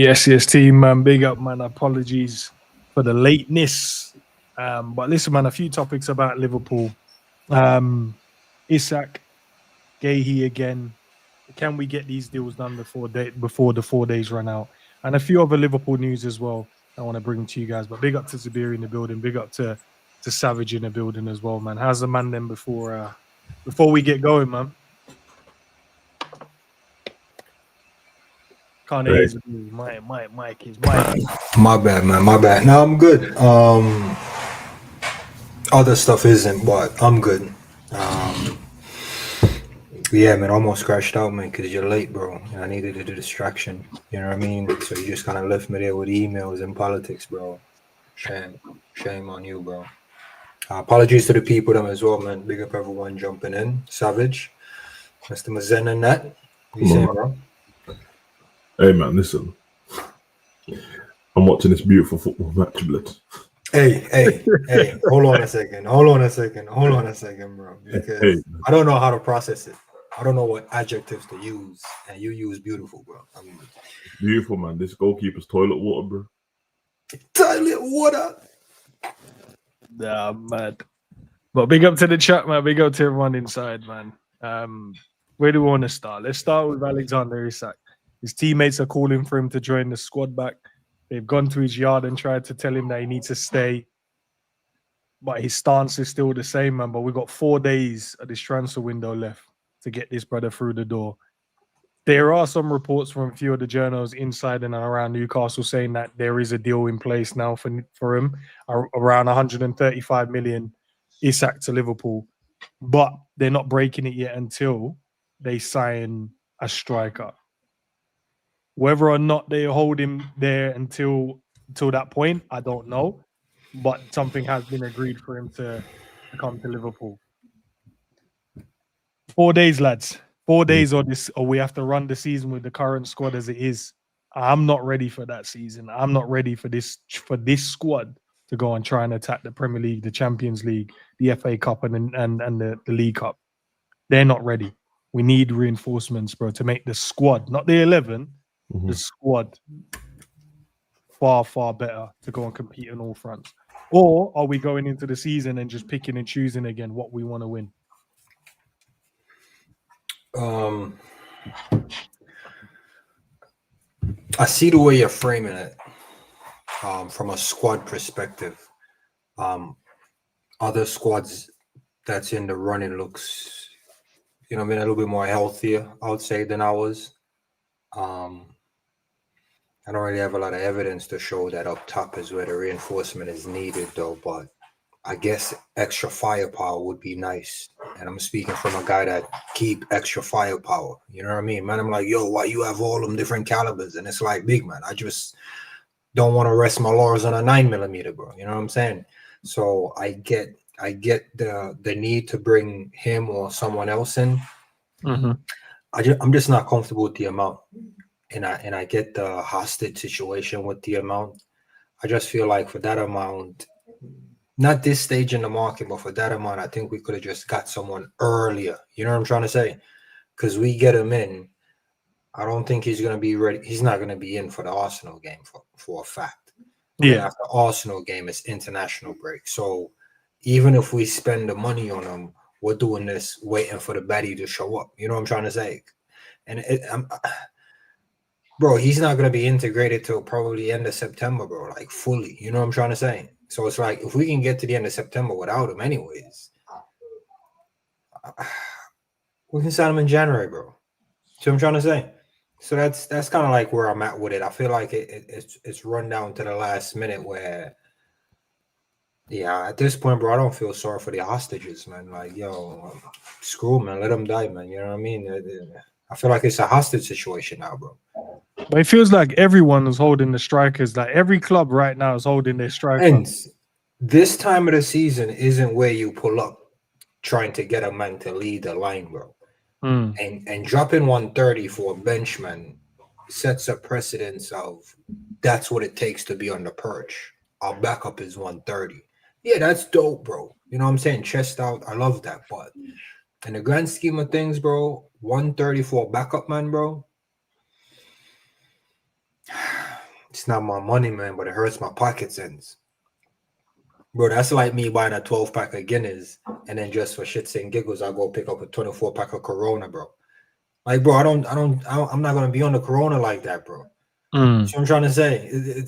Yes, team, man. Big up, man. Apologies for the lateness. But listen, man, a few topics about Liverpool. Isak Guehi again. Can we get these deals done before the 4 days run out? And a few other Liverpool news as well I want to bring to you guys. But big up to Zabiri in the building. Big up to Savage in the building as well, man. How's the man then before we get going, man? Can't hear you. Mike is Mike. My bad, man. My bad. No, I'm good. Other stuff isn't, but I'm good. Yeah, man, almost crashed out, man, because you're late, bro. And I needed a distraction. You know what I mean? So you just kind of left me there with emails and politics, bro. Shame on you, bro. Apologies to the people them as well, man. Big up everyone jumping in. Savage, Mr. Mazen and that. What you saying, bro? Hey, man, listen. I'm watching this beautiful football match, blood. Hey. Hold on a second, bro. Because I don't know how to process it. I don't know what adjectives to use, and you use beautiful, bro. I mean, beautiful, man. This goalkeeper's toilet water, bro. Toilet water. Nah, mad. But big up to the chat, man. Big up to everyone inside, man. Where do we want to start? Let's start with Alexander Isak. His teammates are calling for him to join the squad back. They've gone to his yard and tried to tell him that he needs to stay. But his stance is still the same, man. But we've got 4 days of this transfer window left to get this brother through the door. There are some reports from a few of the journals inside and around Newcastle saying that there is a deal in place now for him, around 135 million Isak to Liverpool. But they're not breaking it yet until they sign a striker. Whether or not they hold him there until that point, I don't know. But something has been agreed for him to come to Liverpool. 4 days, lads. 4 days or we have to run the season with the current squad as it is. I'm not ready for that season. I'm not ready for this squad to go and try and attack the Premier League, the Champions League, the FA Cup, and the League Cup. They're not ready. We need reinforcements, bro, to make the squad, not the 11, the squad far, far better to go and compete on all fronts. Or are we going into the season and just picking and choosing again what we want to win? I see the way you're framing it from a squad perspective. Other squads that's in the running looks, a little bit more healthier, I would say, than ours. I don't really have a lot of evidence to show that up top is where the reinforcement is needed, though, but I guess extra firepower would be nice. And I'm speaking from a guy that keep extra firepower. You know what I mean? Man, I'm like, yo, why you have all them different calibers? And it's like, big man, I just don't want to rest my laurels on a 9mm, bro. You know what I'm saying? So I get the need to bring him or someone else in. I'm just not comfortable with the amount. And I get the hostage situation with the amount. I just feel like for that amount, not this stage in the market, but for that amount, I think we could have just got someone earlier. You know what I'm trying to say? Because we get him in, I don't think he's going to be ready. He's not going to be in for the Arsenal game for a fact. Yeah. After Arsenal game, it's international break. So even if we spend the money on him, we're doing this waiting for the baddie to show up. You know what I'm trying to say? And bro, he's not going to be integrated till probably end of September, bro, like fully. You know what I'm trying to say? So it's like, if we can get to the end of September without him anyways, we can sign him in January, bro. See what I'm trying to say? So that's kind of like where I'm at with it. I feel like it's run down to the last minute where, yeah, at this point, bro, I don't feel sorry for the hostages, man. Like, yo, screw them, man. Let them die, man. You know what I mean? I feel like it's a hostage situation now, bro. But it feels like everyone is holding the strikers. Like every club right now is holding their strikers. And this time of the season isn't where you pull up trying to get a man to lead the line, bro. And dropping 130 for a benchman sets a precedence of that's what it takes to be on the perch. Our backup is 130. Yeah, that's dope, bro. You know what I'm saying? Chest out. I love that. But in the grand scheme of things, bro, 130 for a backup man, bro. It's not my money, man, but it hurts my pockets ends. Bro, that's like me buying a 12-pack of Guinness and then just for shits and giggles, I go pick up a 24-pack of Corona, bro. Like, bro, I'm not gonna be on the Corona like that, bro. Mm. So I'm trying to say,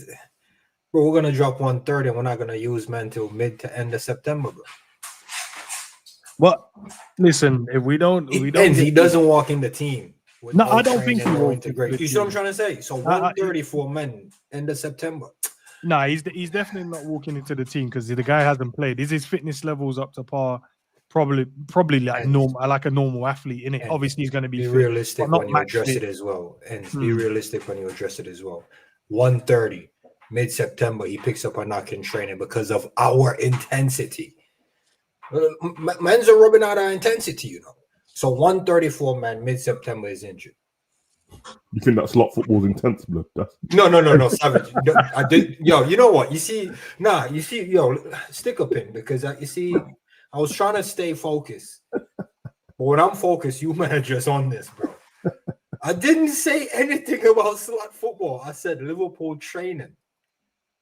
bro, we're gonna drop 130 and we're not gonna use man till mid to end of September, bro. Well, listen, if we don't, He doesn't walk in the team. No, I don't think he will will integrate. You see what I'm trying to say? So 130 for men end of September. No, he's definitely not walking into the team because the guy hasn't played. Is his fitness levels up to par? Probably like a normal athlete. In it, obviously he's going to be realistic when you address it as well. And be realistic when you address it as well. 130 mid-September, he picks up a knock in training because of our intensity. Men's are rubbing out our intensity, you know. So 134 man mid-September is injured. You think that slot football's intense, blood? No, Savage. I did, you know what? Stick a pin because I was trying to stay focused. But when I'm focused, you managers on this, bro. I didn't say anything about slot football. I said Liverpool training.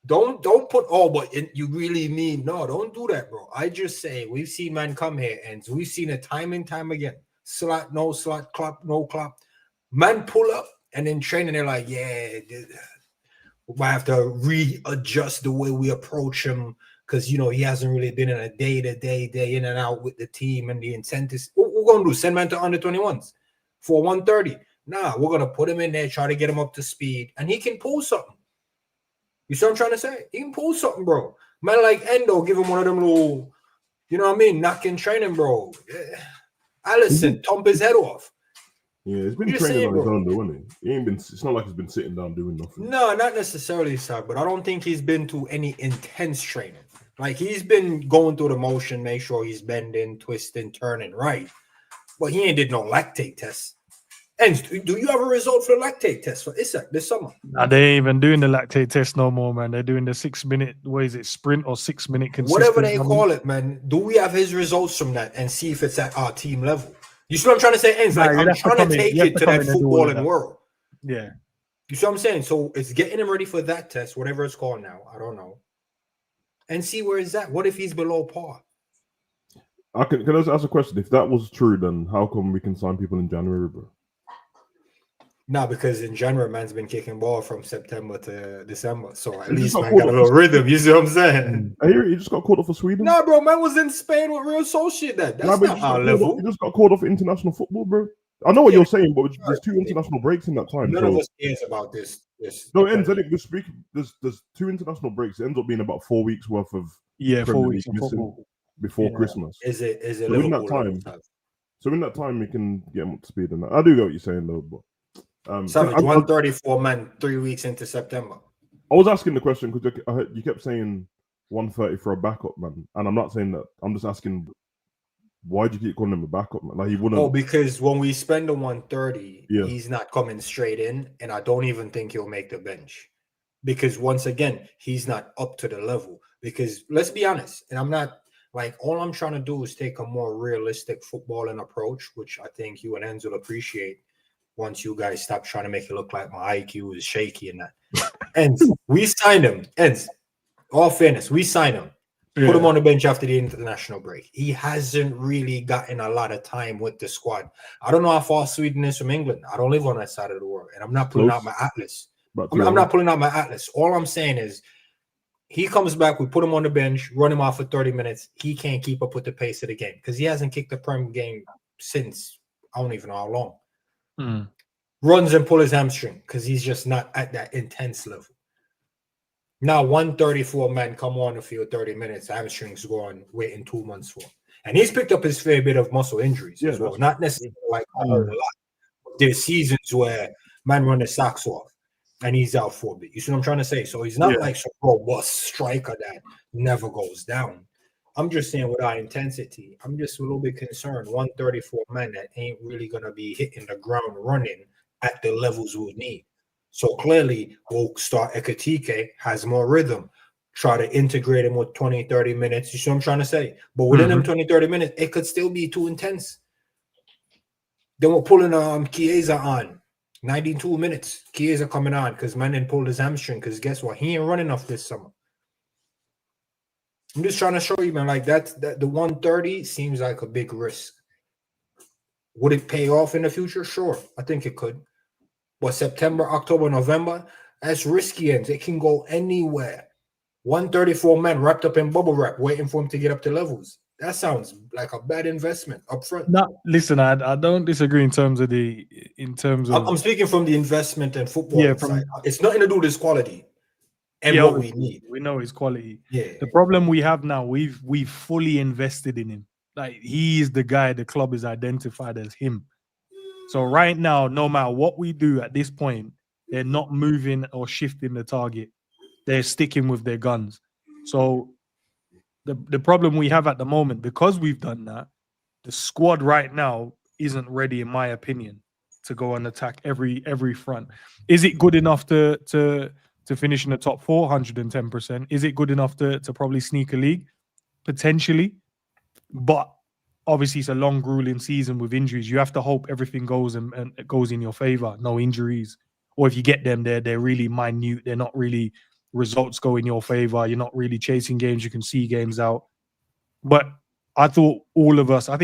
Don't put but you really mean no, don't do that, bro. I just say we've seen man come here and we've seen it time and time again. Slot, no slot, clap, no clap. Man pull up and then training, they're like, yeah, we might have to readjust the way we approach him because he hasn't really been in a day-to-day, day in and out with the team and the incentives. What we're gonna do? Send man to under 21s for 130. Nah, we're gonna put him in there, try to get him up to speed, and he can pull something. You see what I'm trying to say? He can pull something, bro. Man like Endo, give him one of them little, knocking training, bro. Yeah. Allison, thump his head off. Yeah, he's been training on his own, though, hasn't he? It's not like he's been sitting down doing nothing. No, not necessarily, sir, but I don't think he's been to any intense training. Like, he's been going through the motion, make sure he's bending, twisting, turning right. But he ain't did no lactate tests. And do you have a result for the lactate test for Isak this summer? Nah, they ain't even doing the lactate test no more, man. They're doing the 6-minute, sprint or 6-minute consistent. Whatever they call it, man. Do we have his results from that and see if it's at our team level? You see what I'm trying to say? Ends like I'm trying to take it to that footballing world. Yeah. You see what I'm saying? So it's getting him ready for that test, whatever it's called now. I don't know. And see where he's at. What if he's below par? Can I just ask a question? If that was true, then how come we can sign people in January, bro? No, because in January, man's been kicking ball from September to December. So at least man got a little rhythm. You see what I'm saying? I hear he just got called off for Sweden. Nah, bro, man was in Spain with real soul shit. That's not our level. He just got called off for international football, bro. I know what you're saying, but there's 2 international breaks in that time. None of us cares about this. No, it ends. I think there's 2 international breaks. It ends up being about 4 weeks worth of 4 weeks of football before Christmas. Is it so in that time? So in that time, we can get him up to speed. And I do get what you're saying, though, but. 134 man 3 weeks into September. I was asking the question because you kept saying 130 for a backup, man, and I'm not saying that. I'm just asking, why do you keep calling him a backup, man? Like he wouldn't. Oh, because when we spend the 130, he's not coming straight in, and I don't even think he'll make the bench because once again, he's not up to the level. Because let's be honest, and I'm not like all I'm trying to do is take a more realistic footballing approach, which I think you and Enzo will appreciate. Once you guys stop trying to make it look like my IQ is shaky and that. And we signed him. And all fairness, we signed him. Put him on the bench after the international break. He hasn't really gotten a lot of time with the squad. I don't know how far Sweden is from England. I don't live on that side of the world. And I'm not pulling out my atlas. I'm not pulling out my atlas. All I'm saying is he comes back, we put him on the bench, run him off for 30 minutes. He can't keep up with the pace of the game because he hasn't kicked the Prem game since I don't even know how long. Runs and pull his hamstring because he's just not at that intense level. Now 134 men come on the field 30 minutes, hamstrings going, waiting 2 months for him. And he's picked up his fair bit of muscle injuries as well. Not necessarily like a whole lot. There's seasons where man run his socks off and he's out for a bit. You see what I'm trying to say? So he's not like some robust striker that never goes down. I'm just saying with our intensity, I'm just a little bit concerned. 134 men that ain't really going to be hitting the ground running at the levels we need. So clearly, we'll start Ekatike, has more rhythm. Try to integrate him with 20, 30 minutes. You see what I'm trying to say? But within them 20, 30 minutes, it could still be too intense. Then we're pulling Chiesa on. 92 minutes. Chiesa coming on because man didn't pull his hamstring because guess what? He ain't running off this summer. I'm just trying to show you, man, like that the 130 seems like a big risk. Would it pay off in the future? Sure. I think it could. But September, October, November, that's risky ends. It can go anywhere. 134 men wrapped up in bubble wrap, waiting for him to get up to levels. That sounds like a bad investment up front. No, listen, I don't disagree in terms of I'm speaking from the investment and football side. It's nothing to do with his quality and what we need. We know his quality. Yeah. The problem we have now, we've fully invested in him. Like, he is the guy the club is identified as him. So right now, no matter what we do at this point, they're not moving or shifting the target. They're sticking with their guns. So the problem we have at the moment, because we've done that, the squad right now isn't ready, in my opinion, to go and attack every front. Is it good enough to finish in the top 4? 110%. Is it good enough to probably sneak a league? Potentially. But obviously it's a long, grueling season with injuries. You have to hope everything goes and it goes in your favor. No injuries. Or if you get them, they're really minute. They're not really results go in your favor. You're not really chasing games. You can see games out. But I think all of us on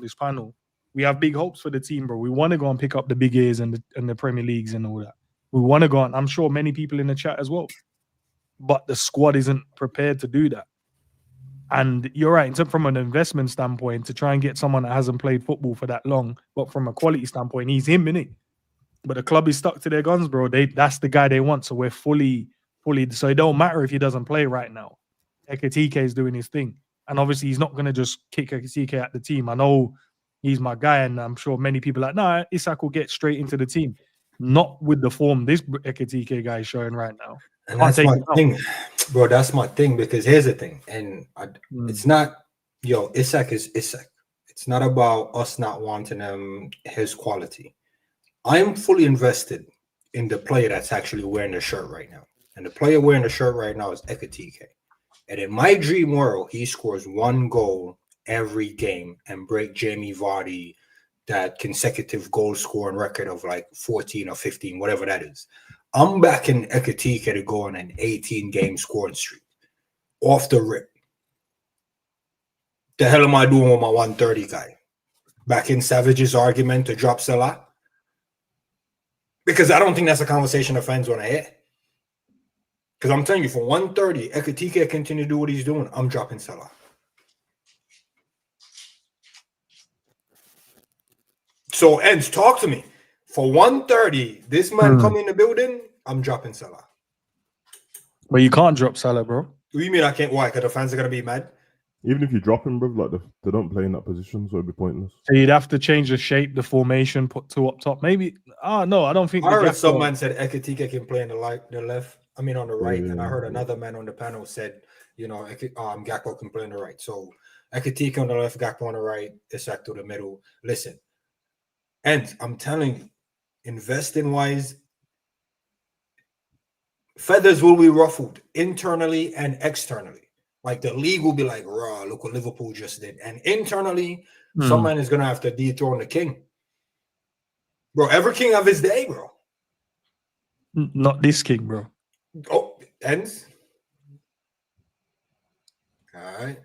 this panel, we have big hopes for the team, bro. We want to go and pick up the big A's and the Premier Leagues and all that. We want to go on. I'm sure many people in the chat as well. But the squad isn't prepared to do that. And you're right, from an investment standpoint, to try and get someone that hasn't played football for that long, but from a quality standpoint, he's him, innit? But the club is stuck to their guns, bro. That's the guy they want. So we're fully. So it don't matter if he doesn't play right now. Ekitike is doing his thing. And obviously he's not going to just kick Ekitike at the team. I know he's my guy, and I'm sure many people are like, nah, Isak will get straight into the team. Not with the form this Ekitike guy is showing right now. And that's my thing, bro. That's my thing, because here's the thing. And it's not, Isak is Isak. It's not about us not wanting his quality. I'm fully invested in the player that's actually wearing the shirt right now. And the player wearing the shirt right now is Ekitike. And in my dream world, he scores 1 goal every game and break Jamie Vardy that consecutive goal scoring record of like 14 or 15, whatever that is. I'm backing Ekitike to go on an 18-game scoring streak off the rip. The hell am I doing with my 130 guy? Backing Savage's argument to drop Salah? Because I don't think that's a conversation the fans want to hear. Because I'm telling you, for 130, Ekitike continue to do what he's doing, I'm dropping Salah. So, Ends, talk to me. For 130, this man come in the building, I'm dropping Salah. But you can't drop Salah, bro. What do you mean I can't? Why? Because the fans are going to be mad? Even if you drop him, bro, like they don't play in that position, so it'd be pointless. So you'd have to change the shape, the formation, put 2 up top. Maybe. No, I don't think. I heard some man said Ekitike can play on the left. I mean, on the right. And I heard another man on the panel said, Gakpo can play on the right. So Ekitike on the left, Gakpo on the right, Isak to the middle. Listen, and I'm telling you, investing wise, feathers will be ruffled internally and externally. Like the league will be like, raw, look what Liverpool just did. And internally, some man is going to have to dethrone the king. Bro, every king of his day, bro. Not this king, bro. Oh, Ends. All right.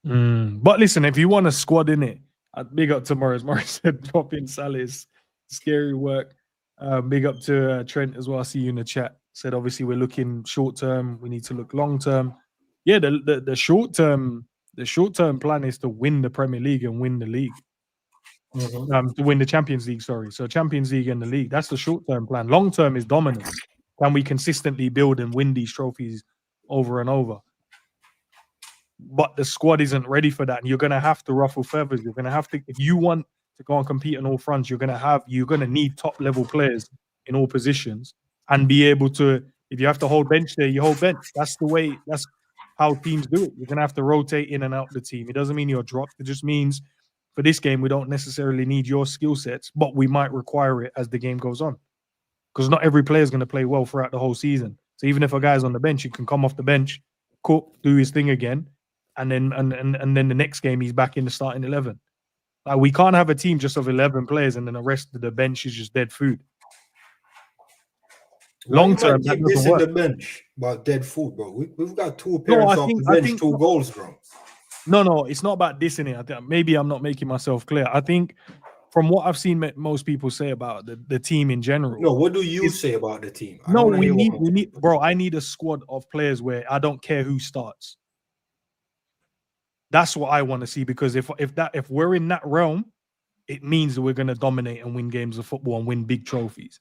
But listen, if you want a squad in it, big up to Morris. Morris said dropping Salah is scary work. Big up to Trent as well. I see you in the chat. Said obviously we're looking short term. We need to look long term. Yeah, the short term plan is to win the Premier League and win the league. To win the Champions League. Sorry, so Champions League and the league. That's the short term plan. Long term is dominance. Can we consistently build and win these trophies over and over? But the squad isn't ready for that, and you're gonna have to ruffle feathers. You're gonna have to, if you want to go and compete on all fronts, you're gonna need top level players in all positions. And be able to, if you have to hold bench there, you hold bench. That's the way, that's how teams do it. You're going to have to rotate in and out the team. It doesn't mean you're dropped. It just means for this game, we don't necessarily need your skill sets, but we might require it as the game goes on. Because not every player is going to play well throughout the whole season. So even if a guy's on the bench, he can come off the bench, cook, do his thing again, and then the next game he's back in the starting 11. Like, we can't have a team just of 11 players and then the rest of the bench is just dead food. Long term, that keep doesn't this in work. the bench about dead food, bro. We've got 2 No, appearances off the bench, 2 goals, bro. No, it's not about dissing it. Maybe I'm not making myself clear. I think from what I've seen most people say about the team in general. No, what do you say about the team? No, we need, bro. I need a squad of players where I don't care who starts. That's what I want to see, because if we're in that realm, it means that we're going to dominate and win games of football and win big trophies.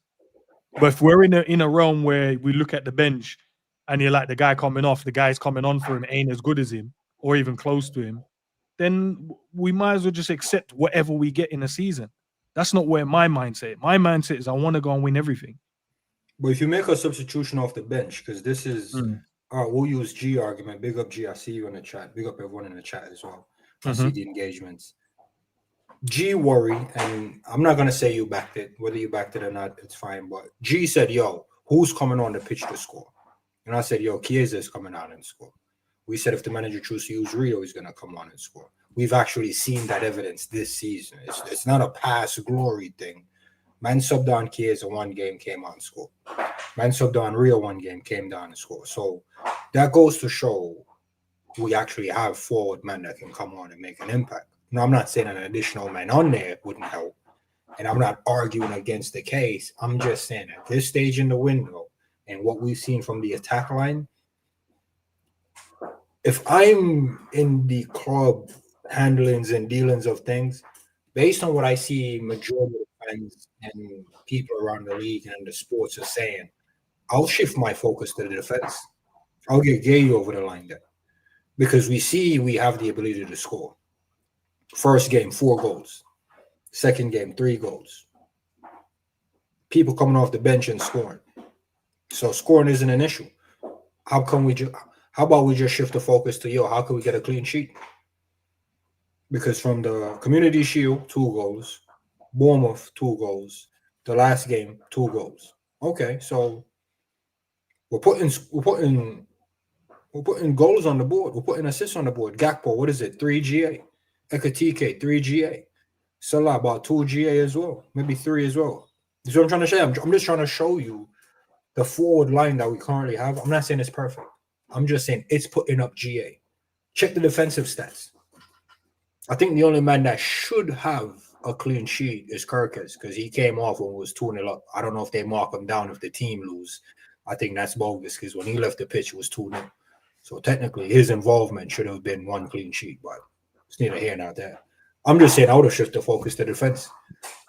But if we're in a realm where we look at the bench and you're like, the guy coming off, the guy's coming on for him ain't as good as him or even close to him, then we might as well just accept whatever we get in a season. That's not where my mindset. My mindset is I want to go and win everything. But if you make a substitution off the bench, because this is, we'll use G argument. Big up G. I see you in the chat. Big up everyone in the chat as well. I see the engagements. G worry, and I'm not going to say you backed it. Whether you backed it or not, it's fine. But G said, yo, who's coming on the pitch to score? And I said, yo, Chiesa is coming out and score. We said if the manager chooses to use Rio, he's going to come on and score. We've actually seen that evidence this season. It's not a past glory thing. Man subbed on Chiesa 1 game, came on and scored. Man subbed on Rio 1 game, came down and scored. So that goes to show we actually have forward men that can come on and make an impact. Now, I'm not saying an additional man on there wouldn't help, and I'm not arguing against the case. I'm just saying at this stage in the window and what we've seen from the attack line, if I'm in the club handlings and dealings of things, based on what I see majority of fans and people around the league and the sports are saying, I'll shift my focus to the defense. I'll get Guehi over the line there, because we have the ability to score. First game, 4 goals. Second game, 3 goals. People coming off the bench and scoring. So scoring isn't an issue. How about we just shift the focus to, how can we get a clean sheet? Because from the Community Shield, 2 goals. Bournemouth, 2 goals. The last game, 2 goals. Okay, so we're putting goals on the board. We're putting assists on the board. Gakpo, what is it? 3 GA. Ekatike, 3 GA. Salah, about 2 GA as well. Maybe 3 as well. That's what I'm trying to say. I'm just trying to show you the forward line that we currently have. I'm not saying it's perfect. I'm just saying it's putting up GA. Check the defensive stats. I think the only man that should have a clean sheet is Kirkes, because he came off when it was 2-0 up. I don't know if they mark him down if the team lose. I think that's bogus, because when he left the pitch, it was 2-0. So technically, his involvement should have been 1 clean sheet, but it's neither here nor there. I'm just saying I would have shifted the focus to defense.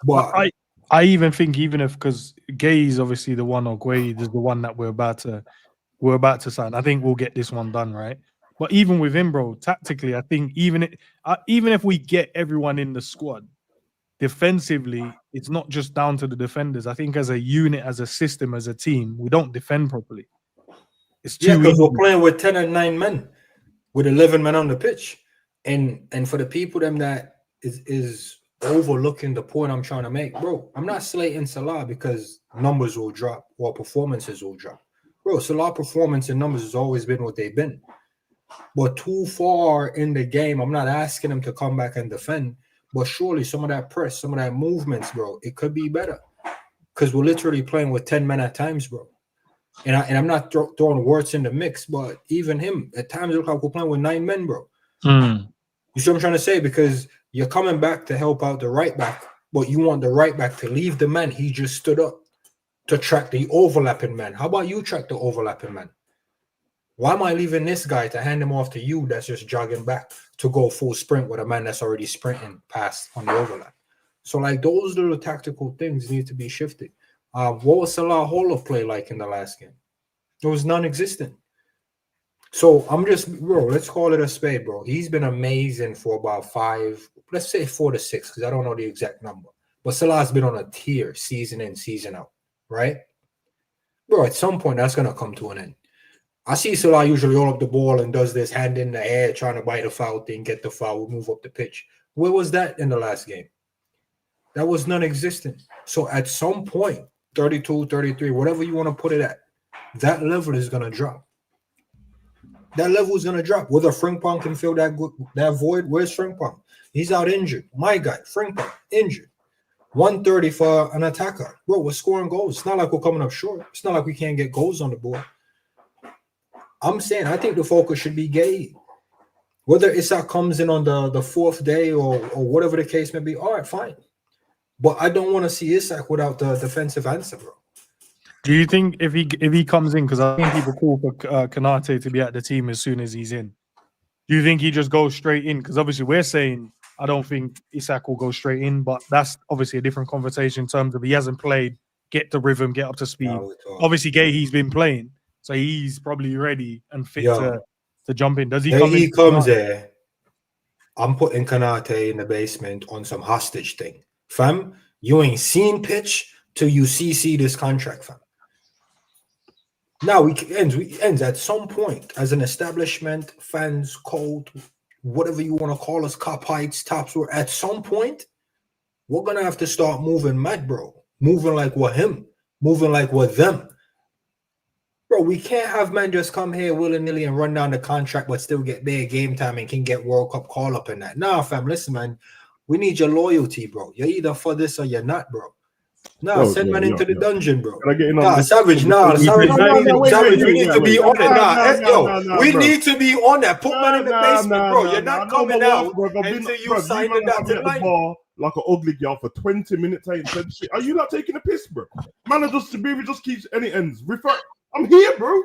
But I even think, because Guehi is obviously the one, or Guehi is the one that we're about to sign. I think we'll get this one done, right? But even with him, bro, tactically, I think even if we get everyone in the squad, defensively, it's not just down to the defenders. I think as a unit, as a system, as a team, we don't defend properly. It's too because we're playing with 10 and 9 men, with 11 men on the pitch. And for the people them that is overlooking the point I'm trying to make, bro, I'm not slating Salah because numbers will drop or performances will drop. Bro, Salah performance and numbers has always been what they've been. But too far in the game, I'm not asking them to come back and defend, but surely some of that press, some of that movements, bro, it could be better. Because we're literally playing with 10 men at times, bro. And I'm not throwing words in the mix, but even him, at times it looks like we're playing with 9 men, bro. You see what I'm trying to say? Because you're coming back to help out the right back, but you want the right back to leave the man he just stood up to track the overlapping man. How about you track the overlapping man? Why am I leaving this guy to hand him off to you that's just jogging back to go full sprint with a man that's already sprinting past on the overlap? So, like, those little tactical things need to be shifted. What was Salah whole of play like in the last game? It was non-existent. So I'm just, bro, let's call it a spade, bro. He's been amazing for about 5, let's say 4 to 6, because I don't know the exact number. But Salah's been on a tier season in, season out, right? Bro, at some point, that's going to come to an end. I see Salah usually hold up the ball and does this hand in the air, trying to bite a foul thing, get the foul, move up the pitch. Where was that in the last game? That was non-existent. So at some point, 32, 33, whatever you want to put it at, that level is going to drop. that level is gonna drop. Whether Frimpong can fill that void, where's Frimpong? He's out injured. My guy, Frimpong, injured. 130 for an attacker. Bro, we're scoring goals. It's not like we're coming up short. It's not like we can't get goals on the board. I'm saying I think the focus should be Guehi. Whether Isak comes in on the fourth day or whatever the case may be, all right, fine. But I don't want to see Isak without the defensive answer, bro. Do you think if he comes in, because I think people call for Konate to be at the team as soon as he's in, do you think he just goes straight in? Because obviously we're saying I don't think Isak will go straight in, but that's obviously a different conversation in terms of he hasn't played, get the rhythm, get up to speed. Obviously, Guehi's been playing, so he's probably ready and fit to jump in. Does he come in? He comes there. I'm putting Konate in the basement on some hostage thing. Fam, you ain't seen pitch till you see this contract, fam. Now we ends at some point as an establishment, fans, code, whatever you want to call us, cop heights, tops. At some point, we're gonna have to start moving mad, bro. Moving like we're him, moving like we're them. Bro, we can't have men just come here willy-nilly and run down the contract, but still get bare game time and can get World Cup call-up and that. Nah, fam, listen, man. We need your loyalty, bro. You're either for this or you're not, bro. Nah, send man into the dungeon, bro. Can I get in nah, Savage, Savage, we need to be on it. We need to be on that. Put man in the basement, bro. You're not coming out until you sign the dotted line. Like an ugly girl for 20 minutes. Are you not taking a piss, bro? Man, just keeps any ends. I'm here, bro.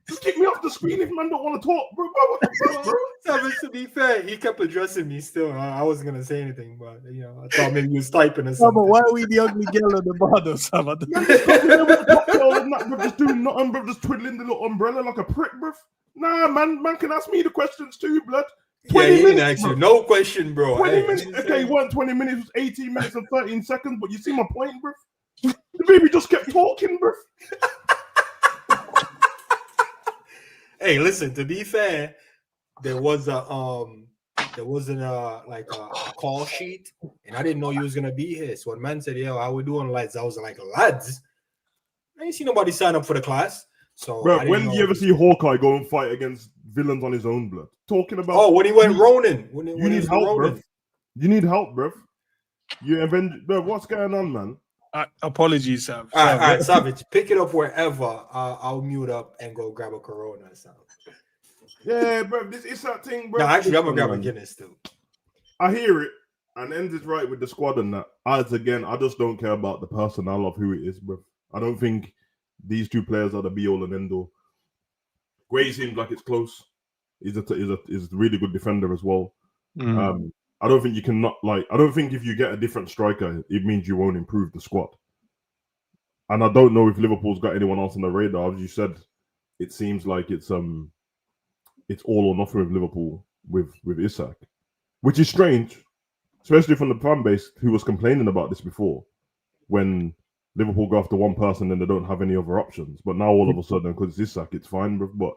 Just kick me off the screen if man don't want to talk, bro. What the fuck, bro? Savage, to be fair, he kept addressing me still. I wasn't gonna say anything, but I thought maybe he was typing or something. But why are we the ugly girl at the bar, though, Sam? Just doing nothing, bro. Just twiddling the little umbrella like a prick, bro. Nah, man can ask me the questions too, blood. He didn't ask you no question, bro. 20 minutes. Okay, it wasn't 20 minutes. It was 18 minutes and 13 seconds. But you see my point, bro. The baby just kept talking, bro. Hey, listen. To be fair, there wasn't like a call sheet, and I didn't know you was gonna be here. So when man said, "Yo, how we doing, lads?" I was like, "Lads, I ain't see nobody sign up for the class." So, bro, when do you ever see Hawkeye go and fight against villains on his own, blood? Talking about when he went Ronin. You need help, bro. You need help, bro. Bro, what's going on, man? Apologies, Sam. All right, Savage, pick it up wherever. I'll mute up and go grab a Corona. Sam. Yeah, bro, this is that thing, bro. No, actually, I'm gonna grab a Guinness too. I hear it, and Ends is right with the squad and that. I just don't care about the personnel of who it is, bro. I don't think these two players are the be all and end all. Guehi seems like it's close. He's a really good defender as well. I don't think you can I don't think if you get a different striker, it means you won't improve the squad. And I don't know if Liverpool's got anyone else on the radar. As you said, it seems like it's all or nothing with Liverpool with Isak, which is strange, especially from the fan base who was complaining about this before, when Liverpool go after one person and they don't have any other options. But now all of a sudden, because it's Isak, it's fine. But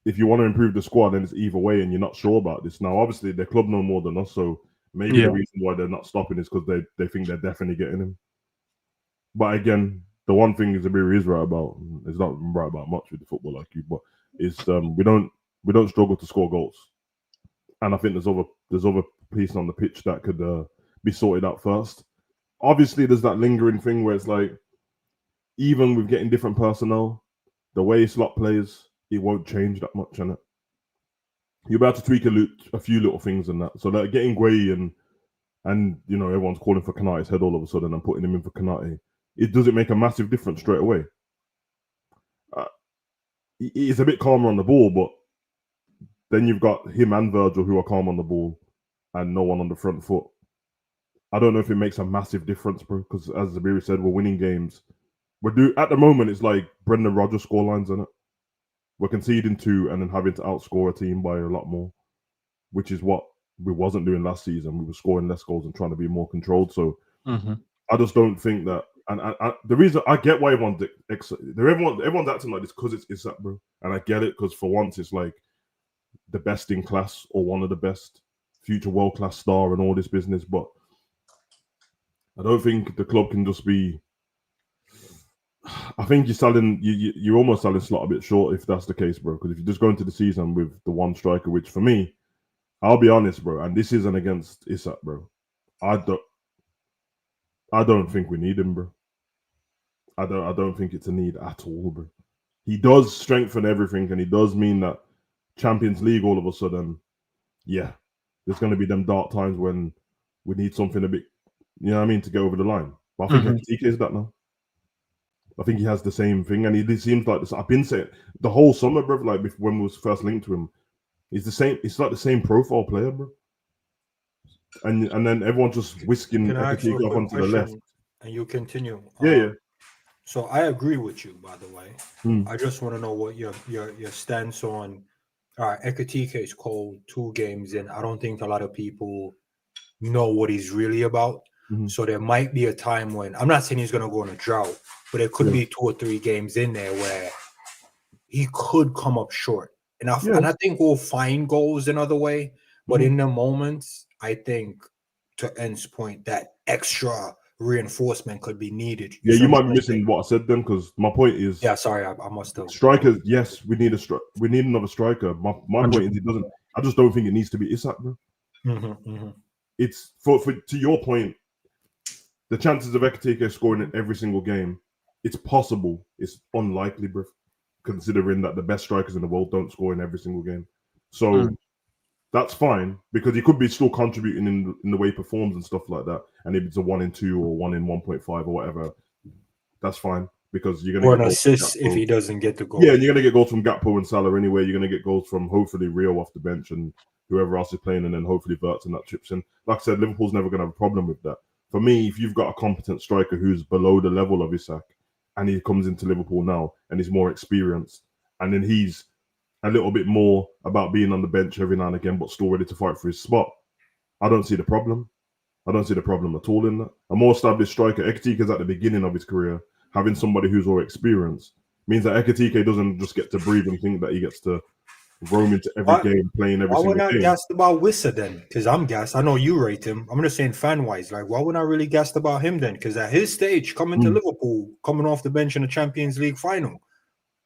if you want to improve the squad, then it's either way, and you're not sure about this. Now, obviously, their club know more than us, so maybe the reason why they're not stopping is because they think they're definitely getting him. But again, the one thing Zabiri is right about, it's not right about much with the football IQ, but it's we don't struggle to score goals, and I think there's other pieces on the pitch that could be sorted out first. Obviously, there's that lingering thing where it's like, even with getting different personnel, the way Slot plays, it won't change that much, innit? You're about to tweak a few little things in that. So like getting Guehi and everyone's calling for Konate's head all of a sudden and putting him in for Konate, it doesn't make a massive difference straight away. He's a bit calmer on the ball, but then you've got him and Virgil who are calm on the ball and no one on the front foot. I don't know if it makes a massive difference, bro, because as Zabiri said, we're winning games. At the moment, it's like Brendan Rodgers scorelines, isn't it? We're conceding 2 and then having to outscore a team by a lot more, which is what we wasn't doing last season. We were scoring less goals and trying to be more controlled. So I just don't think that. And the reason I get why everyone's acting like this because it's Isak, bro. And I get it because for once it's like the best in class or one of the best, future world class star and all this business. But I don't think the club can just be I think you're almost selling Slot a bit short if that's the case, bro. Because if you just go into the season with the one striker, which for me, I'll be honest, bro, and this isn't against Isak, bro. I don't think we need him, bro. I don't think it's a need at all, bro. He does strengthen everything, and he does mean that Champions League all of a sudden, yeah, there's going to be them dark times when we need something a bit, you know what I mean, to go over the line. But I think Ekitike is that now. I think he has the same thing, and he seems like this. I've been saying the whole summer, bro. Like when we was first linked to him, he's the same. It's like the same profile player, bro. And then everyone just whisking Ekitike up onto the left, and you continue. Yeah. So I agree with you, by the way. I just want to know what your stance on. All right, Ekitike is cold 2 games in. I don't think a lot of people know what he's really about. So there might be a time when, I'm not saying he's going to go on a drought, but there could be 2 or 3 games in there where he could come up short. And I think we'll find goals another way. But in the moments, I think, to N's point, that extra reinforcement could be needed. You might be missing what I said then, because my point is, sorry, I must have. Strikers, yes, we need another striker. My point is, I just don't think it needs to be Isak, bro. It's for to your point, the chances of Ekitike scoring in every single game, it's possible. It's unlikely, bro, considering that the best strikers in the world don't score in every single game. So that's fine, because he could be still contributing in the way he performs and stuff like that. And if it's a 1 in 2 or 1 in 1.5 or whatever, that's fine, because you're going to get an assist if he doesn't get the goal. Yeah, and you're going to get goals from Gakpo and Salah anyway. You're going to get goals from hopefully Rio off the bench and whoever else is playing, and then hopefully Wirtz and that chips in. Like I said, Liverpool's never going to have a problem with that. For me, if you've got a competent striker who's below the level of Isak, and he comes into Liverpool now and he's more experienced, and then he's a little bit more about being on the bench every now and again, but still ready to fight for his spot, I don't see the problem. I don't see the problem at all in that. A more established striker, Ekitike is at the beginning of his career. Having somebody who's more experienced means that Ekitike doesn't just get to breathe and think that he gets to roam into every game, playing every single game. Why would I gassed about Wissa then? Because I'm gassed. I know you rate him. I'm just saying fan-wise. Like, why would I really gassed about him then? Because at his stage, coming to Liverpool, coming off the bench in the Champions League final,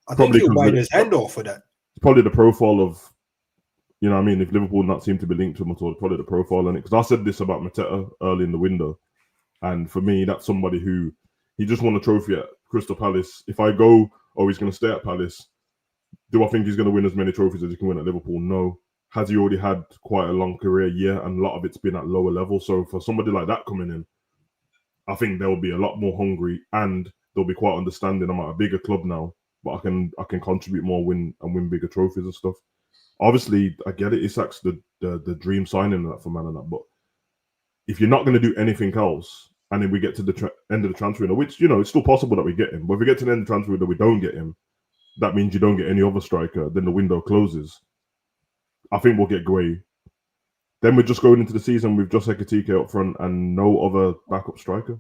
I think he'll bite his head off for that. It's probably the profile of, you know what I mean, if Liverpool not seem to be linked to him at all, probably the profile in it. Because I said this about Mateta early in the window. And for me, that's somebody who, he just won a trophy at Crystal Palace. If I go, he's going to stay at Palace, do I think he's going to win as many trophies as he can win at Liverpool? No. Has he already had quite a long career? Yeah, and a lot of it's been at lower level. So for somebody like that coming in, I think they'll be a lot more hungry, and they'll be quite understanding. I'm at a bigger club now, but I can contribute more, win bigger trophies and stuff. Obviously, I get it. Isak's the dream signing that for Man and that, but if you're not going to do anything else, and then we get to the end of the transfer window, which, you know, it's still possible that we get him, but if we get to the end of the transfer window, we don't get him, that means you don't get any other striker, then the window closes. I think we'll get Guehi. Then we're just going into the season with just Ekitike up front and no other backup striker.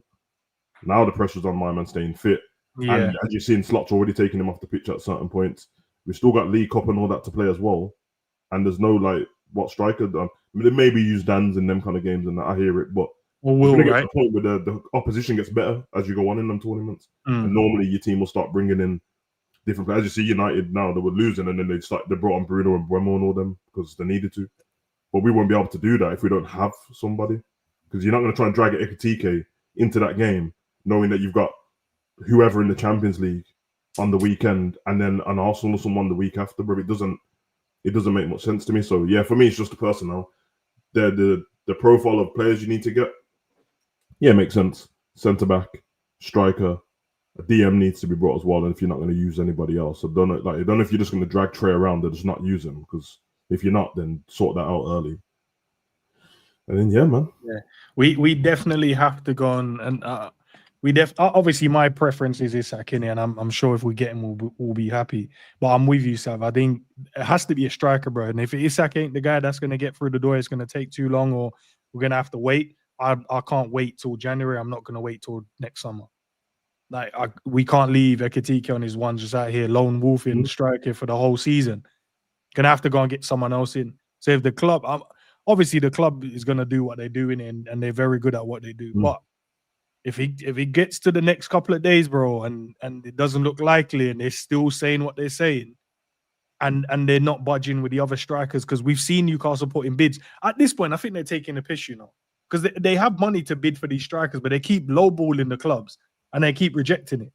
Now the pressure's on my man staying fit. Yeah. And as you've seen, Slot's already taking him off the pitch at certain points. We've still got League Cup and all that to play as well. And there's no, like, what striker done. I mean, they maybe use Dan's in them kind of games, and I hear it, but we'll get to the point where the opposition gets better as you go on in them tournaments. And normally your team will start bringing in different players. You see United now, they were losing, and then they brought on Bruno and Buemo and all them because they needed to. But we won't be able to do that if we don't have somebody, because you're not going to try and drag Ekitike into that game knowing that you've got whoever in the Champions League on the weekend and then an Arsenal or someone the week after, bro. It doesn't make much sense to me. So yeah, for me, it's just the personnel. The profile of players you need to get. Yeah, makes sense. Centre back, striker, a DM needs to be brought as well. And if you're not going to use anybody else, I don't know if you're just going to drag Trey around and just not use him, because if you're not, then sort that out early. And then, yeah, man. Yeah, we definitely have to go on, and obviously my preference is Isak, and I'm sure if we get him, we'll be happy. But I'm with you, Sav. I think it has to be a striker, bro. And if Isak ain't the guy that's going to get through the door, it's going to take too long, or we're going to have to wait. I can't wait till January. I'm not going to wait till next summer. Like, we can't leave Ekitike on his one just out here lone wolfing striker for the whole season. Gonna have to go and get someone else in. So if the club, obviously the club is gonna do what they're doing, and they're very good at what they do. But if he gets to the next couple of days, bro, and it doesn't look likely, and they're still saying what they're saying, and they're not budging with the other strikers, because we've seen Newcastle put in bids. At this point, I think they're taking a piss, you know, because they have money to bid for these strikers, but they keep lowballing the clubs and they keep rejecting it.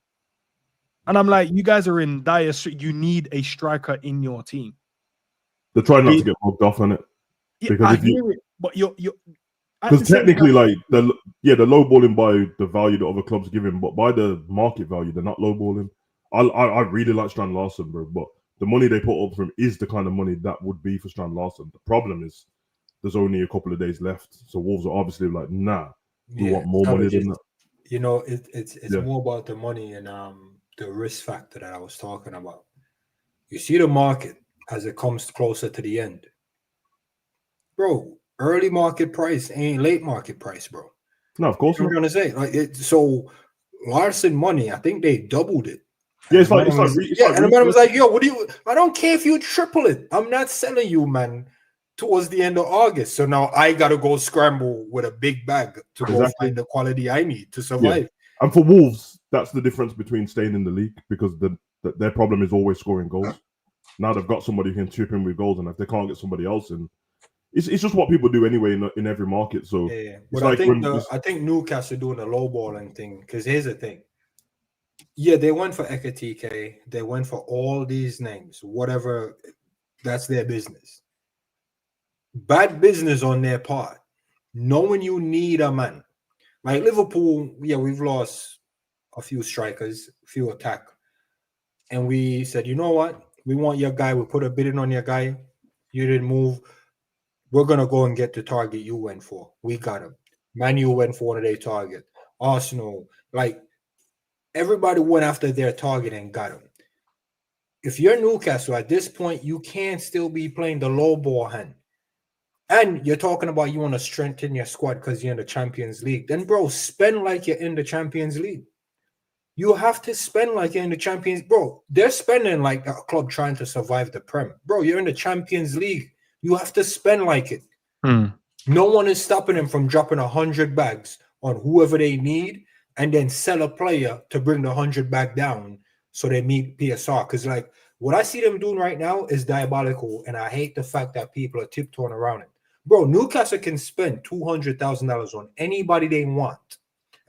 And I'm like, you guys are in dire straits. You need a striker in your team. They're trying not to get mugged off on it. Yeah, Because I if you- hear it, but you're Because technically, like they're lowballing by the value that other clubs give him, but by the market value, they're not lowballing. I really like Strand Larsen, bro, but the money they put up for him is the kind of money that would be for Strand Larsen. The problem is there's only a couple of days left, so Wolves are obviously like, nah, we want more money than that. You know, it's more about the money and the risk factor that I was talking about. You see the market as it comes closer to the end, bro. Early market price ain't late market price, bro. No, of course You know not. what I'm trying to say? Like so Larson money, I think they doubled it. Yeah, it's like and the man was like, yo, what do you? I don't care if you triple it. I'm not selling you, man, towards the end of August. So now I gotta go scramble with a big bag to go find the quality I need to survive. Yeah. And for Wolves, that's the difference between staying in the league, because their problem is always scoring goals. Now they've got somebody who can chip in with goals, and if they can't get somebody else in, it's just what people do anyway in every market. So yeah. But I think Newcastle doing a lowballing thing, because here's the thing. Yeah, they went for Ekatike, they went for all these names, whatever, that's their business. Bad business on their part. Knowing you need a man. Like Liverpool, yeah, we've lost a few strikers, a few attack. And we said, you know what? We want your guy. We put a bid in on your guy. You didn't move. We're going to go and get the target you went for. We got him. Man U went for one of their target. Arsenal, like everybody went after their target and got him. If you're Newcastle at this point, you can't still be playing the low ball hand. And you're talking about you want to strengthen your squad because you're in the Champions League. Then, bro, spend like you're in the Champions League. You have to spend like you're in the Champions. Bro, they're spending like a club trying to survive the Prem. Bro, you're in the Champions League. You have to spend like it. No one is stopping them from dropping 100 bags on whoever they need and then sell a player to bring the 100 back down so they meet PSR. Because, like, what I see them doing right now is diabolical, and I hate the fact that people are tiptoeing around it. Bro, Newcastle can spend $200,000 on anybody they want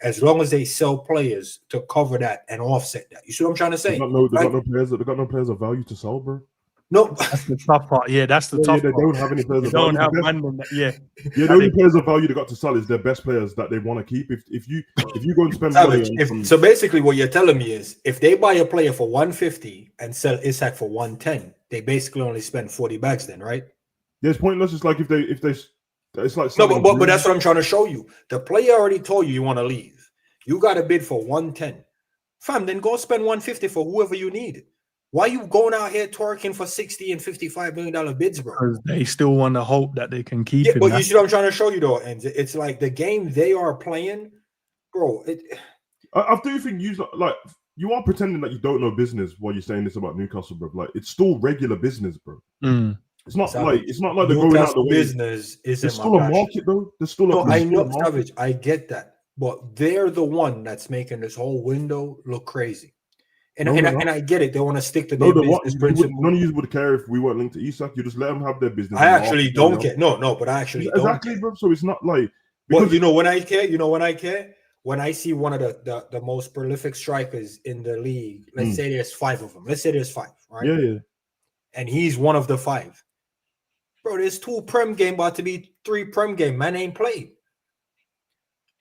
as long as they sell players to cover that and offset that. You see what I'm trying to say? They got no players of value to sell, bro. No, that's the tough part. Yeah, that's the tough they part. don't have any players of Don't value. have The only players of value they got to sell is their best players that they want to keep. If you go and spend money so basically what you're telling me is if they buy a player for 150 and sell Isak for 110, they basically only spend 40 bags then, right? Yeah, it's pointless. It's like if they it's like no, but that's what I'm trying to show you. The player already told you want to leave. You got a bid for 110. Fam, then go spend 150 for whoever you need. Why are you going out here twerking for $60 and $55 million bids, bro? Because they still want to hope that they can keep him. But you see what I'm trying to show you, though, and it's like the game they are playing, bro. I do think you are pretending that you don't know business while you're saying this about Newcastle, bro. Like it's still regular business, bro. It's not like they're going out the way. Business isn't. There's still a market, though. There's still I know, Savage. I get that, but they're the one that's making this whole window look crazy. And I get it. They want to stick to their business principle. None of you would care if we weren't linked to Isak. You just let them have their business. I actually don't care. No, but I actually don't care. Bro. So it's not like. Well, you know when I care. You know when I care when I see one of the most prolific strikers in the league. Let's say there's 5 of them. Let's say there's 5, right? Yeah. And he's one of the 5. Bro, there's 2 Prem game about to be 3 Prem game. Man ain't played.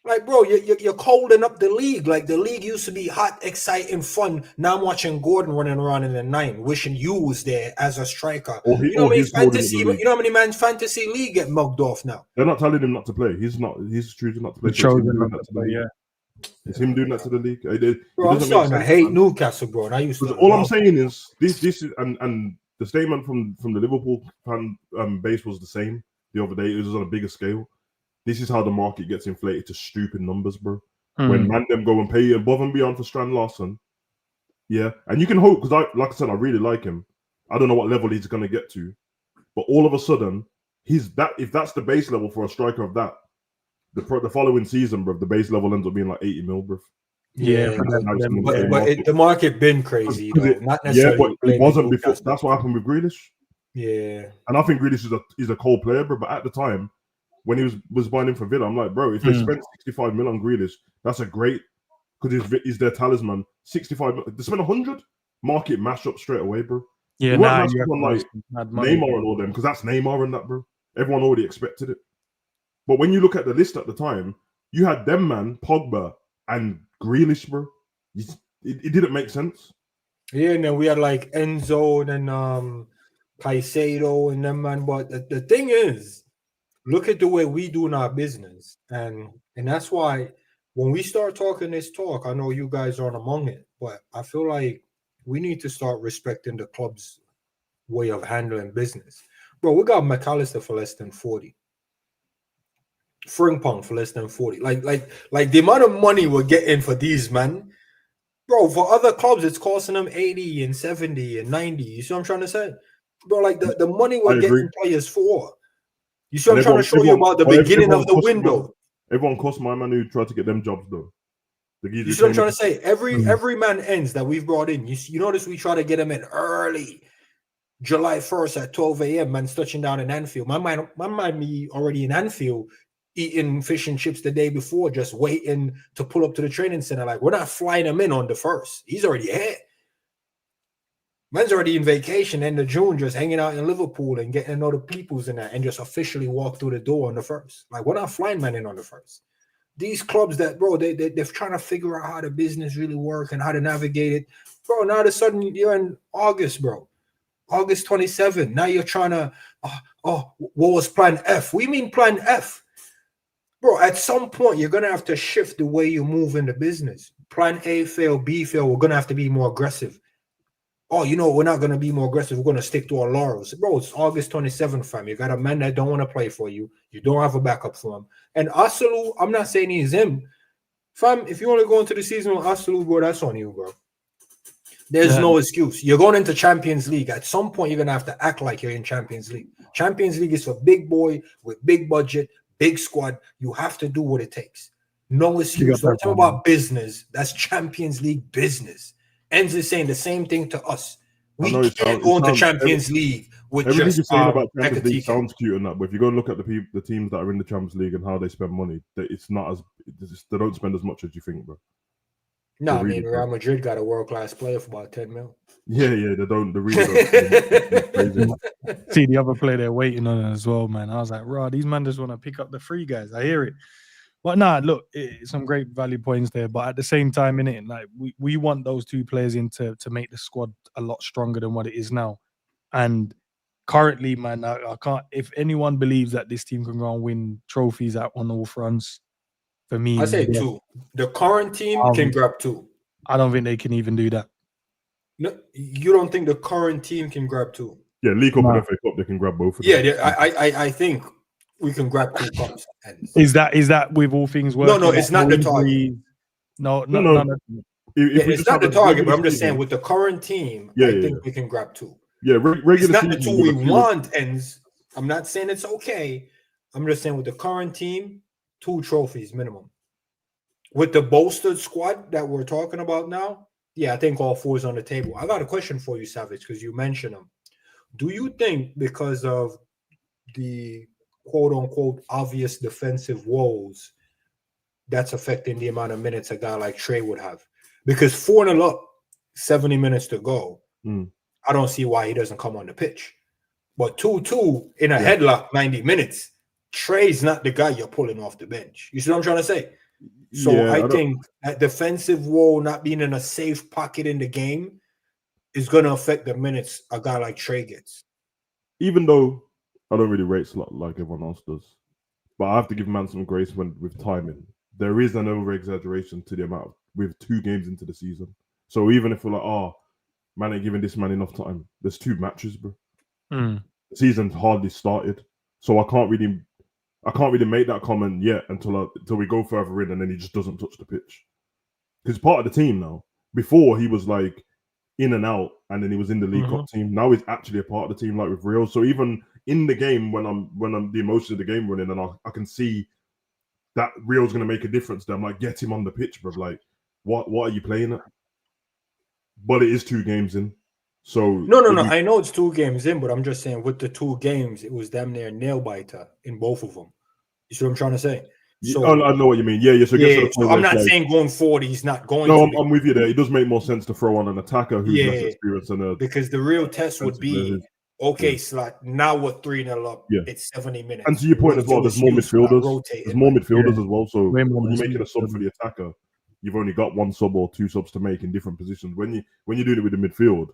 Like, bro, you're holding up the league. Like, the league used to be hot, exciting, fun. Now I'm watching Gordon running around in the 9, wishing you was there as a striker. You know how many man's fantasy league get mugged off now? They're not telling him not to play. He's choosing not to play. It's him doing that to the league. Bro, I'm starting to hate Newcastle, bro. And I used to. All I'm saying is this is and the statement from the Liverpool fan base was the same the other day. It was on a bigger scale. This is how the market gets inflated to stupid numbers, bro. When man them go and pay above and beyond for Strand Larsen, yeah, and you can hope because like I said, I really like him. I don't know what level he's going to get to, but all of a sudden, if that's the base level for a striker of that, the following season, bro, the base level ends up being like 80 mil, bro. Yeah, the market been crazy though. Not necessarily. But it wasn't before. That's what happened with Grealish. Yeah, and I think Grealish is a cold player, bro. But at the time, when he was buying him for Villa, I'm like, bro, if they spent 65 mil on Grealish, that's a great, because he's their talisman. 65 mil, they spent 100, market mash up straight away, bro. Yeah, you nah, on like Neymar and all them, because that's Neymar and that, bro. Everyone already expected it. But when you look at the list at the time, you had them, man, Pogba and Grealish, bro. It didn't make sense. Yeah, and then we had like Enzo and Caicedo and them, man. But the thing is, look at the way we do in our business, and that's why when we start talking this talk, I know you guys aren't among it, but I feel like we need to start respecting the club's way of handling business. Bro, we got McAllister for less than 40. Frimpong for less than 40. Like the amount of money we're getting for these, man. Bro, for other clubs, it's costing them 80 and 70 and 90. You see what I'm trying to say? Bro, like the money we're getting players for. You see what I'm trying to show you about the beginning of the window? Everyone cost my man who tried to get them jobs, though. You see what I'm trying to say? Every man ends that we've brought in. You notice we try to get them in early. July 1st at 12 a.m., man's touching down in Anfield. My might be already in Anfield eating fish and chips the day before, just waiting to pull up to the training center. Like, we're not flying him in on the 1st. He's already ahead. Man's already in vacation, end of June, just hanging out in Liverpool and getting to know the peoples in that and just officially walk through the door on the 1st. Like, we're not flying man in on the 1st. These clubs that, bro, they're trying to figure out how the business really work and how to navigate it. Bro, now all of a sudden you're in August, bro. August 27. Now you're trying to, what was plan F? We mean plan F. Bro, at some point, you're going to have to shift the way you move in the business. Plan A failed, B failed. We're going to have to be more aggressive. Oh, you know, we're not going to be more aggressive. We're going to stick to our laurels. Bro, it's August 27th, fam. You got a man that don't want to play for you. You don't have a backup for him. And Asulu, I'm not saying he's him. Fam, if you want to go into the season with Asulu, bro, that's on you, bro. There's no excuse. You're going into Champions League. At some point, you're going to have to act like you're in Champions League. Champions League is for big boy with big budget, big squad. You have to do what it takes. No excuse. Don't talk about business. That's Champions League business. Enz is saying the same thing to us. We can't go into Champions League with everything just you're saying about Champions League sounds cute and that, but if you go and look at the teams that are in the Champions League and how they spend money, it's not as they don't spend as much as you think, bro. No, I mean, Real Madrid got a world-class player for about 10 mil. Yeah, they don't. They really don't. See the other player they're waiting on as well, man. I was like, "Raw, these man just want to pick up the free guys." I hear it, but nah, look, some great value points there. But at the same time, innit, like we want those two players in to make the squad a lot stronger than what it is now. And currently, man, I can't. If anyone believes that this team can go and win trophies on all fronts, for me, I say two. The current team can grab two. I don't think they can even do that. No, you don't think the current team can grab two? Yeah, League Cup and FA Cup, they can grab both of them. Yeah, I think we can grab 2 cups. Is that with all things working? No, it's not the target. No. It's not the target, but I'm just saying with the current team, I think we can grab 2. Yeah, regular it's not the 2 we want, Enz. I'm not saying it's okay. I'm just saying with the current team, 2 trophies minimum. With the bolstered squad that we're talking about now, yeah, I think all 4 is on the table. I got a question for you, Savage, because you mentioned them. Do you think because of the quote-unquote obvious defensive woes that's affecting the amount of minutes a guy like Trey would have? Because 4-0 up, 70 minutes to go, I don't see why he doesn't come on the pitch. But 2-2 in a headlock, 90 minutes, Trey's not the guy you're pulling off the bench. You see what I'm trying to say? So I think that defensive woe not being in a safe pocket in the game is going to affect the minutes a guy like Trey gets. Even though I don't really rate Slot like everyone else does, but I have to give man some grace with timing. There is an over-exaggeration to the amount with 2 games into the season. So even if we're like, man ain't giving this man enough time, there's 2 matches, bro. The season's hardly started. So I can't really make that comment yet until we go further in and then he just doesn't touch the pitch. Because part of the team now. Before he was like in and out and then he was in the League Cup team. Now he's actually a part of the team like with Real. So even in the game when I'm the emotion of the game running and I can see that Rio's going to make a difference. Then, like, get him on the pitch, bro. Like, what are you playing at? But it is 2 games in. So no. I know it's 2 games in, but I'm just saying with the 2 games, it was damn near nail biter in both of them. You see what I'm trying to say? So I know what you mean. Yeah. So, so I'm not saying going forward he's not going. No, I'm with you there. It does make more sense to throw on an attacker who's less experienced than because the real test would be Slot. Now we're 3-0 up. Yeah. It's 70 minutes. And to your point as well, there's more midfielders. There's more midfielders as well. So when you're making a sub for the attacker, you've only got 1 sub or 2 subs to make in different positions. When you're doing it with the midfield,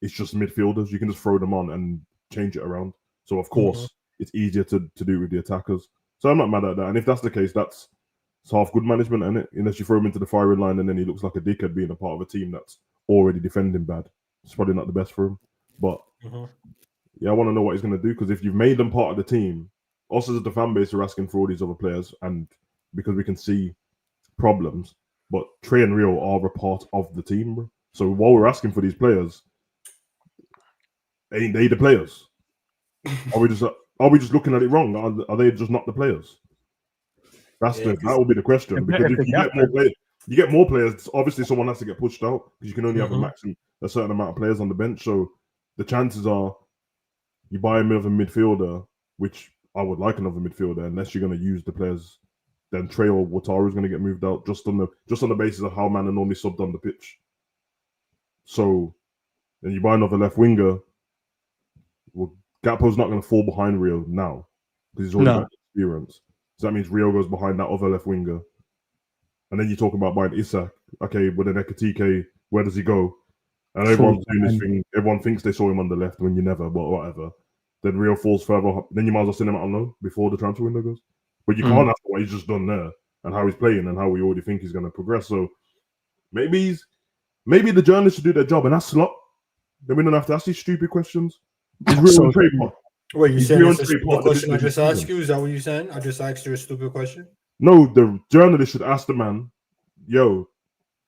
it's just midfielders. You can just throw them on and change it around. So of course it's easier to do it with the attackers. So I'm not mad at that. And if that's the case, it's half good management, isn't it? Unless you throw him into the firing line and then he looks like a dickhead being a part of a team that's already defending bad. It's probably not the best for him. But I want to know what he's going to do, because if you've made them part of the team, us as the fan base are asking for all these other players, and because we can see problems, but Trey and Rio are a part of the team, bro. So while we're asking for these players, ain't they the players? Are we just looking at it wrong? Are they just not the players? That will be the question. Because if you get more players, obviously someone has to get pushed out, because you can only have a certain amount of players on the bench. So the chances are you buy another midfielder, which I would like another midfielder, unless you're going to use the players. Then Trey or Wataru is going to get moved out just on the basis of how man are normally subbed on the pitch. So then you buy another left winger. Well, Gakpo's not going to fall behind Rio now because he's already got experience. So that means Rio goes behind that other left winger. And then you talk about buying Isak. Okay, with an Ekatike, where does he go? And everyone's doing this thing. Everyone thinks they saw him on the left when you never, but whatever. Then Rio falls further. Then you might as well send him out on loan before the transfer window goes. But you can't after what he's just done there and how he's playing and how we already think he's going to progress. So maybe the journalists should do their job and ask Slot. Then we don't have to ask these stupid questions. Is Rio trade part? Wait, you saying it's a stupid question I just asked you? Is that what you're saying? I just asked you a stupid question? No, the journalist should ask the man, yo,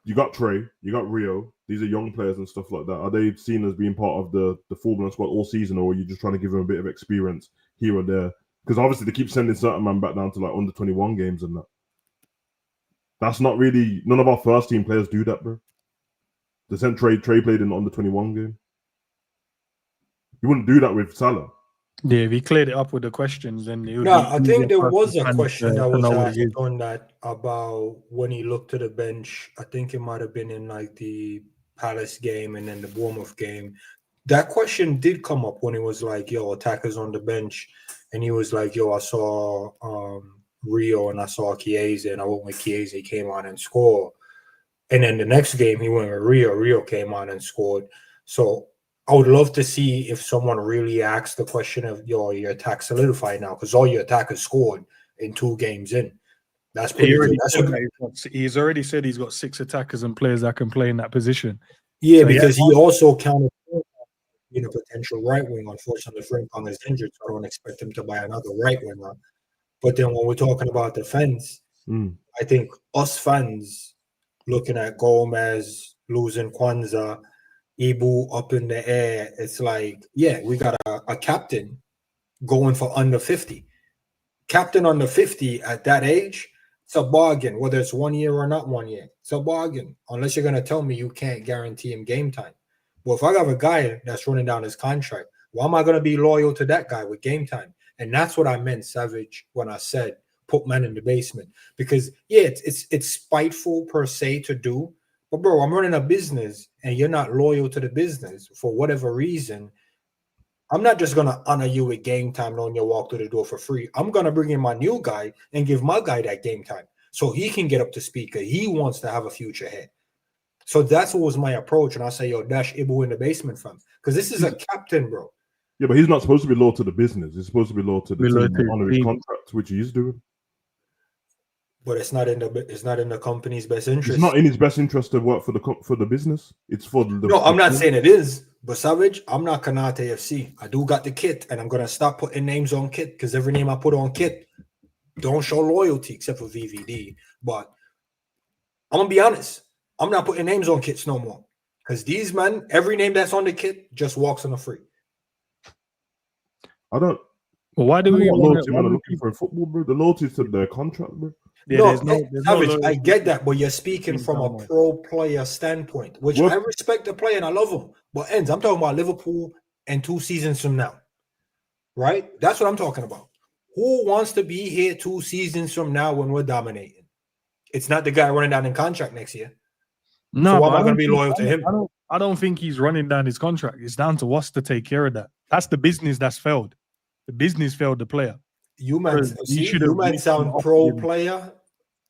you got Trey, you got Rio, these are young players and stuff like that. Are they seen as being part of the full-blown squad all season, or are you just trying to give them a bit of experience here and there? Because obviously they keep sending certain man back down to like under 21 games and that. That's not really, none of our first team players do that, bro. They sent Trey played in the under 21 game. You wouldn't do that with Salah. Yeah, if he cleared it up with the questions, then I think there was a question that was asked on that about when he looked to the bench. I think it might have been in like the Palace game and then the Bournemouth game. That question did come up when he was like, yo, attackers on the bench. And he was like, yo, I saw Rio and I saw Chiesa, and I went with Chiesa, he came on and scored. And then the next game he went with Rio came on and scored. So I would love to see if someone really asks the question of, yo, your attack solidified now, because all your attackers scored in 2 games in. That's pretty good. He's already said he's got 6 attackers and players that can play in that position. Yeah, so because he also counted being a potential right wing. Unfortunately, Frimpong is injured, so I don't expect him to buy another right winger. But then when we're talking about defense, I think us fans looking at Gomez losing Kwanzaa, Ibu up in the air, it's like, yeah, we got a captain going for under 50. Captain under 50 at that age, it's a bargain, whether it's 1 year or not 1 year. It's a bargain, unless you're going to tell me you can't guarantee him game time. Well, if I have a guy that's running down his contract, why am I going to be loyal to that guy with game time? And that's what I meant, Savage, when I said put man in the basement. Because, yeah, it's spiteful per se to do. But, bro, I'm running a business and you're not loyal to the business for whatever reason. I'm not just going to honor you with game time knowing you'll walk through the door for free. I'm going to bring in my new guy and give my guy that game time so he can get up to speed because he wants to have a future ahead. So that's what was my approach. And I say, yo, dash Ibu in the basement fam. Because this is a captain, bro. Yeah, but he's not supposed to be loyal to the business. He's supposed to be loyal to the team, honor his contract, which he is doing. But it's not in the company's best interest. It's not in his best interest to work for the business. It's for the. No, I'm not saying it is. But Savage, I'm not Kanate FC. I do got the kit, and I'm gonna stop putting names on kit because every name I put on kit don't show loyalty except for VVD. But I'm gonna be honest. I'm not putting names on kits no more. Because these men, every name that's on the kit just walks on the free. I don't. Well, why do What we loyalty man are looking for in football, bro? The loyalty to their contract, bro. Yeah, no, there's no Savage, I loyalty get that, but you're speaking from a somewhere. pro player standpoint, which What? I respect the player and I love him. But ends, I'm talking about Liverpool and 2 seasons from now, right? That's what I'm talking about. Who wants to be here 2 seasons from now when we're dominating? It's not the guy running down in contract next year. No, So why but am I going to be loyal to him? I don't think he's running down his contract. It's down to us to take care of that. That's the business that's failed. The business failed the player. You man, Because he see, should you have man really sound offered pro him. player,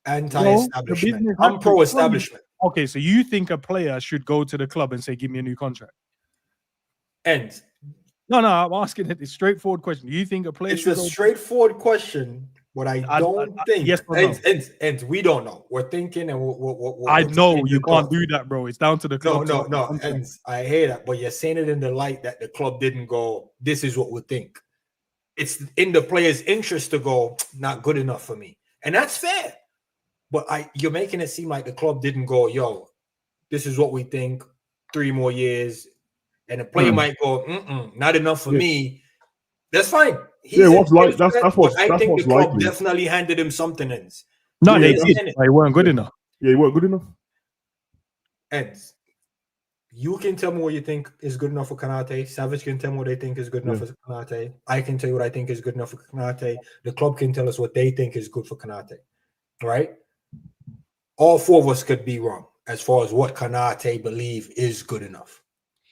No, anti-establishment. the business I'm had to. pro establishment. Okay, so you think a player should go to the club and say, "Give me a new contract"? And No, I'm asking it. It's a straightforward question. Do you think a player it's should a go? straightforward question. What I don't think. Yes or no? And we don't know. We're thinking, and we're I know saying you the can't thought. do that, bro. It's down to the club. No. And I hear that, but you're saying it in the light that the club didn't go. This is what we think. It's in the player's interest to go. Not good enough for me, and that's fair. But you're making it seem like the club didn't go. Yo, this is what we think. 3 more years, and the player might go. Not enough for me. That's fine. What's like that's what I think the club likely. definitely handed him something else. No, they did. They weren't good enough. Yeah, he weren't good enough. And you can tell me what you think is good enough for Konate. Savage can tell me what they think is good enough for Konate. I can tell you what I think is good enough for Konate. The club can tell us what they think is good for Konate. Right? All 4 of us could be wrong as far as what Konate believe is good enough.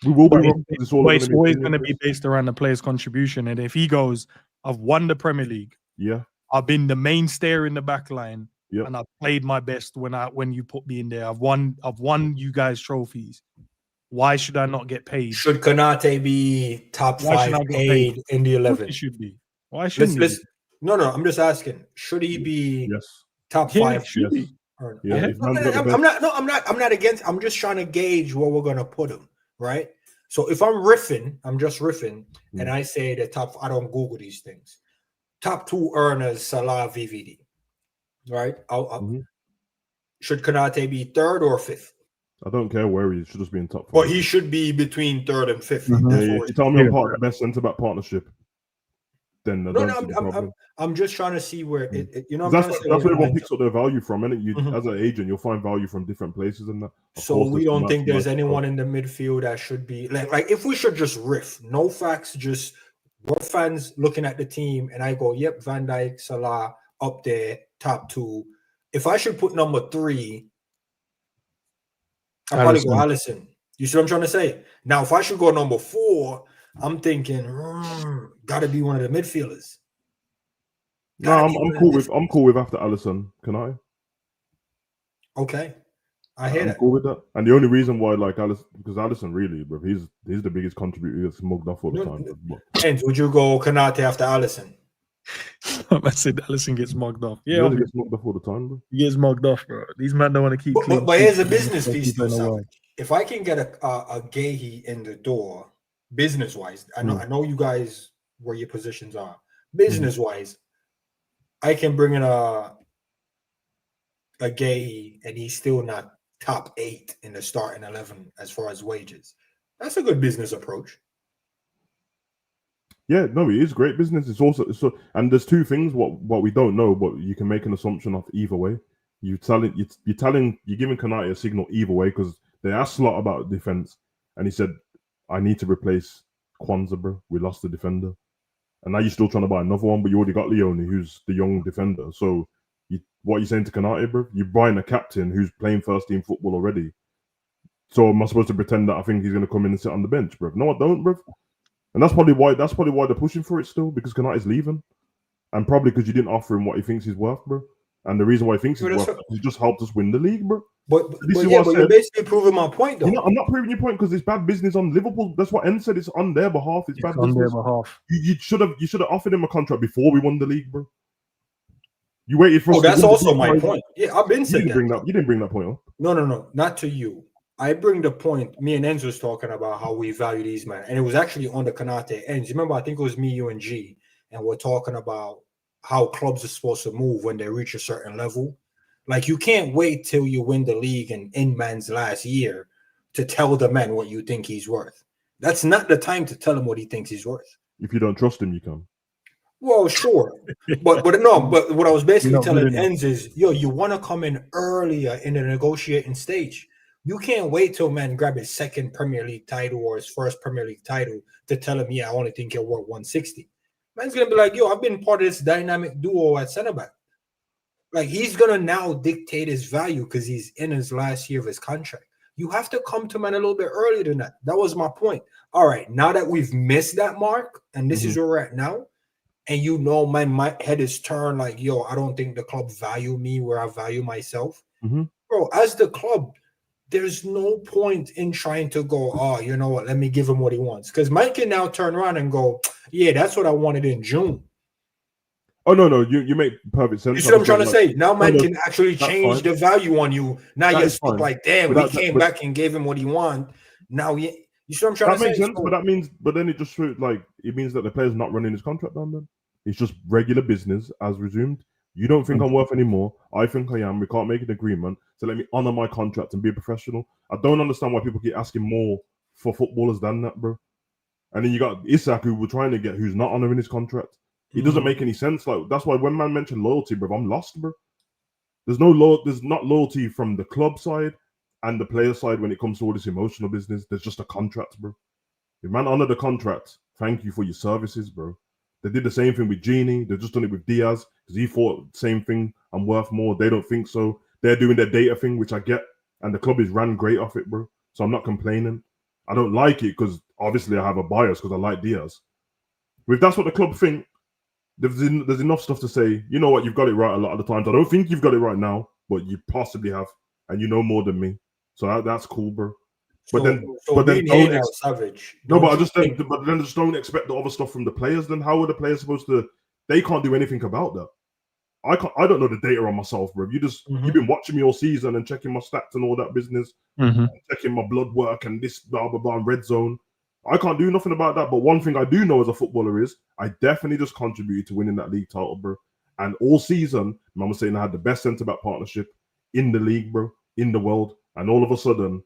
We will be wrong. It's always going to be based around the player's contribution. And if he goes, I've won the Premier League. Yeah. I've been the mainstay in the back line. Yep. And I've played my best when you put me in there. I've won you guys trophies. Why should I not get paid? Should Konate be top 5 paid in the 11? It should be. Why shouldn't he? No, I'm just asking. Should he be top 5? Should be. Yeah. I'm not against. I'm just trying to gauge where we're gonna put him, right? So if I'm just riffing, and I say the top. I don't Google these things. Top 2 earners: Salah, VVD, right? Should Konate be 3rd or 5th? I don't care where he should just be in top 5. But he should be between 3rd and 5th. You tell me I'm the best centre back partnership. Then I'm just trying to see where that's where everyone picks up their value from, and as an agent, you'll find value from different places and that. So we don't think there's anyone in the midfield that should be like if we should just riff, no facts, just we're fans looking at the team, and I go, yep, Van Dijk, Salah up there, top 2. If I should put number 3, I'll probably go Alisson. You see what I'm trying to say? Now, if I should go number 4, I'm thinking, gotta be one of the midfielders. No, I'm cool with after Alisson. Can I? Okay, I hear that. I'm cool with that. And the only reason why, like Alisson, because Alisson really, bro, he's the biggest contributor. He gets mugged off all the time. And would you go Konate after Alisson? I said Alisson gets mugged off. Yeah, he gets mugged off all the time, bro. He gets mugged off, bro. These men don't want to keep. But here's a business piece though. If I can get a Guehi in the door, business wise, I know you guys where your positions are. Business wise, I can bring in a Guehi, and he's still not top 8 in the starting 11 as far as wages. That's a good business approach. Yeah, no, it is great business. It's also and there's 2 things what we don't know, but you can make an assumption of either way. You're giving Konate a signal either way, because they asked Slot about defense, and he said, "I need to replace Kwanzaa, bro. We lost the defender, and now you're still trying to buy another one, but you already got Leone, who's the young defender. So, what are you saying to Konate, bro? You're buying a captain who's playing first team football already. So, am I supposed to pretend that I think he's going to come in and sit on the bench, bro? No, I don't, bro. And that's probably why they're pushing for it still, because Konate's leaving, and probably because you didn't offer him what he thinks he's worth, bro. And the reason why he thinks he's worth, he just helped us win the league, bro. But you're basically proving my point, though. I'm not proving your point, because it's bad business on Liverpool. That's what N said. It's on their behalf. It's bad on business. their behalf. You should have offered him a contract before we won the league, bro. You waited for. That's also my point. Yeah, I've been saying that. You didn't bring that point up. No, not to you. I bring the point. Me and Enzo was talking about how we value these men, and it was actually on the Konate ends. Remember, I think it was me, you, and G, and we're talking about how clubs are supposed to move when they reach a certain level. Like, you can't wait till you win the league and in man's last year to tell the man what you think he's worth. That's not the time to tell him what he thinks he's worth. If you don't trust him, you can. Well, sure, but no, but what I was basically Not good telling enough. Enz is, yo, you want to come in earlier in the negotiating stage. You can't wait till man grab his second Premier League title or his first Premier League title to tell him, yeah, I only think he'll worth 160. Man's gonna be like, yo, I've been part of this dynamic duo at center back. Like he's gonna now dictate his value because he's in his last year of his contract. You have to come to man a little bit earlier than that. That was my point. All right, now that we've missed that mark, and this is where we're at now. And you know, my head is turned like, yo, I don't think the club value me where I value myself. Bro, as the club, there's no point in trying to go, oh, you know what, let me give him what he wants. Because Mike can now turn around and go, yeah, that's what I wanted in June. Oh, no, you make perfect sense. You see what I'm trying to say? Now man can actually change the value on you. Now you're stuck like, damn, we came back and gave him what he wanted. Now, you see what I'm trying to say? That makes sense, but then it just shows, like, it means that the player's not running his contract down then. It's just regular business as resumed. You don't think I'm worth any more. I think I am. We can't make an agreement. So let me honor my contract and be a professional. I don't understand why people keep asking more for footballers than that, bro. And then you got Isak, who we're trying to get, who's not honoring his contract. It doesn't make any sense. Like, that's why when man mentioned loyalty, bro, I'm lost, bro. There's not loyalty from the club side and the player side when it comes to all this emotional business. There's just a contract, bro. If man honor the contract, thank you for your services, bro. They did the same thing with Genie. They've just done it with Diaz because he thought the same thing. I'm worth more. They don't think so. They're doing their data thing, which I get, and the club is ran great off it, bro. So I'm not complaining. I don't like it because obviously I have a bias because I like Diaz. If that's what the club think, there's enough stuff to say, you know what, you've got it right a lot of the times. I don't think you've got it right now, but you possibly have, and you know more than me. So that's cool, bro. But then Savage. But then just don't expect the other stuff from the players. Then how are the players supposed to? They can't do anything about that. I don't know the data on myself, bro. You've been watching me all season and checking my stats and all that business, and checking my blood work and this blah blah blah and red zone. I can't do nothing about that. But one thing I do know as a footballer is I definitely just contributed to winning that league title, bro. And all season, man was saying I had the best centre back partnership in the league, bro, in the world. And all of a sudden,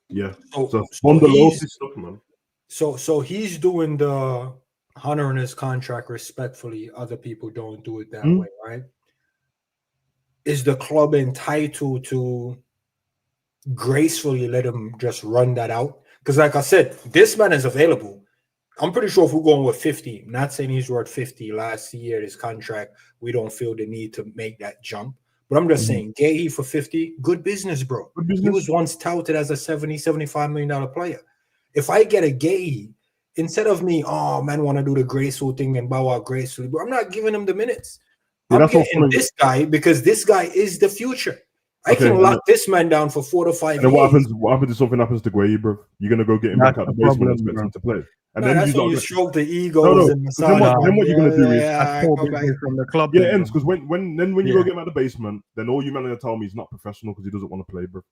yeah. So he's doing the honoring his contract respectfully. Other people don't do it that way, right? Is the club entitled to gracefully let him just run that out? Because like I said, this man is available. I'm pretty sure if we're going with 50, I'm not saying he's worth 50 last year, his contract, we don't feel the need to make that jump. But I'm just saying, Guehi for 50, good business, bro. Good business. He was once touted as a $75 million player. If I get a Guehi, instead of me, oh, man, want to do the graceful thing and bow out gracefully, bro, I'm not giving him the minutes. I'm getting this guy because this guy is the future. I can lock this man down for 4 to 5 years. What happens if something happens to Guehi, bro? You're gonna go get him back out the basement and expect him to play. And then that's when you stroke the egos and the then what you're gonna do is from the club. Yeah, ends because when you go get him out the basement, then all you man are gonna tell me he's not professional because he doesn't want to play, bro.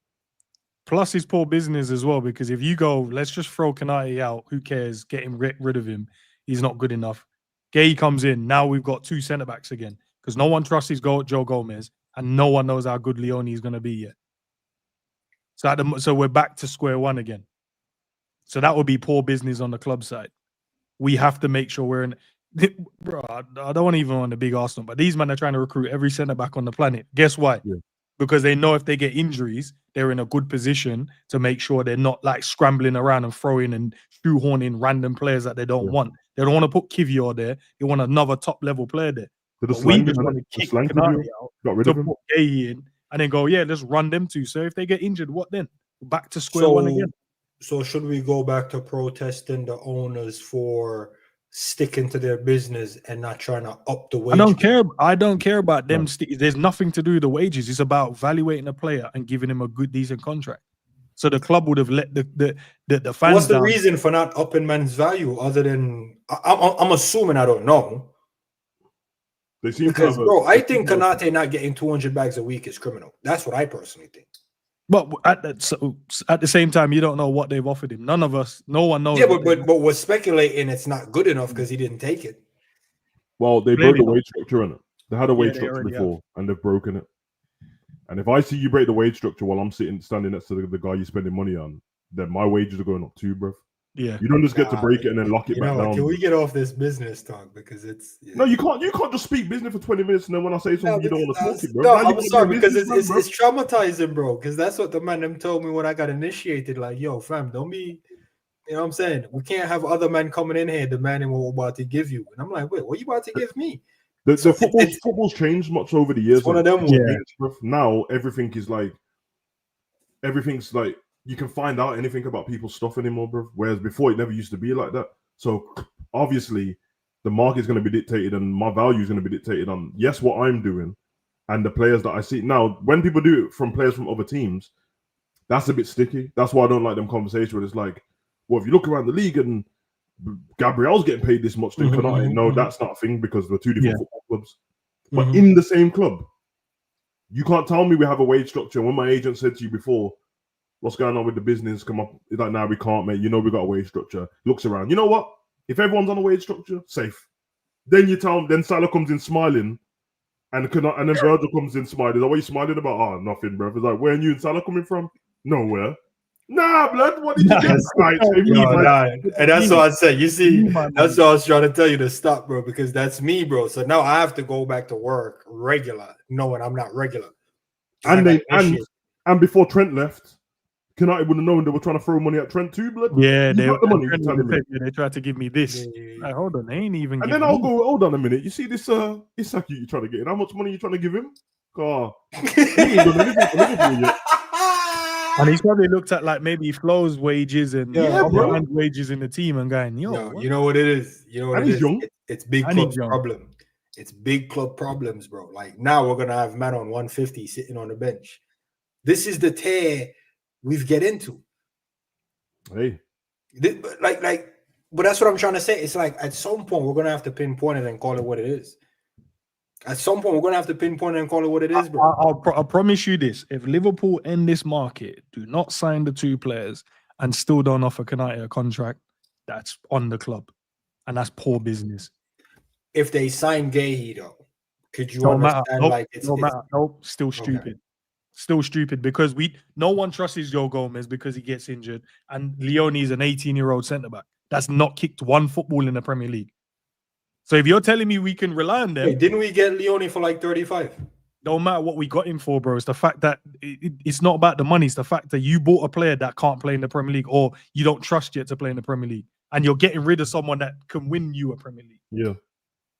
Plus, it's poor business as well because if you go, let's just throw Kanate out. Who cares? Get him rid of him. He's not good enough. Guehi comes in. Now we've got 2 centre backs again because no one trusts his Joe Gomez. And no one knows how good Leone is going to be yet. So we're back to square one again. So that would be poor business on the club side. We have to make sure we're in. Bro, I don't want to even on the big Arsenal, but these men are trying to recruit every centre back on the planet. Guess why? Yeah. Because they know if they get injuries, they're in a good position to make sure they're not like scrambling around and throwing and shoehorning random players that they don't want. They don't want to put Kivior there. They want another top level player there. We just want to kick Kanate out to put Guehi in and then go, yeah, let's run them 2. So if they get injured, what then? Back to square one again. So should we go back to protesting the owners for sticking to their business and not trying to up the wages? I don't care about them. There's nothing to do with the wages. It's about evaluating a player and giving him a good, decent contract. So the club would have let the fans. What's the reason for not upping man's value other than I'm assuming I don't know. They seem because, bro, I think Kanate not getting 200 bags a week is criminal. That's what I personally think. But at the same time, you don't know what they've offered him. None of us, no one knows. Yeah, but we're speculating it's not good enough because he didn't take it. Well, they broke the wage structure in it. They had a wage structure before, and they've broken it. And if I see you break the wage structure while I'm standing next to the guy you're spending money on, then my wages are going up too, bro. Yeah. You don't just get to break it and then lock it back down. Can we get off this business talk because it's No, you can't. You can't just speak business for 20 minutes and then when I say something, you don't want to talk it, bro. No, Now I'm sorry because business, it's traumatizing, bro. Because that's what the man them told me when I got initiated. Like, yo, fam, don't be. You know what I'm saying? We can't have other men coming in here demanding what we're about to give you. And I'm like, wait, what are you about to give me? The football's changed much over the years. It's one of them. Yeah. Now everything's like you can find out anything about people's stuff anymore, bro. Whereas before it never used to be like that. So obviously the market's going to be dictated and my value is going to be dictated on what I'm doing and the players that I see. Now, when people do it from players from other teams, that's a bit sticky. That's why I don't like them conversations where it's like, well, if you look around the league and Gabriel's getting paid this much, then no, that's not a thing because we're two different football clubs. But in the same club, you can't tell me we have a wage structure. When my agent said to you before, what's going on with the business? Come up, it's like, nah, we can't, mate. You know, we got a wage structure. Looks around. You know what? If everyone's on a wage structure, safe. Then you tell them, then Salah comes in smiling, and then Virgil comes in smiling. What are you smiling about? Oh, nothing, bro. It's like, where are you and Salah coming from? Nowhere. Nah, blood. What did you get? And that's what I said. You see, that's what I was trying to tell you to stop, bro, because that's me, bro. So now I have to go back to work regular, knowing I'm not regular. And before Trent left, United would have known they were trying to throw money at Trent too, blood. Yeah, they got the money. They tried to give me this. Like, hold on, they ain't even. And then I'll go. Hold on a minute. You see this? Isak you trying to get in? How much money you trying to give him? Oh, he ain't done anything for Liverpool yet. And he's probably looked at like maybe Flo's wages and other wages in the team and going, you know what it is. You know what it is. It's big club problem. It's big club problems, bro. Like now we're gonna have man on 150 sitting on the bench. This is the tear we've get into. Hey, but that's what I'm trying to say. It's like at some point we're gonna have to pinpoint it and call it what it is. At some point we're gonna have to pinpoint it and call it what it is, bro. I promise you this: if Liverpool end this market, do not sign the two players, and still don't offer Konate a contract, that's on the club, and that's poor business. If they sign Guehi, though, could you understand? Nope, still stupid. Okay. Still stupid because no one trusts Joe Gomez because he gets injured, and Leone is an 18-year-old centre-back that's not kicked one football in the Premier League. So if you're telling me we can rely on them... Wait, didn't we get Leone for like 35? Don't matter what we got him for, bro. It's the fact that it's not about the money. It's the fact that you bought a player that can't play in the Premier League or you don't trust yet to play in the Premier League. And you're getting rid of someone that can win you a Premier League. Yeah.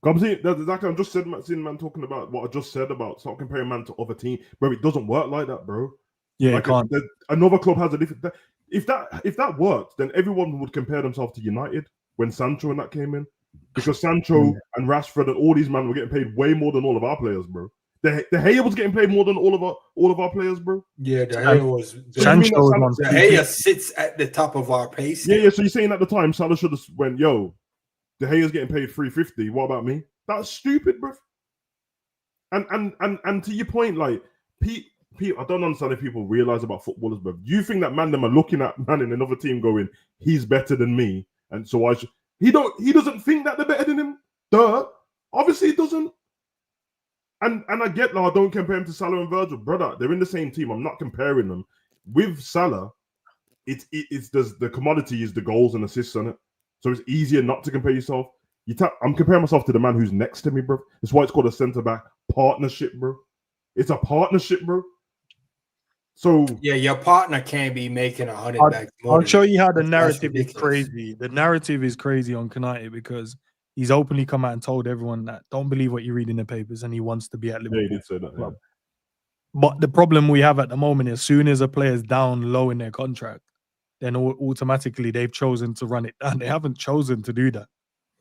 I'm seeing that's exactly. I'm just seeing man talking about what I just said about stop comparing man to other teams, bro. It doesn't work like that, bro. Yeah, like it can't. Another club has a different. If that worked, then everyone would compare themselves to United when Sancho and that came in, because Sancho and Rashford and all these men were getting paid way more than all of our players, bro. De Gea was getting paid more than all of our players, bro. Yeah, De Gea was. De Gea sits at the top of our pace. Yeah. So you're saying at the time Salah should have went, yo, De Gea's getting paid $350. What about me? That's stupid, bro. And to your point, like Pete, I don't understand if people realize about footballers, bro. Do you think that them are looking at man in another team going, he's better than me, and so I should? He doesn't think that they're better than him. Duh. Obviously he doesn't. And I get I don't compare him to Salah and Virgil, brother. They're in the same team. I'm not comparing them. With Salah, it's the commodity is the goals and assists on it. So it's easier not to compare yourself. I'm comparing myself to the man who's next to me, bro. That's why it's called a centre-back partnership, bro. It's a partnership, bro. So yeah, your partner can't be making 100 bags. I'll show you how the narrative is crazy. The narrative is crazy on Konate because he's openly come out and told everyone that don't believe what you read in the papers, and he wants to be at Liverpool. Yeah, he did say that. Yeah. But the problem we have at the moment is, as soon as a player's down low in their contract, then automatically they've chosen to run it down. They haven't chosen to do that.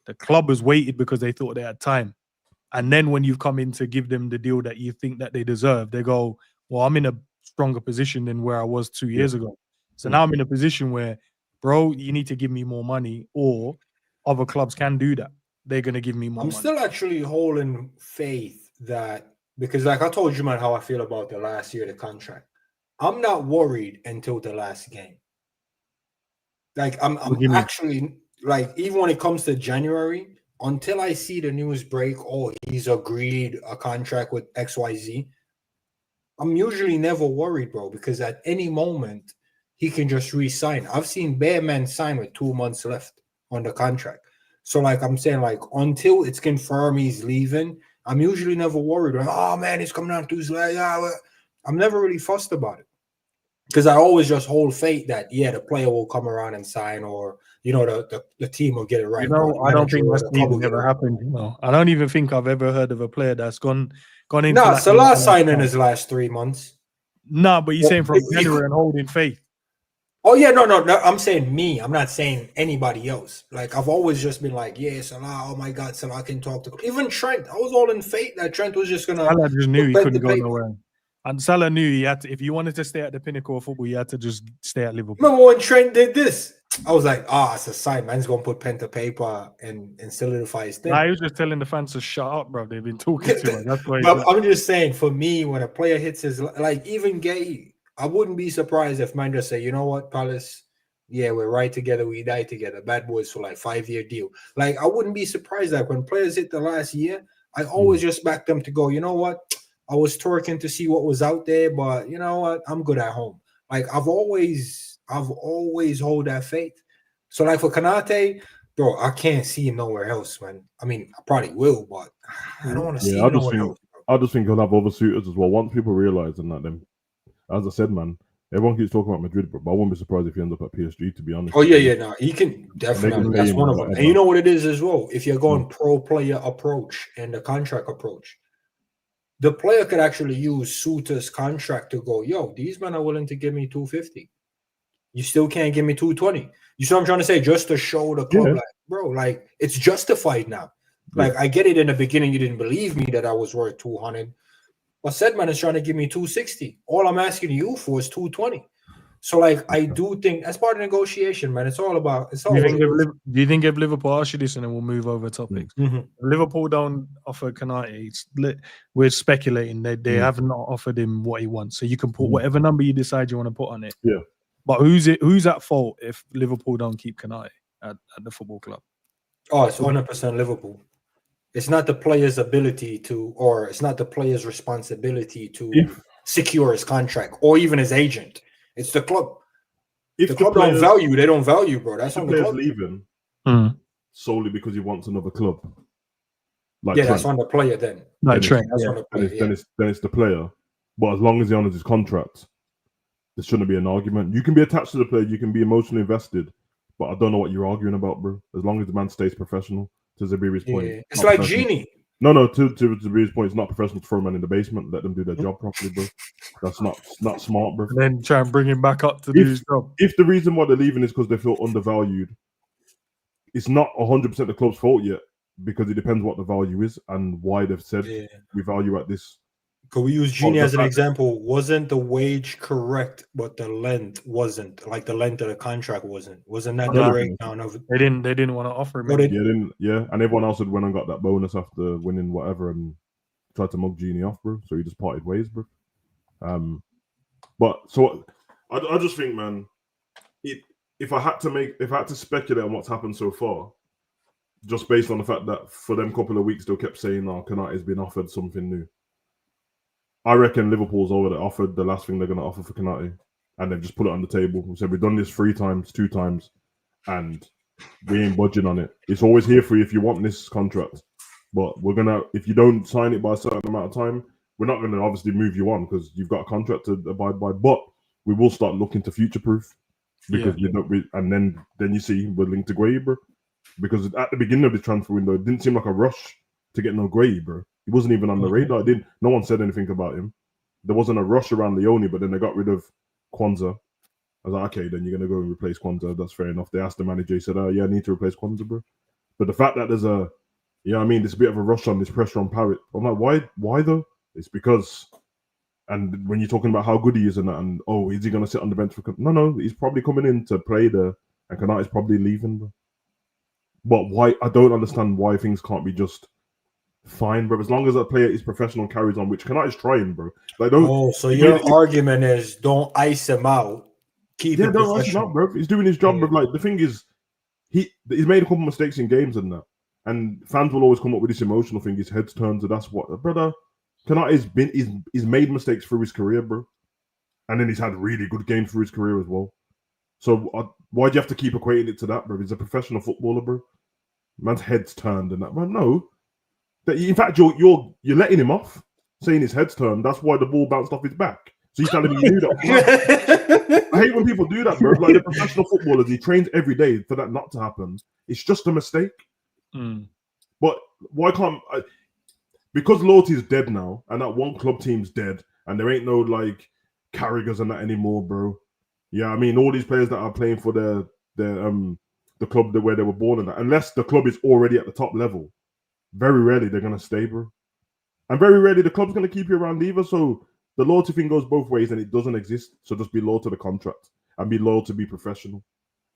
The club has waited because they thought they had time. And then when you've come in to give them the deal that you think that they deserve, they go, well, I'm in a stronger position than where I was 2 years ago. So now I'm in a position where, bro, you need to give me more money, or other clubs can do that. They're going to give me more money. I'm still actually holding faith that, because like I told you, man, how I feel about the last year of the contract. I'm not worried until the last game. Like I'm actually, like, even when it comes to January, until I see the news break, oh, he's agreed a contract with XYZ, I'm usually never worried, bro, because at any moment he can just re-sign. I've seen bare men sign with 2 months left on the contract. So like I'm saying, like until it's confirmed he's leaving, I'm usually never worried. Like, oh man, he's coming out to his leg. I'm never really fussed about it because I always just hold faith that the player will come around and sign, or the team will get it right. I don't think that's even ever happened. I don't even think I've ever heard of a player that's gone into. No, Salah signed in his last 3 months. No, but you're saying from January and holding faith. Oh yeah, no. I'm saying me. I'm not saying anybody else. Like I've always just been like, Salah. Oh my God, Salah can talk to even Trent. I was all in faith that Trent was just gonna. Salah just knew he couldn't go nowhere, and Salah knew he had to. If you wanted to stay at the pinnacle of football, you had to just stay at Liverpool. Remember when Trent did this? I was like, it's a sign. Man's gonna put pen to paper and solidify his thing. Nah, he was just telling the fans to shut up, bro. They've been talking too much. That's why. But I'm just saying, for me, when a player hits his even Guehi, I wouldn't be surprised if man just say, you know what, Palace. Yeah, we're right together. We die together. Bad boys for like 5-year deal. Like I wouldn't be surprised that when players hit the last year, I always just back them to go. You know what? I was twerking to see what was out there, but you know what? I'm good at home. Like I've always hold that faith. So like for Konate, bro, I can't see him nowhere else, man. I mean, I probably will, but I don't want to see him nowhere else. I just think he'll have other suitors as well. Once people realize and that them, as I said, man. Everyone keeps talking about Madrid, but I wouldn't be surprised if he ends up at PSG, to be honest. Oh, no, he can definitely. That's one of them. And you know what it is as well? If you're going pro-player approach and the contract approach, the player could actually use Suter's contract to go, these men are willing to give me 250. You still can't give me 220. You see what I'm trying to say? Just to show the club, like, bro, like, it's justified now. Like, I get it in the beginning, you didn't believe me that I was worth 200. But said man is trying to give me 260. All I'm asking you for is 220. So, like, I do think that's part of negotiation, man. It's all about. Do you think if Liverpool ask you this, and then we'll move over topics? Mm-hmm. Liverpool don't offer Konate. We're speculating they have not offered him what he wants. So you can put whatever number you decide you want to put on it. Yeah. But who's at fault if Liverpool don't keep Konate at the football club? Oh, it's 100% Liverpool. It's not the player's ability to, or it's not the player's responsibility to secure his contract or even his agent. It's the club. If the club don't value, they don't value, bro. That's on the club. Leaving solely because he wants another club. Like that's on the player then. Like Trent. Then it's the player. But as long as he honors his contract, there shouldn't be an argument. You can be attached to the player, you can be emotionally invested, but I don't know what you're arguing about, bro. As long as the man stays professional. To Zabiri's point, it's like Genie. No. To Zabiri's point, it's not professional to throw a man in the basement. Let them do their job properly, bro. That's not smart, bro. And then try and bring him back up to do his job. If the reason why they're leaving is because they feel undervalued, it's not 100% the club's fault yet, because it depends what the value is and why they've said we value at this. Could we use Genie as an example? Wasn't the wage correct, but the length wasn't? Like the length of the contract wasn't that the breakdown of it? They didn't want to offer him. And everyone else had went and got that bonus after winning whatever and tried to mug Genie off, bro. So he just parted ways, bro. But so I just think, man, if I had to speculate on what's happened so far, just based on the fact that for them couple of weeks they kept saying, Konate's been offered something new. I reckon Liverpool's already offered the last thing they're going to offer for Konate, and they've just put it on the table and said, we've done this 2 times, and we ain't budging on it. It's always here for you if you want this contract, but if you don't sign it by a certain amount of time, we're not going to obviously move you on because you've got a contract to abide by, but we will start looking to future-proof because and then you see we're linked to Guehi, bro, because at the beginning of the transfer window, it didn't seem like a rush to get no Guehi, bro. He wasn't even on the radar. No one said anything about him. There wasn't a rush around Leone, but then they got rid of Kwanzaa. I was like, okay, then you're going to go and replace Kwanzaa. That's fair enough. They asked the manager. He said, I need to replace Kwanzaa, bro. But the fact that there's there's a bit of a rush on this pressure on Parrott. I'm like, why though? It's because, and when you're talking about how good he is and is he going to sit on the bench for... No, he's probably coming in to play there, and Konate's probably leaving, bro. But why? I don't understand why things can't be just fine, bro. As long as that player is professional and carries on, which Konate is trying, bro. Like, don't. So your argument is don't ice him out. Keep it don't ice him out, bro. He's doing his job, bro. Like the thing is, he's made a couple mistakes in games and that, and fans will always come up with this emotional thing. His head's turned to that's what, brother. Konate he's made mistakes through his career, bro, and then he's had really good games through his career as well. So why do you have to keep equating it to that, bro? He's a professional footballer, bro. Man's head's turned and that. Man, no. In fact, you're letting him off, saying his head's turned. That's why the ball bounced off his back. So he's telling me you knew that. I hate when people do that, bro. Like the professional footballers, he trains every day for that not to happen. It's just a mistake. But why can't because loyalty is dead now, and that one club team's dead, and there ain't no like Carragher's and that anymore, bro. Yeah, I mean all these players that are playing for the club where they were born and that, unless the club is already at the top level, very rarely they're gonna stay, bro. And very rarely the club's gonna keep you around either. So the loyalty thing goes both ways, and it doesn't exist. So just be loyal to the contract and be loyal to be professional.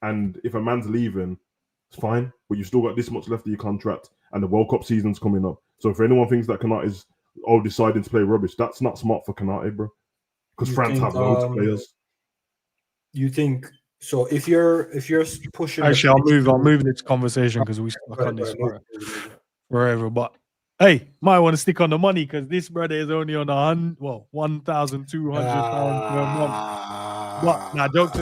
And if a man's leaving, it's fine, but you still got this much left of your contract, and the World Cup season's coming up. So if anyone thinks that Konate is deciding to play rubbish, that's not smart for Konate, bro. Because France have loads of players. You think so? If you're pushing, actually, I'll move this conversation because we stuck on this forever. But hey, might want to stick on the money because this brother is only on £1,200 per month. But now, jokes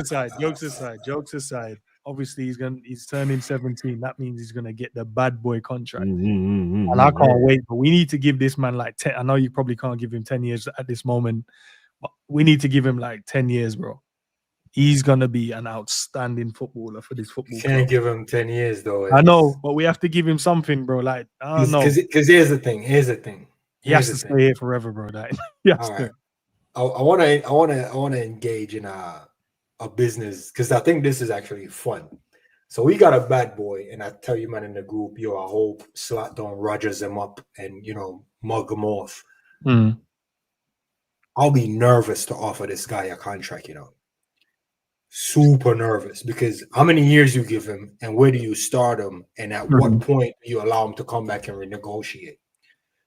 aside. Obviously, he's turning 17. That means he's gonna get the bad boy contract, and I can't wait. But we need to give this man like 10. I know you probably can't give him 10 years at this moment, but we need to give him like 10 years, bro. He's gonna be an outstanding footballer for this football. You can't give him 10 years though. I know, but we have to give him something, bro. Like I don't know. Because here's the thing. He has to stay here forever, bro. That he has to. I want to engage in a business because I think this is actually fun. So we got a bad boy, and I tell you, man, in the group, I hope Slot don't Rodgers him up and mug him off. I'll be nervous to offer this guy a contract, super nervous because how many years you give him and where do you start him and at what point do you allow him to come back and renegotiate?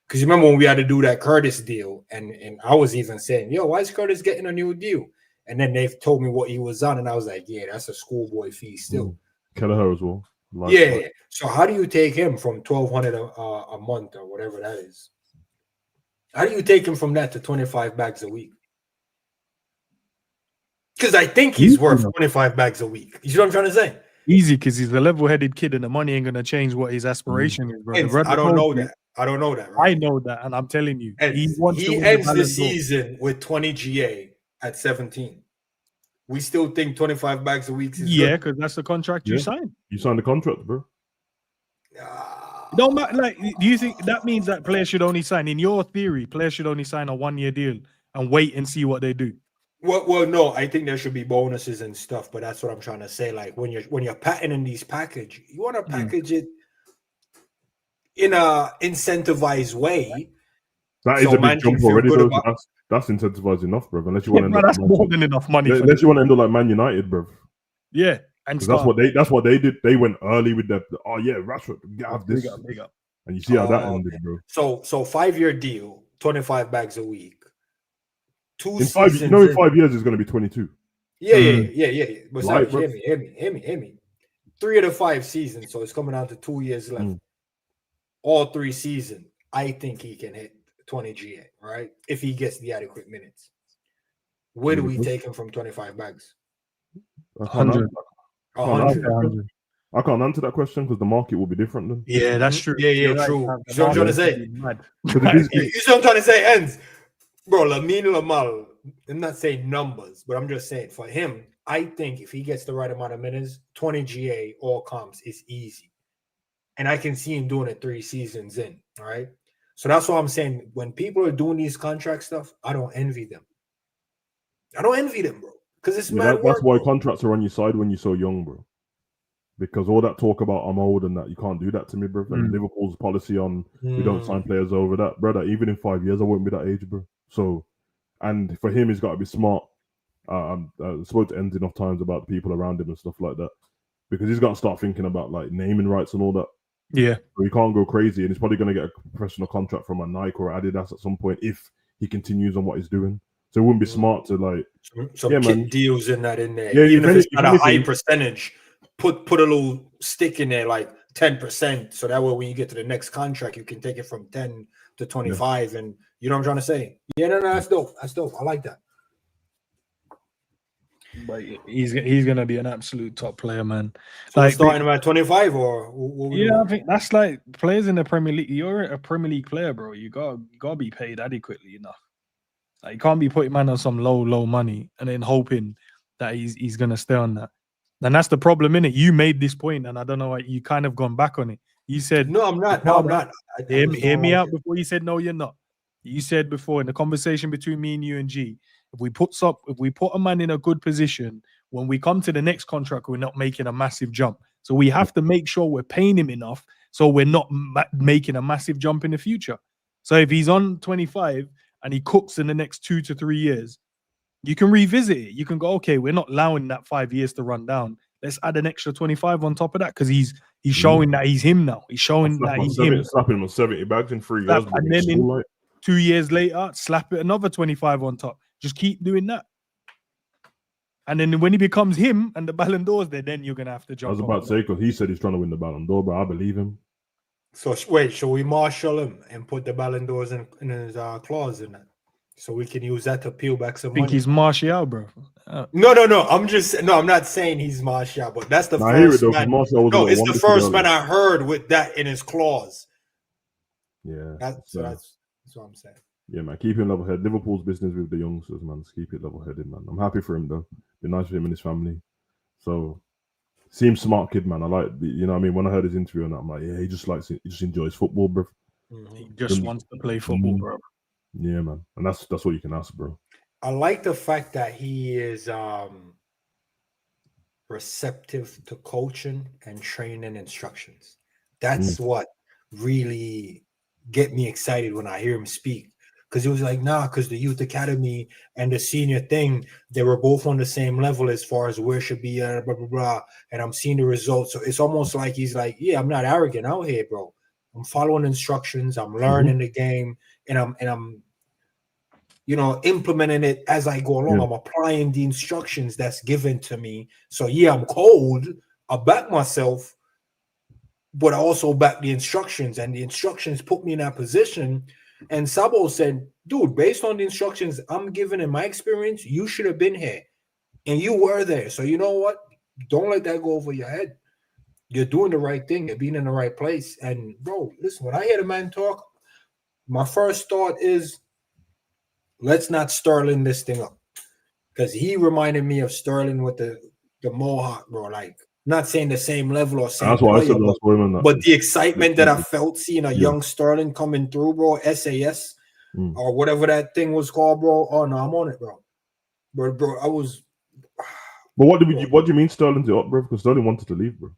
Because you remember when we had to do that Curtis deal and I was even saying, why is Curtis getting a new deal? And then they told me what he was on and I was like, yeah, that's a schoolboy fee still. Kelleher as well. Yeah. So how do you take him from $1,200 a month or whatever that is? How do you take him from that to 25 bags a week? Because I think he's worth 25 bags a week. You see what I'm trying to say? Easy, because he's a level-headed kid and the money ain't going to change what his aspiration is, bro. I don't know that. Right? I know that, and I'm telling you. He ends the season with 20 GA at 17. We still think 25 bags a week is good. Because that's the contract you signed. You signed the contract, bro. Don't matter. Like, do you think that means that players should only sign? In your theory, players should only sign a 1-year deal and wait and see what they do. Well, no, I think there should be bonuses and stuff, but that's what I'm trying to say. Like when you're patenting these package, you want to package it in a incentivized way. That is a big jump already, though. That's incentivized enough, bro. Unless you want to end up, that's more than enough money. Unless you want to end up like Man United, bro. Yeah, and that's what they did. They went early with Rashford, have this, big up. And you see how that ended, bro. So 5-year deal, 25 bags a week. In 5 years is going to be 22. Yeah. But sorry, hear me. 3 of the 5 seasons, so it's coming down to 2 years left. All 3 seasons, I think he can hit 20 GA, right? If he gets the adequate minutes. Where do we take him from 25 bags? 100. I can't answer that question because the market will be different then. Yeah, that's true. Yeah, true. You know what I'm trying to say? You know what I'm trying to say, Ends? Bro, Lamine Lamal, I'm not saying numbers, but I'm just saying for him, I think if he gets the right amount of minutes, 20 GA all comps is easy. And I can see him doing it 3 seasons in, all right? So that's why I'm saying when people are doing these contract stuff, I don't envy them. bro. Because it's mad work. That's why contracts are on your side when you're so young, bro. Because all that talk about I'm old and that, you can't do that to me, bro. And Liverpool's policy on we don't sign players over that, brother. Even in 5 years, I won't be that age, bro. So, and for him, he's got to be smart. I spoke to Ends enough times about the people around him and stuff like that, because he's got to start thinking about like naming rights and all that. Yeah, so he can't go crazy, and he's probably going to get a professional contract from a Nike or Adidas at some point if he continues on what he's doing. So it wouldn't be smart to like some kid deals in there. Yeah, even if it's not a high percentage, put a little stick in there like 10%, so that way when you get to the next contract, you can take it from 10 to 25, and you know what I'm trying to say. Yeah, no, that's dope. I like that. But he's gonna be an absolute top player, man. So Like, starting him at 25 or what we yeah, doing? I think that's like players in the Premier League. You're a Premier League player, bro. You gotta be paid adequately enough. Like, you can't be putting man on some low money and then hoping that he's gonna stay on that. And that's the problem, innit? You made this point, and I don't know why you kind of gone back on it. You said No, I'm not. No, I'm not. I Hear just me, hear don't me like out it. before you said no, you're not. You said before in the conversation between me and you and G, if we put a man in a good position, when we come to the next contract, we're not making a massive jump. So we have to make sure we're paying him enough so we're not making a massive jump in the future. So if he's on 25 and he cooks in the next 2 to 3 years, you can revisit it. You can go, okay, we're not allowing that 5 years to run down. Let's add an extra 25 on top of that because he's showing that he's him now. He's showing that he's him. Slapping him on 70 bags in 3 years. And then in 2 years later, slap it another 25 on top. Just keep doing that. And then when he becomes him and the Ballon d'Or's there, then you're going to have to jump. I was about to say, because he said he's trying to win the Ballon d'Or, but I believe him. So wait, shall we marshal him and put the Ballon d'Ors in his clause in that, so we can use that to peel back some I think money? he's Martial, bro. No. I'm not saying he's Martial, but that's the first man. No, it's the first man I heard with that in his clause. Yeah, that's what I'm saying. Yeah, man, keep him level headed. Liverpool's business with the youngsters, man. Just keep it level headed, man. I'm happy for him though. Be nice for him and his family. So, seems smart kid, man. I like, you know what I mean. When I heard his interview, and I'm like, yeah, he just enjoys football, bro. He just wants to play football, bro. Yeah, man, and that's what you can ask, bro. I like the fact that he is receptive to coaching and training instructions. That's what really get me excited when I hear him speak. Because it was like, because the youth academy and the senior thing, they were both on the same level as far as where it should be, blah, blah, blah. And I'm seeing the results. So it's almost like he's like, yeah, I'm not arrogant out here, bro. I'm following instructions. I'm learning the game. And I'm implementing it as I go along. I'm applying the instructions that's given to me. So yeah, I'm cold. I back myself, but I also back the instructions. And the instructions put me in that position. And Sabo said, dude, based on the instructions I'm given in my experience, you should have been here. And you were there. So you know what? Don't let that go over your head. You're doing the right thing. You're being in the right place. And bro, listen, when I hear the man talk, my first thought is, let's not Sterling this thing up. Because he reminded me of Sterling with the Mohawk, bro. Like, not saying the same level or same. That's what I said last time. But the excitement that I felt seeing a young Sterling coming through, bro, SAS or whatever that thing was called, bro. Oh no, I'm on it, bro. Bro, I was. But what do you mean Sterling's up, bro? Because Sterling wanted to leave, bro.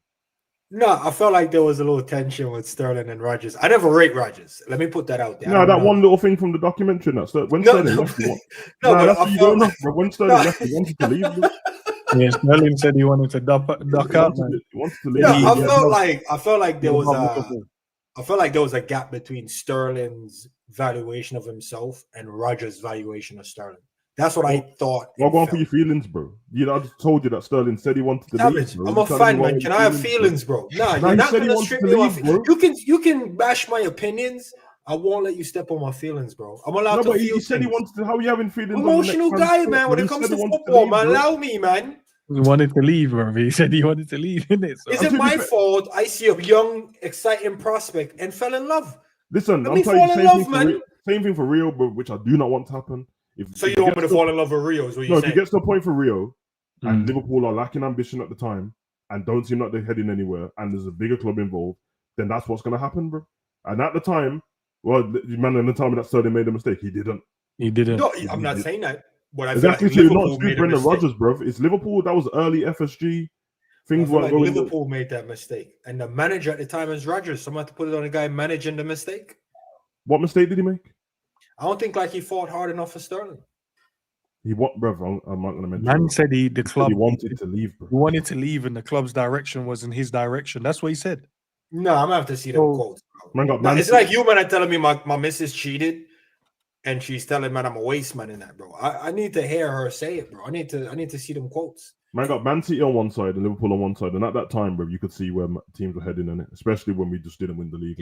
No, I felt like there was a little tension with Sterling and Rodgers. I never rate Rodgers. Let me put that out there. No, that one little thing from the documentary. When Sterling left, when Sterling left, he wanted to leave. Bro. Yeah, Sterling said he wanted to duck out, man. He wanted to leave. Yeah, I felt like there was a gap between Sterling's valuation of himself and Rodgers' valuation of Sterling. That's what I thought. Well, go on for your feelings, bro. I just told you that Sterling said he wanted to leave. Bro. I'm a fan, man. Can I have feelings, bro? Nah, you're not gonna strip me off. You can bash my opinions. I won't let you step on my feelings, bro. I'm allowed to feel. He said he wanted to. How are you having feelings? Emotional guy, man. When it comes to football, man, allow me, man. He wanted to leave, bro. He said he wanted to leave, innit? So. Is it my fault I see a young, exciting prospect and fell in love? Listen, I'm telling you, same thing for Rio, bro, which I do not want to happen. So you don't want me to fall in love with Rio? Is what you're saying? If it gets to a point for Rio, and Liverpool are lacking ambition at the time, and don't seem like they're heading anywhere, and there's a bigger club involved, then that's what's going to happen, bro. And at the time, the man in the time that Sterling made a mistake, he didn't. No, I'm not saying that. But I exactly, feel like not Brendan Rodgers, bro. It's Liverpool. That was early FSG. Things weren't going. Liverpool made that mistake, and the manager at the time is Rodgers. So I'm going to put it on the guy managing the mistake. What mistake did he make? I don't think he fought hard enough for Sterling. I'm not going to mention. Man said the club wanted to leave, bro. He wanted to leave, and the club's direction was in his direction. That's what he said. No, I'm gonna have to see them quotes. It's like you, man, are telling me my missus cheated, and she's telling man I'm a waste man in that, bro. I need to hear her say it, bro. I need to see them quotes. Man got Man City on one side and Liverpool on one side, and at that time, bro, you could see where teams were heading in it, especially when we just didn't win the league.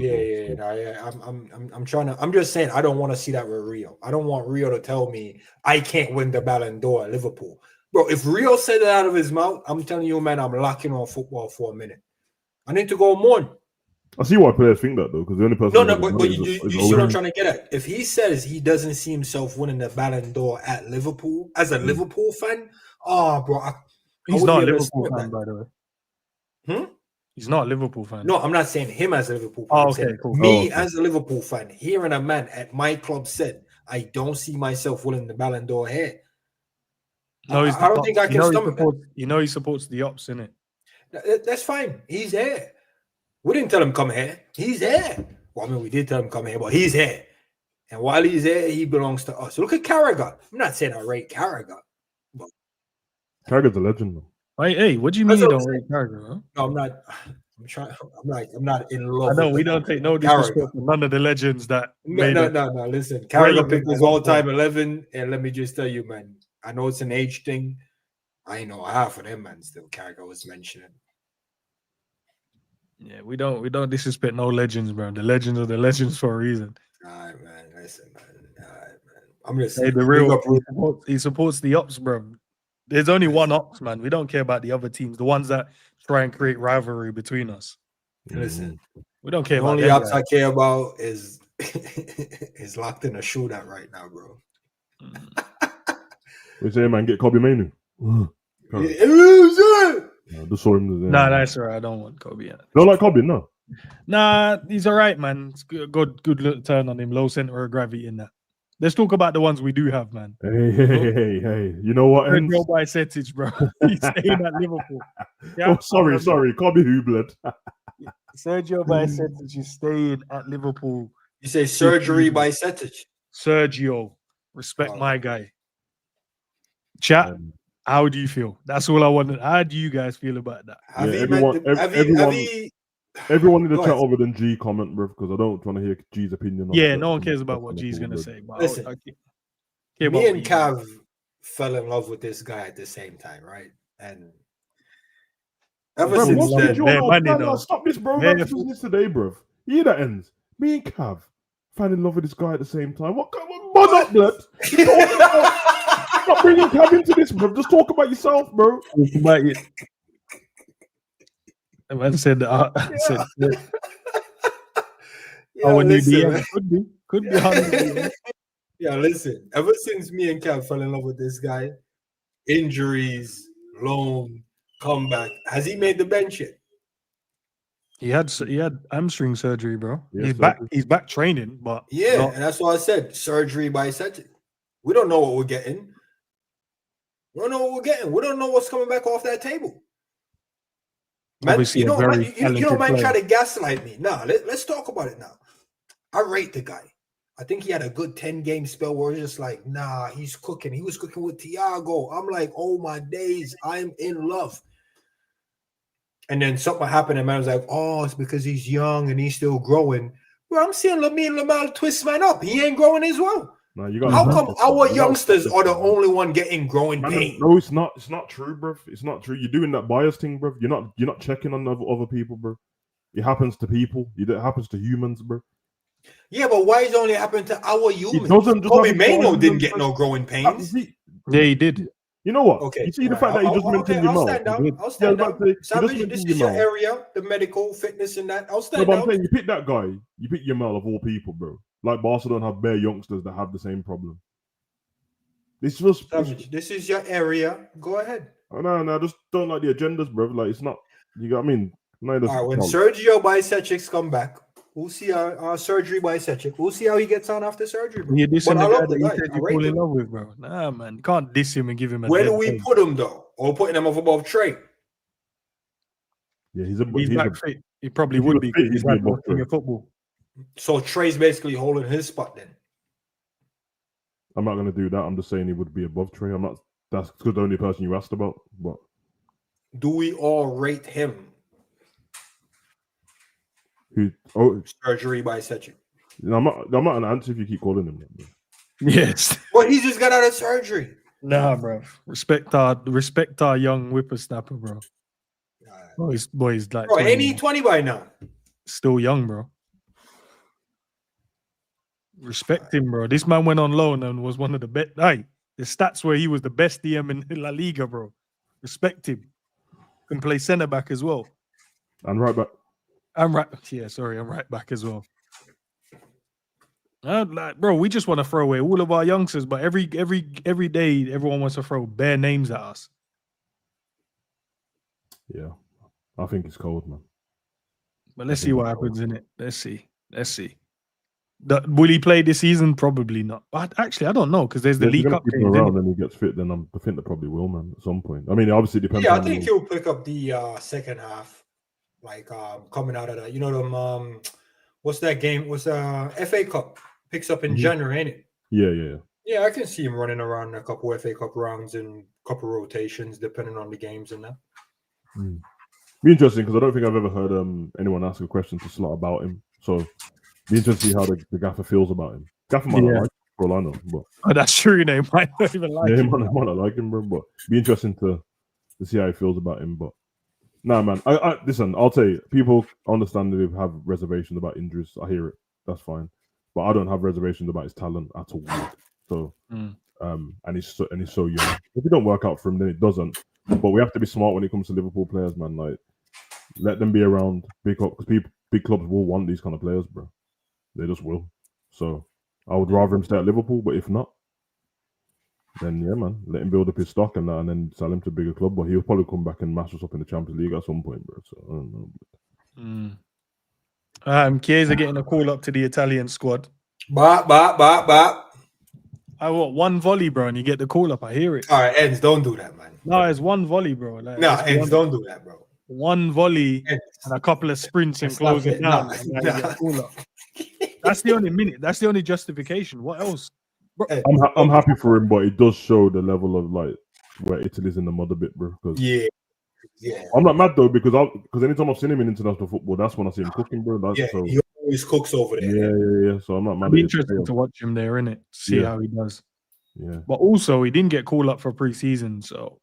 I'm just saying I don't want to see that with Rio. I don't want Rio to tell me I can't win the Ballon d'Or at Liverpool. Bro, if Rio said it out of his mouth, I'm telling you, man, I'm locking on football for a minute. I need to go more. I see why players think that though, because the only person. No, but you see what I'm trying to get at. If he says he doesn't see himself winning the Ballon d'Or at Liverpool as a Liverpool fan, bro, he's not a Liverpool fan, by the way. He's not a Liverpool fan. No, I'm not saying him as a Liverpool fan. Oh, okay, cool. Me as a Liverpool fan, hearing a man at my club said, "I don't see myself winning the Ballon d'Or here." No, I don't think I can stomach that. You know he supports the ops, innit? That's fine. He's here. We didn't tell him come here. He's here. Well, I mean, we did tell him come here, but he's here. And while he's here, he belongs to us. Look at Carragher. I'm not saying I rate Carragher. But Carragher's a legend, though. Hey, what do you mean you don't rate Carragher? Huh? No, I'm not. I'm not in love. I know we don't take no disrespect for none of the legends that. No. Listen, Carragher picked his all-time 11, and let me just tell you, man. I know it's an age thing. I know half of them, man. Still, Carragher was mentioning. Yeah, we don't disrespect no legends, bro. The legends are the legends for a reason. All right, man. Listen, man. All right, man. I'm just saying the real. He supports the ops, bro. There's only one ops, man. We don't care about the other teams, the ones that try and create rivalry between us. Listen, we don't care. The only ops I care about is locked in a shootout right now, bro. We say, man, get Kobe Mainu. Just saw him. Nah, that's all right. I don't want Kobe. Don't like Kobe, no. Nah, he's all right, man. It's good little turn on him. Low center of gravity in that. Let's talk about the ones we do have, man. Hey. You know what? Sergio Bicetic, bro. He's staying at Liverpool. Yeah? Oh, sorry. Kobe who, blood? Sergio Bicetic is staying at Liverpool. You say surgery Bicetic? Sergio. Respect my guy. Chat. How do you feel? That's all I wanted. How do you guys feel about that? Everyone in the chat other than G comment, bro, because I don't want to hear G's opinion. Yeah, no one cares about what G's going to say. But listen, me and Cav fell in love with this guy at the same time, right? And ever since then, stop this, bro. I'm doing this today, bro. You hear that ends? Me and Cav fell in love with this guy at the same time. What up, blood? Stop bringing Cav into this, bro. Just talk about yourself, bro. About you. The man said that. Could be 100. Yeah, listen. Ever since me and Cav fell in love with this guy, injuries, loan, comeback. Has he made the bench yet? He had hamstring surgery, bro. He's back training, but and that's why I said surgery Bicetic. We don't know what we're getting. We don't know what's coming back off that table. Man, obviously, man, try to gaslight me. Nah, let's talk about it now. I rate the guy. I think he had a good 10-game spell where it's just like, nah, he's cooking. He was cooking with Thiago. I'm like, oh my days, I'm in love. And then something happened, and man was like, oh, it's because he's young and he's still growing. Well, I'm seeing Lamine Yamal twist man up. He ain't growing as well. No, how come our youngsters are the only one getting growing pain? No, it's not. It's not true, bro. It's not true. You're doing that bias thing, bro. You're not checking on other people, bro. It happens to people. It happens to humans, bro. Yeah, but why is it only happening to our humans? Kobe Maino didn't get no growing pains. Yeah, he did. You know what? Okay. You see the fact that you just mentioned your mouth. I'll stand down. Savage, this is your area, the medical, fitness, and that. I'll stand down. I'm saying you pick that guy. You pick Yamal of all people, bro. Like Barcelona have bare youngsters that have the same problem. This is your area. Go ahead. No, just don't like the agendas, bro. Like it's not. You got. I mean, all right. When Sergio Bicetic come back, we'll see our surgery Bicetic. We'll see how he gets on after surgery, bro. You're dissing the guy that you said you fall in love with, bro. Nah, man, you can't diss him and give him a. Where do we put him though? Or putting him up above Trey? Yeah, he's back fit. He probably would be. He's back watching football. So Trey's basically holding his spot then. I'm not going to do that. I'm just saying he would be above Trey. I'm not. That's the only person you asked about. But do we all rate him? Surgery Bicetic. I'm not going to answer if you keep calling him that. Yes. Well, he just got out of surgery. Nah, bro. Respect our young whippersnapper, bro. Boys, like. Bro, ain't he 20 by now? Still young, bro. Respect him, bro. This man went on loan and was one of the best. Hey, The stats where he was the best DM in La Liga, bro. Respect him. Can play centre back as well. And right back. I'm right. Yeah, sorry, I'm right back as well. Bro, we just want to throw away all of our youngsters, but every day everyone wants to throw bare names at us. Yeah, I think it's cold, man. But let's see what happens in it. Let's see. Will he play this season? Probably not. But actually, I don't know because there's the League Cup keep him around and he gets fit. Then I think they probably will, man. At some point. I mean, it obviously depends. Yeah, I think he'll pick up the second half, like coming out of that. You know them. What's that game? What's FA Cup? Picks up in January, ain't it? Yeah. Yeah, I can see him running around a couple FA Cup rounds and a couple rotations, depending on the games and that. Be interesting because I don't think I've ever heard anyone ask a question to Slot about him. So be interesting to see how the gaffer feels about him. Gaffer might not like him, for all I know. But that's true. They might not even like him. He might not like him, bro. But be interesting to see how he feels about him. But nah, man. I listen. I'll tell you, people understandably have reservations about injuries. I hear it. That's fine. But I don't have reservations about his talent at all. So and he's so young. If it don't work out for him, then it doesn't. But we have to be smart when it comes to Liverpool players, man. Like, let them be around big clubs because big clubs will want these kind of players, bro. They just will. So I would rather him stay at Liverpool, but if not, then yeah, man, let him build up his stock and that, and then sell him to a bigger club. But he'll probably come back and mash us up in the Champions League at some point, bro. So I don't know. Chiesa getting a call up to the Italian squad. Bop. I want one volley, bro, and you get the call up. I hear it. All right, Ends, don't do that, man. No, it's one volley, bro. Like, Ends, don't do that, bro. One volley and a couple of sprints and close it down. That's the only minute. That's the only justification. What else? Bro, I'm happy for him, but it does show the level of like where Italy's in the mud a bit, bro. Yeah. I'm not mad though because anytime I've seen him in international football, that's when I see him cooking, bro. He always cooks over there. Yeah. So I'm not mad. It'd be interesting to watch him there, innit? See how he does. Yeah. But also, he didn't get called up for pre-season, so.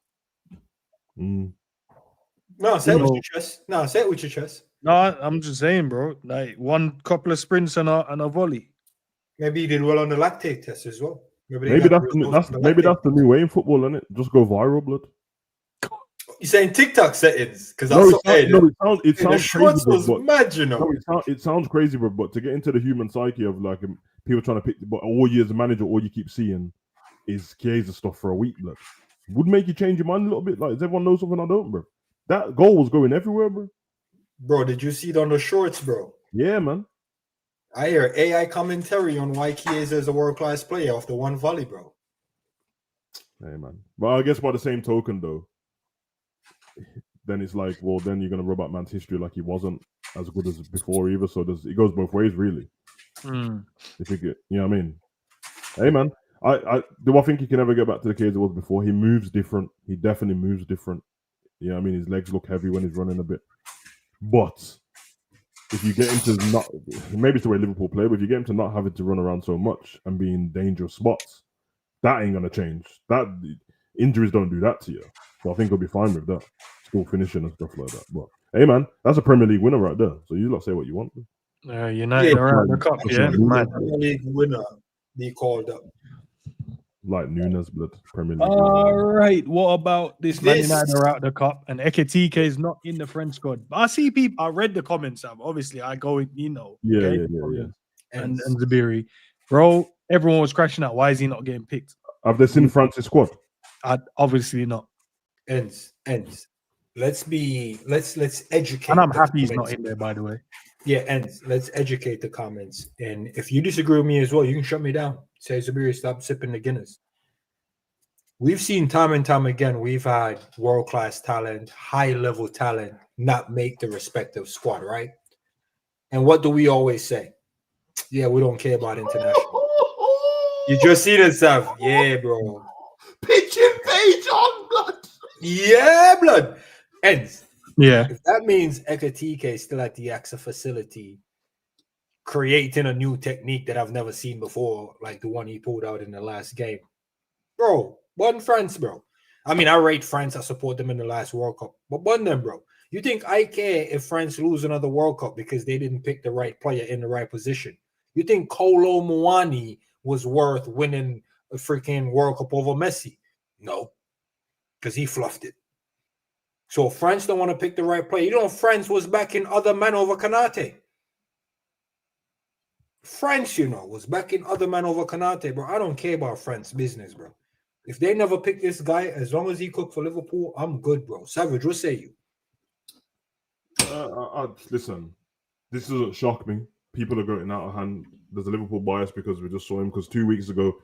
No, say it with your chest. Say it with your chest. No, I'm just saying, bro. Like one couple of sprints and a volley. Maybe he did well on the lactate test as well. Maybe that's the new way in football, isn't it? Just go viral, blood. You're saying TikTok settings? Because it sounds crazy, was mad, you know. It sounds crazy, bro. But to get into the human psyche of like people trying to pick, but all you as a manager, all you keep seeing is Chiesa stuff for a week, blood. Would make you change your mind a little bit. Like, does everyone know something I don't, bro? That goal was going everywhere, bro. Bro, did you see it on the shorts, bro? Yeah, man. I hear AI commentary on why Chiesa is a world-class player off the one volley, bro. Hey, man. Well, I guess by the same token, though, then it's like, well, then you're going to rub out man's history like he wasn't as good as before either. So it goes both ways, really. If you get, you know what I mean? Hey, man. Do I think he can ever get back to the case it was before? He moves different. He definitely moves different. You know what I mean? His legs look heavy when he's running a bit. But if you get into not, maybe it's the way Liverpool play, but if you get him to not having to run around so much and be in dangerous spots, that ain't going to change. That injuries don't do that to you. So I think he'll be fine with that. Still finishing and stuff like that. But hey, man, that's a Premier League winner right there. So you lot say what you want. United around the cup, Premier League winner be called up. Like Nunes, blood, Premier League. All right. What about this Man United are out the cup and Ekitike is not in the French squad? I see people. I read the comments. Obviously, I go, Yeah. And Zabiri, bro. Everyone was crashing out. Why is he not getting picked? Have they seen France's squad? Obviously not. Ends. Let's educate. And I'm happy he's not in there, by the way. Yeah, Ends. Let's educate the comments. And if you disagree with me as well, you can shut me down. Say, Zabiri, stop sipping the Guinness. We've seen time and time again, we've had world-class talent, high-level talent, not make the respective squad, right? And what do we always say? Yeah, we don't care about international. You just seen it, Sav. Yeah, bro. Pitching page on, blood. Yeah, blood. Ends. Yeah. If that means Ekitike is still at the AXA facility, creating a new technique that I've never seen before, like the one he pulled out in the last game. Bro, one France, bro. I mean, I rate France. I support them in the last World Cup. But one them, bro. You think I care if France lose another World Cup because they didn't pick the right player in the right position? You think Kolo Muani was worth winning a freaking World Cup over Messi? No, because he fluffed it. So France don't want to pick the right player. You know, France was backing other man over Kanate. France, you know, was backing other man over Kanate, bro. I don't care about France business, bro. If they never pick this guy, as long as he cook for Liverpool, I'm good, bro. Savage, what say you? Listen, this doesn't shock me. People are going out of hand. There's a Liverpool bias because we just saw him. Because 2 weeks ago,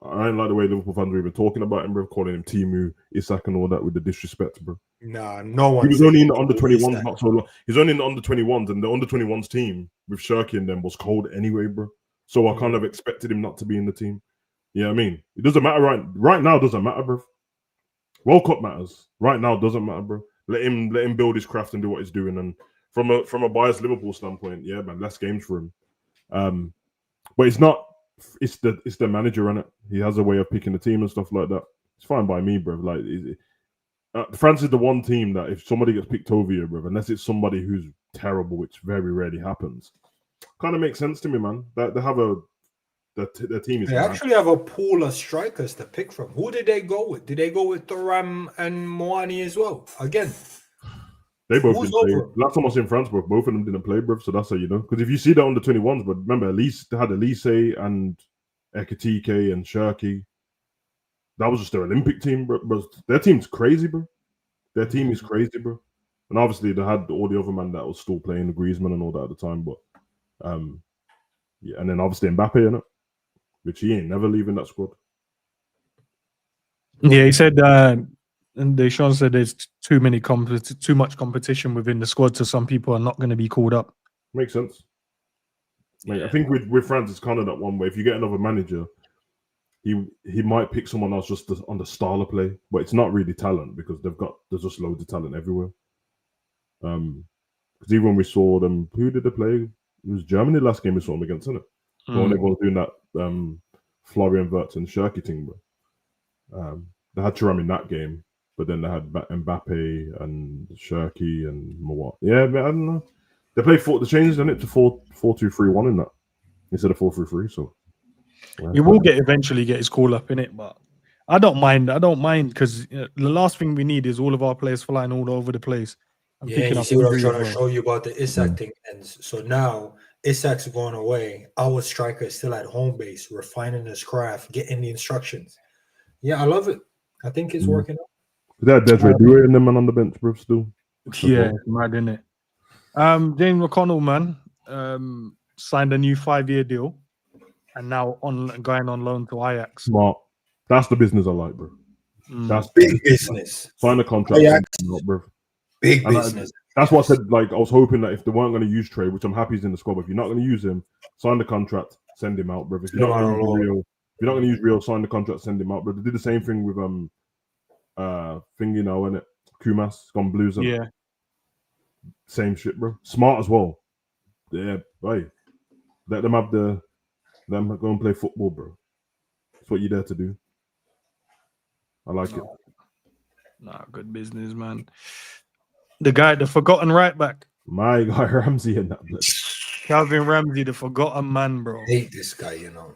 I didn't like the way Liverpool fans were even talking about him, bro, calling him Timu, Isak, and all that with the disrespect, bro. Nah, no one. He was only in the under 21s not so long. He's only in the under 21s, and the under 21s team with Shirky and them was cold anyway, bro. So I kind of expected him not to be in the team. You know what I mean? It doesn't matter right now. Doesn't matter, bro. World Cup matters. Right now doesn't matter, bro. Let him build his craft and do what he's doing. And from a biased Liverpool standpoint, yeah, man, less games for him. But it's not. It's the manager, in it. He has a way of picking the team and stuff like that. It's fine by me, bro. Like France is the one team that if somebody gets picked over you, bro, unless it's somebody who's terrible, which very rarely happens, kind of makes sense to me, man. That they have the team is. They actually have a pool of strikers to pick from. Who did they go with? Did they go with Thuram and Moani as well? Again, they both didn't play. Last time I was in France, bro, both of them didn't play, bro. So that's how you know. Because if you see that under 21s, but remember, they had Elise and Ekatike and Shirky. That was just their Olympic team, bro. Their team's crazy, bro. Their team is crazy, bro. And obviously they had all the other man that was still playing, the Griezmann and all that at the time. But yeah, and then obviously Mbappe, innit? Which he ain't never leaving that squad. Yeah, he said, and Deschamps said there's too much competition within the squad, so some people are not going to be called up. Makes sense. Like, I think with France, it's kind of that one way. If you get another manager, he might pick someone else just on the style of play, but it's not really talent because there's just loads of talent everywhere. Because even when we saw them, who did they play? It was Germany last game we saw them against, isn't it? When everyone was doing that Florian Wirtz and Shirky thing, bro. They had Thuram in that game, but then they had Mbappe and Shirky and Mawat. Yeah, but I don't know. They changed it to 4-2-3-1 in that instead of 4-3-3. So he will eventually get his call up in it, but I don't mind. Because the last thing we need is all of our players flying all over the place. Yeah, you see what I'm trying to show you about the Isak thing. And so now Isak's going away. Our striker is still at home base, refining his craft, getting the instructions. Yeah, I love it. I think it's working out. That Desiree Doué and them man on the bench, bro, still. Yeah, mad, isn't it? James McConnell, man, signed a new 5-year deal and now going on loan to Ajax. Smart. That's the business I like, bro. That's big business. Sign a contract, bro. Big business. That's what I said. Like, I was hoping that if they weren't going to use Trey, which I'm happy he's in the squad, but if you're not going to use him, sign the contract, send him out, bro. If you're not going to use Real, sign the contract, send him out, bro. They did the same thing with and it Kumas gone Blues. Yeah. Same shit, bro. Smart as well. Yeah, right. Let them go and play football, bro. That's what you're there to do. I like it. Nah, good business, man. The forgotten right back. My guy Ramsey in that. Calvin Ramsey, the forgotten man, bro. I hate this guy, you know.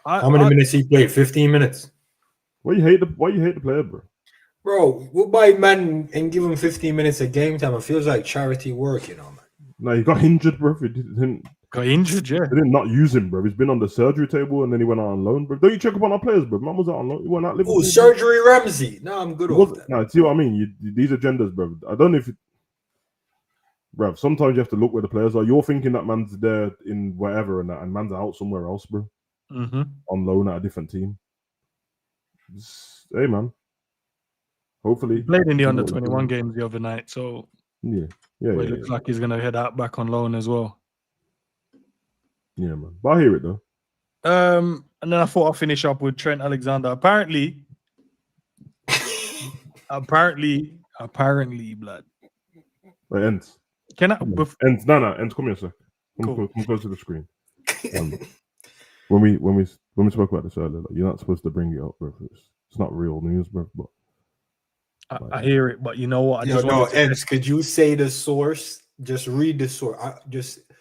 How many minutes he played? 15 minutes. Why you hate the player, bro? Bro, we'll buy man and give him 15 minutes of game time. It feels like charity work, you know, man. No, he got injured, bro. He didn't got injured, yeah. They didn't not use him, bro. He's been on the surgery table and then he went out on loan, bro. Don't you check up on our players, bro? Man was out on loan. He went out Liverpool. Oh, surgery Ramsey. No, I'm good with that. No, see what I mean? These agendas, bro. I don't know if bro, sometimes you have to look where the players are. You're thinking that man's there in wherever and that, and man's out somewhere else, bro. On loan at a different team. Hey, man. Hopefully. He played in the under 21 games the other night, so it looks like he's gonna head out back on loan as well. Yeah, man. But I hear it though. And then I thought I'd finish up with Trent Alexander. Apparently, blood. Wait, Ents. Can I? Ents, no, Ents, come here, sir. Come close to the screen. When we spoke about this earlier, like, you're not supposed to bring it up, bro. It's not real news, bro. But I hear it, but you know what? Ents, could you say the source? Just read the source.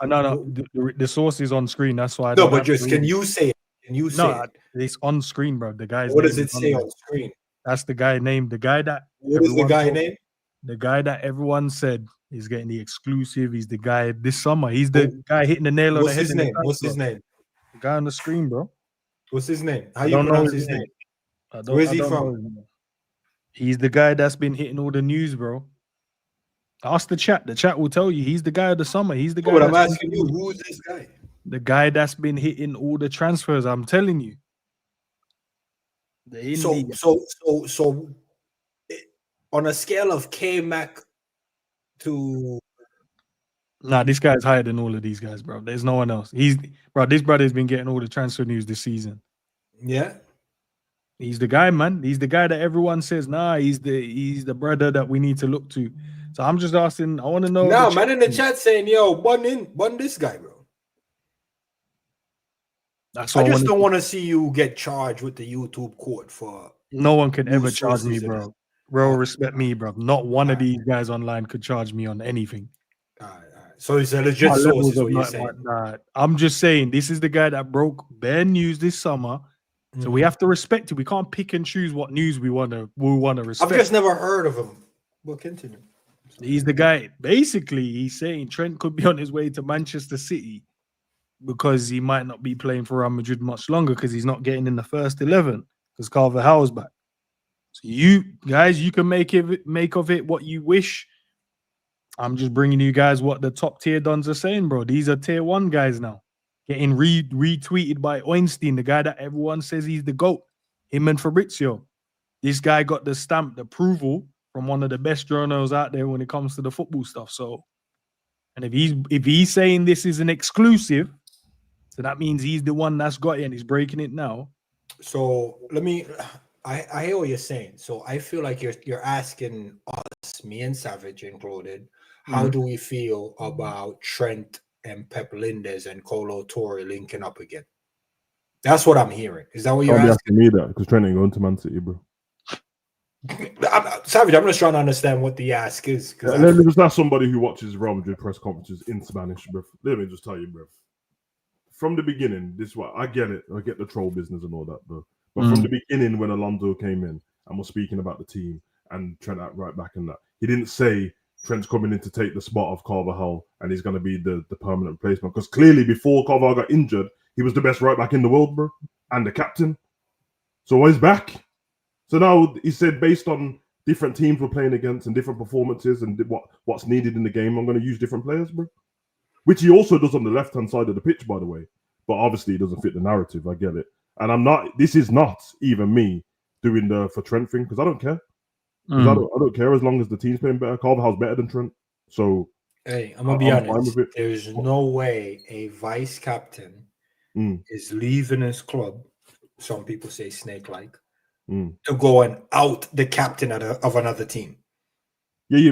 No. The source is on screen. That's why. But just can you say it? Can you say No, it? it's on screen, bro. The guy's What name does it is say there. on screen? That's the guy named the guy that What is the everyone guy told- name? The guy that everyone said is getting the exclusive. He's the guy this summer. He's the guy hitting the nail on the What's head. his in the name? What's his transfer. name? The guy on the screen, bro. What's his name? How I you don't know pronounce his his name? name. Where's he I don't know from? his name. He's the guy that's been hitting all the news, bro. Ask the chat. The chat will tell you. He's the guy of the summer. He's the guy. But I'm that's asking you, who is this guy? the guy that's been hitting all the transfers. I'm telling you. The indie. So, on a scale of K-Mac to Nah, this guy's higher than all of these guys, bro. There's no one else. This brother's been getting all the transfer news this season. yeah, He's the guy, man. He's the guy that everyone says, nah, he's the brother that we need to look to. So I'm just asking, I want to know. now man in the chat saying, yo, bun this guy, bro. That's I what just don't want to see you get charged with the YouTube court for. No one can News ever charge me, sources and bro. Bro, respect me, bro. Not one of these guys online could charge me on anything. All right. So it's a legit My source, levels is of what you're not- saying. nah, I'm just saying, this is the guy that broke bare news this summer. So we have to respect it. We can't pick and choose what news we want to respect. I've just never heard of him. We'll continue. He's the guy. Basically, he's saying Trent could be on his way to Manchester City because he might not be playing for Real Madrid much longer because he's not getting in the first 11 because Carvajal's back. So you guys, you can make of it what you wish. I'm just bringing you guys what the top tier dons are saying, bro. These are tier 1 guys now. Getting retweeted by Einstein, the guy that everyone says he's the GOAT. Him and Fabrizio. This guy got the stamped approval from one of the best journals out there when it comes to the football stuff. So, and if he's saying this is an exclusive, so that means he's the one that's got it and he's breaking it now. So I hear what you're saying. So I feel like you're asking us, me and Savage included, how do we feel about Trent and Pep Linders and Colo Torre linking up again? That's what I'm hearing. Is that what you're Can't be asking? asking me that because Trent ain't going to Man City, bro. Savage, I'm just trying to understand what the ask is. Let me just ask somebody who watches Real Madrid press conferences in Spanish, bro. Let me just tell you, bro. From the beginning, this is what I get it. I get the troll business and all that, bro. But from the beginning, when Alonso came in and was speaking about the team and Trent at right back and that, he didn't say Trent's coming in to take the spot of Carvajal and he's going to be the permanent replacement. Because clearly, before Carvajal got injured, he was the best right back in the world, bro, and the captain. So he's back. So now he said, based on different teams we're playing against and different performances and what's needed in the game, I'm going to use different players, bro. Which he also does on the left-hand side of the pitch, by the way. But obviously, it doesn't fit the narrative. I get it. And this is not even me doing the for Trent thing because I don't care. I don't care as long as the team's playing better. Carvajal's better than Trent. So, hey, I'm going to be honest. Fine with it. There's no way a vice captain is leaving his club. Some people say snake-like. To go and out the captain of another team. Yeah,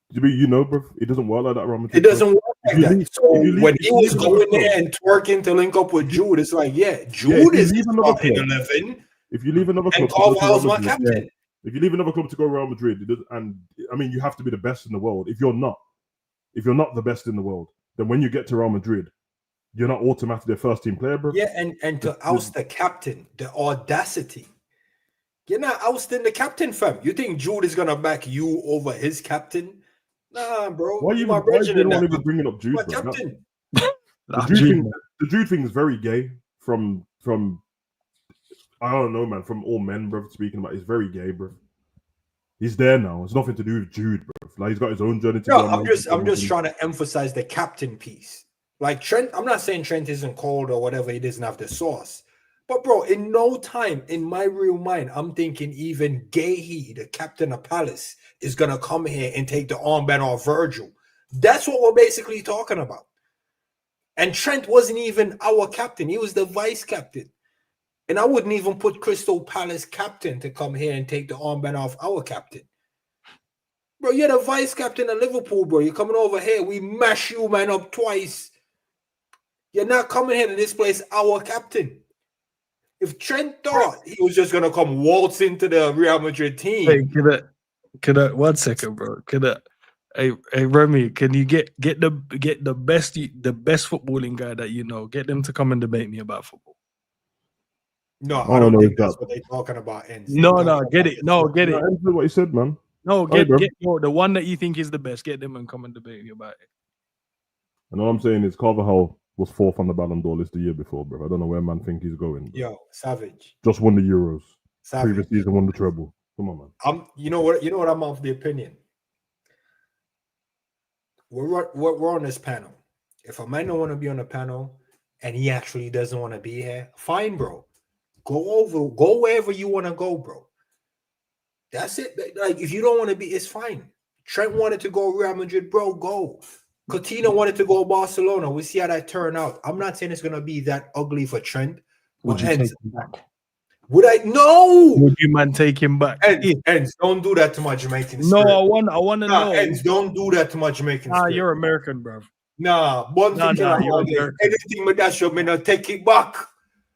you know, bro, it doesn't work like that, Real Madrid. It doesn't work like that. So when he was going club, there and twerking to link up with Jude, it's like, Jude is starting 11. If you leave another club, and Carvajal's my captain. If you leave another club to go Real Madrid, and I mean, you have to be the best in the world. If you're not the best in the world, then when you get to Real Madrid, you're not automatically a first team player, bro. Yeah, and to oust the captain, the audacity. You're not ousting the captain, fam. You think Jude is gonna back you over his captain? Nah, bro. Why you don't even bringing up Jude, my bro? captain. The Jude thing is very gay from I don't know, man. From all men, bro. Speaking about, it's very gay, bro. He's there now. It's nothing to do with Jude, bro. Like he's got his own journey to go. I'm just trying to emphasize the captain piece. Like Trent, I'm not saying Trent isn't cold or whatever. He doesn't have the sauce. But bro, in no time, in my real mind, I'm thinking even Guehi, the captain of Palace, is gonna come here and take the armband off Virgil. That's what we're basically talking about. And Trent wasn't even our captain; he was the vice captain. And I wouldn't even put Crystal Palace captain to come here and take the armband off our captain. Bro, you're the vice captain of Liverpool, bro. You're coming over here. We mash you, man, up twice. You're not coming here to displace our captain. If Trent thought he was just gonna come waltz into the Real Madrid team, hey, can I 1 second, bro? Hey, Remy, can you get the best footballing guy that you know? Get them to come and debate me about football. No, I I don't don't know think if that's that- what they're talking about. Ends. No, get it. No, get No, it. that's what he said, man. No, Hey, bro. get the one that you think is the best. Get them and come and debate me about it. And all I'm saying is Carvajal was 4th on the Ballon d'Or list the year before, bro. I don't know where man think he's going. Bro. Yo, savage. Just won the Euros. Previous Savage. season won the treble. Come on, man. You know what? I'm of the opinion. We're on this panel. If a man don't want to be on the panel and he actually doesn't want to be here, fine, bro. Go wherever you want to go, bro. That's it. Like, if you don't want to be, it's fine. Trent wanted to go Real Madrid, bro. Go. Coutinho wanted to go Barcelona. We see how that turned out. I'm not saying it's gonna be that ugly for Trent. Would you take him back? Would I? No. Would you man take him back? Ends, don't do that to my Jamaican. No, spirit. I want to know. Ends, don't do that to my Jamaican. Nah, spirit. you're American, bro. Nah, one thing you're American. Anything with that show, me not take it back.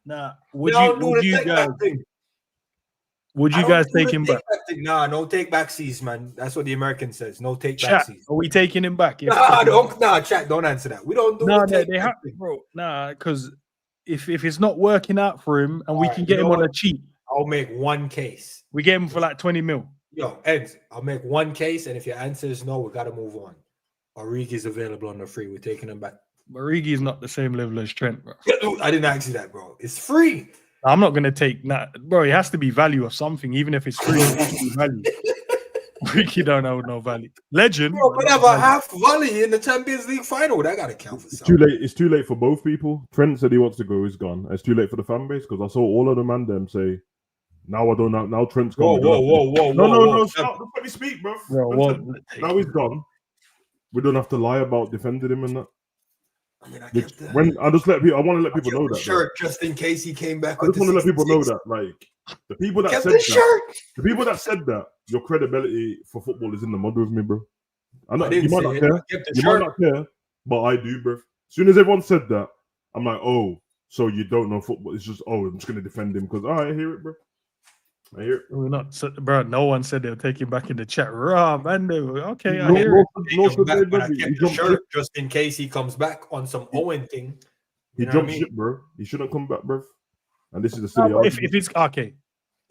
Nah, would Would you guys take him back? Nah, no take backsies, man. That's what the American says. No take Chat, backsies. are we taking him back? Chat, don't answer that. We don't do No, the they have, bro. Nah, because if it's not working out for him and we can get him on a cheap, I'll make one case. we get him for like 20 mil. Yo, Ed, I'll make one case, and if your answer is no, we gotta move on. Origi is available on the free. We're taking him back. Origi is not the same level as Trent, bro. I didn't ask you that, bro. It's free. I'm not gonna take that, bro. It has to be value of something, even if it's free. It has to be value. Origi don't have no value. Legend. Bro, but have a half volley in the Champions League final. That gotta count for It's something. too late. It's too late for both people. Trent said he wants to go. He's gone. It's too late for the fan base because I saw all of the man them say, "Now I don't know. Now Trent's gone." Whoa. No. Stop. Let me speak, bro. Bro, Now he's gone. We don't have to lie about defending him and that. I mean, I just let people. I want to let people know that. Shirt just in case he came back. I just want to let people know that, like, the people that said that, the people that said that, your credibility for football is in the mud with me, bro. You might not care. You might not care, but I do, bro. As soon as everyone said that, I'm like, oh, so you don't know football? It's just, oh, I'm just gonna defend him because I hear it, bro. I hear it. We're not, bro. No one said they'll take him back in the chat. Raw, man. Okay, I No, hear it. he shirt just in case he comes back on some Owen thing. He jumped ship, bro. He shouldn't come back, bro. And this is the city. If it's okay,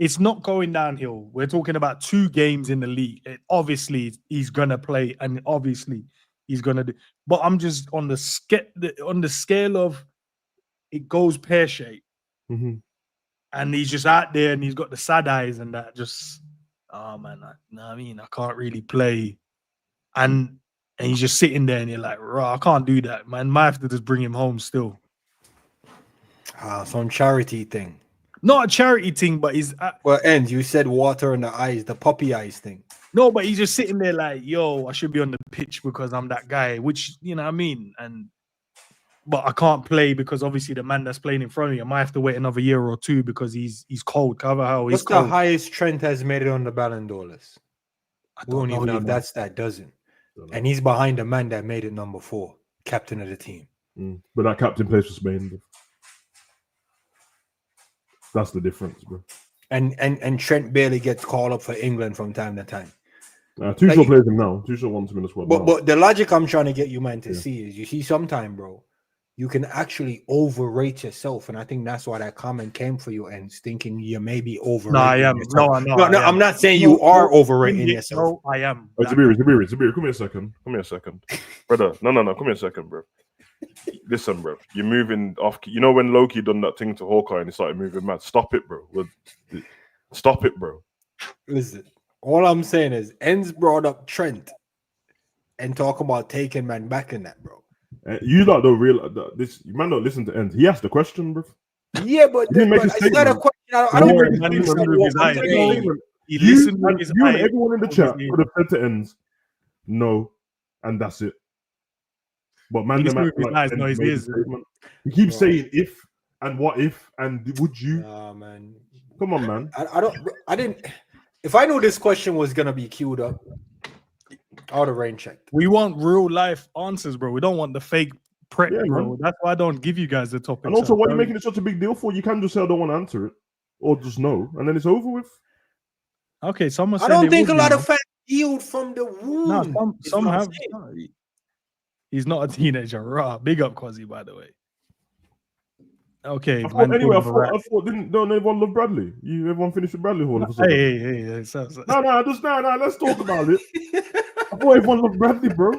it's not going downhill. We're talking about 2 games in the league. Obviously, he's gonna play, and obviously he's gonna do. But I'm just on the scale of it goes pear shaped. Mm-hmm. And he's just out there and he's got the sad eyes and that just, oh man, I mean, I can't really play. And he's just sitting there and you're like, raw, I can't do that, man. Might have to just bring him home still. Some charity thing. Not a charity thing, but he's... well, Ends, you said water in the eyes, the puppy eyes thing. No, but he's just sitting there like, yo, I should be on the pitch because I'm that guy, which, you know what I mean? But I can't play because obviously the man that's playing in front of me, I might have to wait another year or 2 because he's cold. What's the highest Trent has made it on the Ballon d'Or list? We don't even know if that's that doesn't. And he's behind the man that made it number 4, captain of the team. But that captain plays for Spain, bro. That's the difference, bro. And Trent barely gets called up for England from time to time. Tuchel plays him now. Tuchel wants him in the squad now. But the logic I'm trying to get you, man, to see is you see sometime, bro, you can actually overrate yourself. And I think that's why that comment came for you and thinking you may be overrating yourself. No, I'm not saying you are overrating yourself. No, I am. Zabir, come here a second. Brother, no, come here a second, bro. Listen, bro, you're moving off. You know when Loki done that thing to Hawkeye and he started moving mad? Stop it, bro. Stop it, bro. Listen, all I'm saying is Ends brought up Trent and talk about taking man back in that, bro. You lot don't realize this. You might not listen to Ends. He asked the question, bro. Yeah, but it's not a question. I don't He listened with his eye. Everyone in the chat could have said to Ends, no, and that's it. But man, he keeps saying if and what if and would you? Man. Come on, man. I didn't. If I knew this question was gonna be queued up, I would have rain checked. We want real life answers, bro. We don't want the fake prep, bro. Man. That's why I don't give you guys the topic. And also, why are you making it such a big deal for? You can just say I don't want to answer it, or just no, and then it's over with. Okay, someone. I don't think a lot of fans healed from the wound. No, some have. He's not a teenager. Big up Quasi, by the way. Okay, I thought, man. anyway, called him a rat. I thought didn't everyone love Bradley? Everyone finished with Bradley all of a sudden. Hey. No, just no. Let's talk about it. I thought everyone loved Bradley, bro.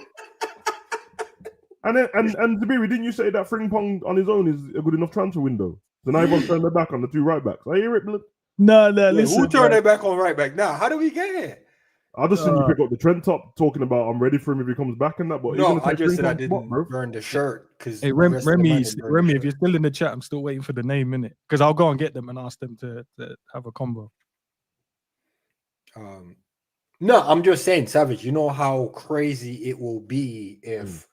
And then, and Zabiri, didn't you say that Frimpong on his own is a good enough transfer window? So now everyone's turning their back on the two right backs. I hear it, blood. No, Yeah, listen. who turned their back on right back now? How do we get here? I just seen you pick up the trend top talking about I'm ready for him if he comes back and that. But No, I just said I Frimpong's didn't spot, bro. burn the shirt because Hey, Remy, if you're still in the chat, I'm still waiting for the name, innit? Because I'll go and get them and ask them to have a combo. No, I'm just saying, Savage, you know how crazy it will be if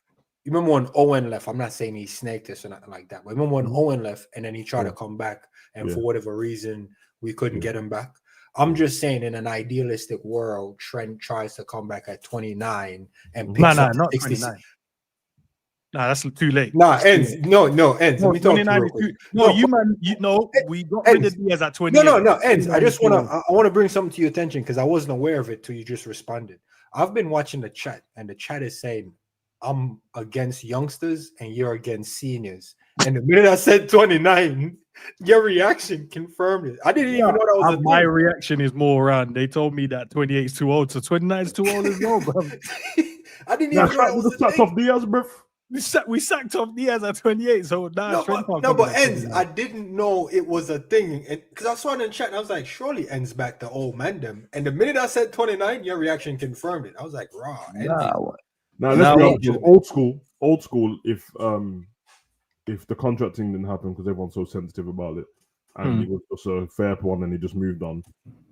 you remember when Owen left. I'm not saying he snaked us or nothing like that, but remember when Owen left and then he tried to come back and for whatever reason we couldn't get him back. I'm just saying, in an idealistic world, Trent tries to come back at 29 and picks up not 66. 29. Nah, that's too late. Nah, ends. No, ends. No, Let me talk to you 29 real is quick. too. No, you man, we got rid of Diaz at 28. No, ends. I just want to bring something to your attention because I wasn't aware of it till you just responded. I've been watching the chat, and the chat is saying, I'm against youngsters and you're against seniors. And the minute I said 29, your reaction confirmed it. I didn't even know that was a my thing. reaction is more around. They told me that 28 is too old, so 29 is too old as well, bro. I didn't even know that was a thing. Off Diaz, bro. We sacked off Diaz at 28, so now but ends. I didn't know it was a thing because I saw it in the chat and I was like, surely ends back to old man them. And the minute I said 29, your reaction confirmed it. I was like, raw. Now let's be honest. Old school. If the contracting didn't happen because everyone's so sensitive about it, and it was just a fair one, and he just moved on,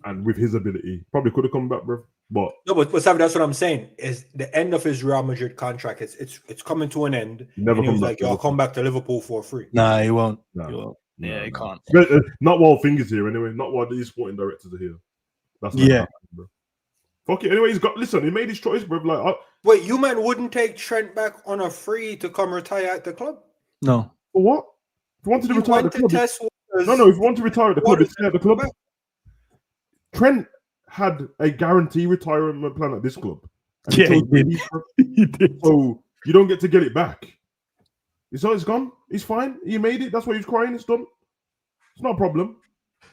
and with his ability, probably could have come back, bro. But Savi, that's what I'm saying. Is the end of his Real Madrid contract? It's coming to an end. Never and he come was back like, "Yo, I'll come back to Liverpool for free." Nah, he won't. Nah. He won't. He can't. Not while Fingers here, anyway. Not while these sporting directors are here. That's not happening, bro. Fuck it. Anyway, he made his choice, bro. Like, wait, you man wouldn't take Trent back on a free to come retire at the club? No. For what? If you wanted to retire at the club, if you want to retire at the club, it's at the club. Trent had a guarantee retirement plan at this club. Yeah, he did. He did. So you don't get to get it back. It's gone. He's fine. He made it. That's why he's crying. It's done. It's not a problem.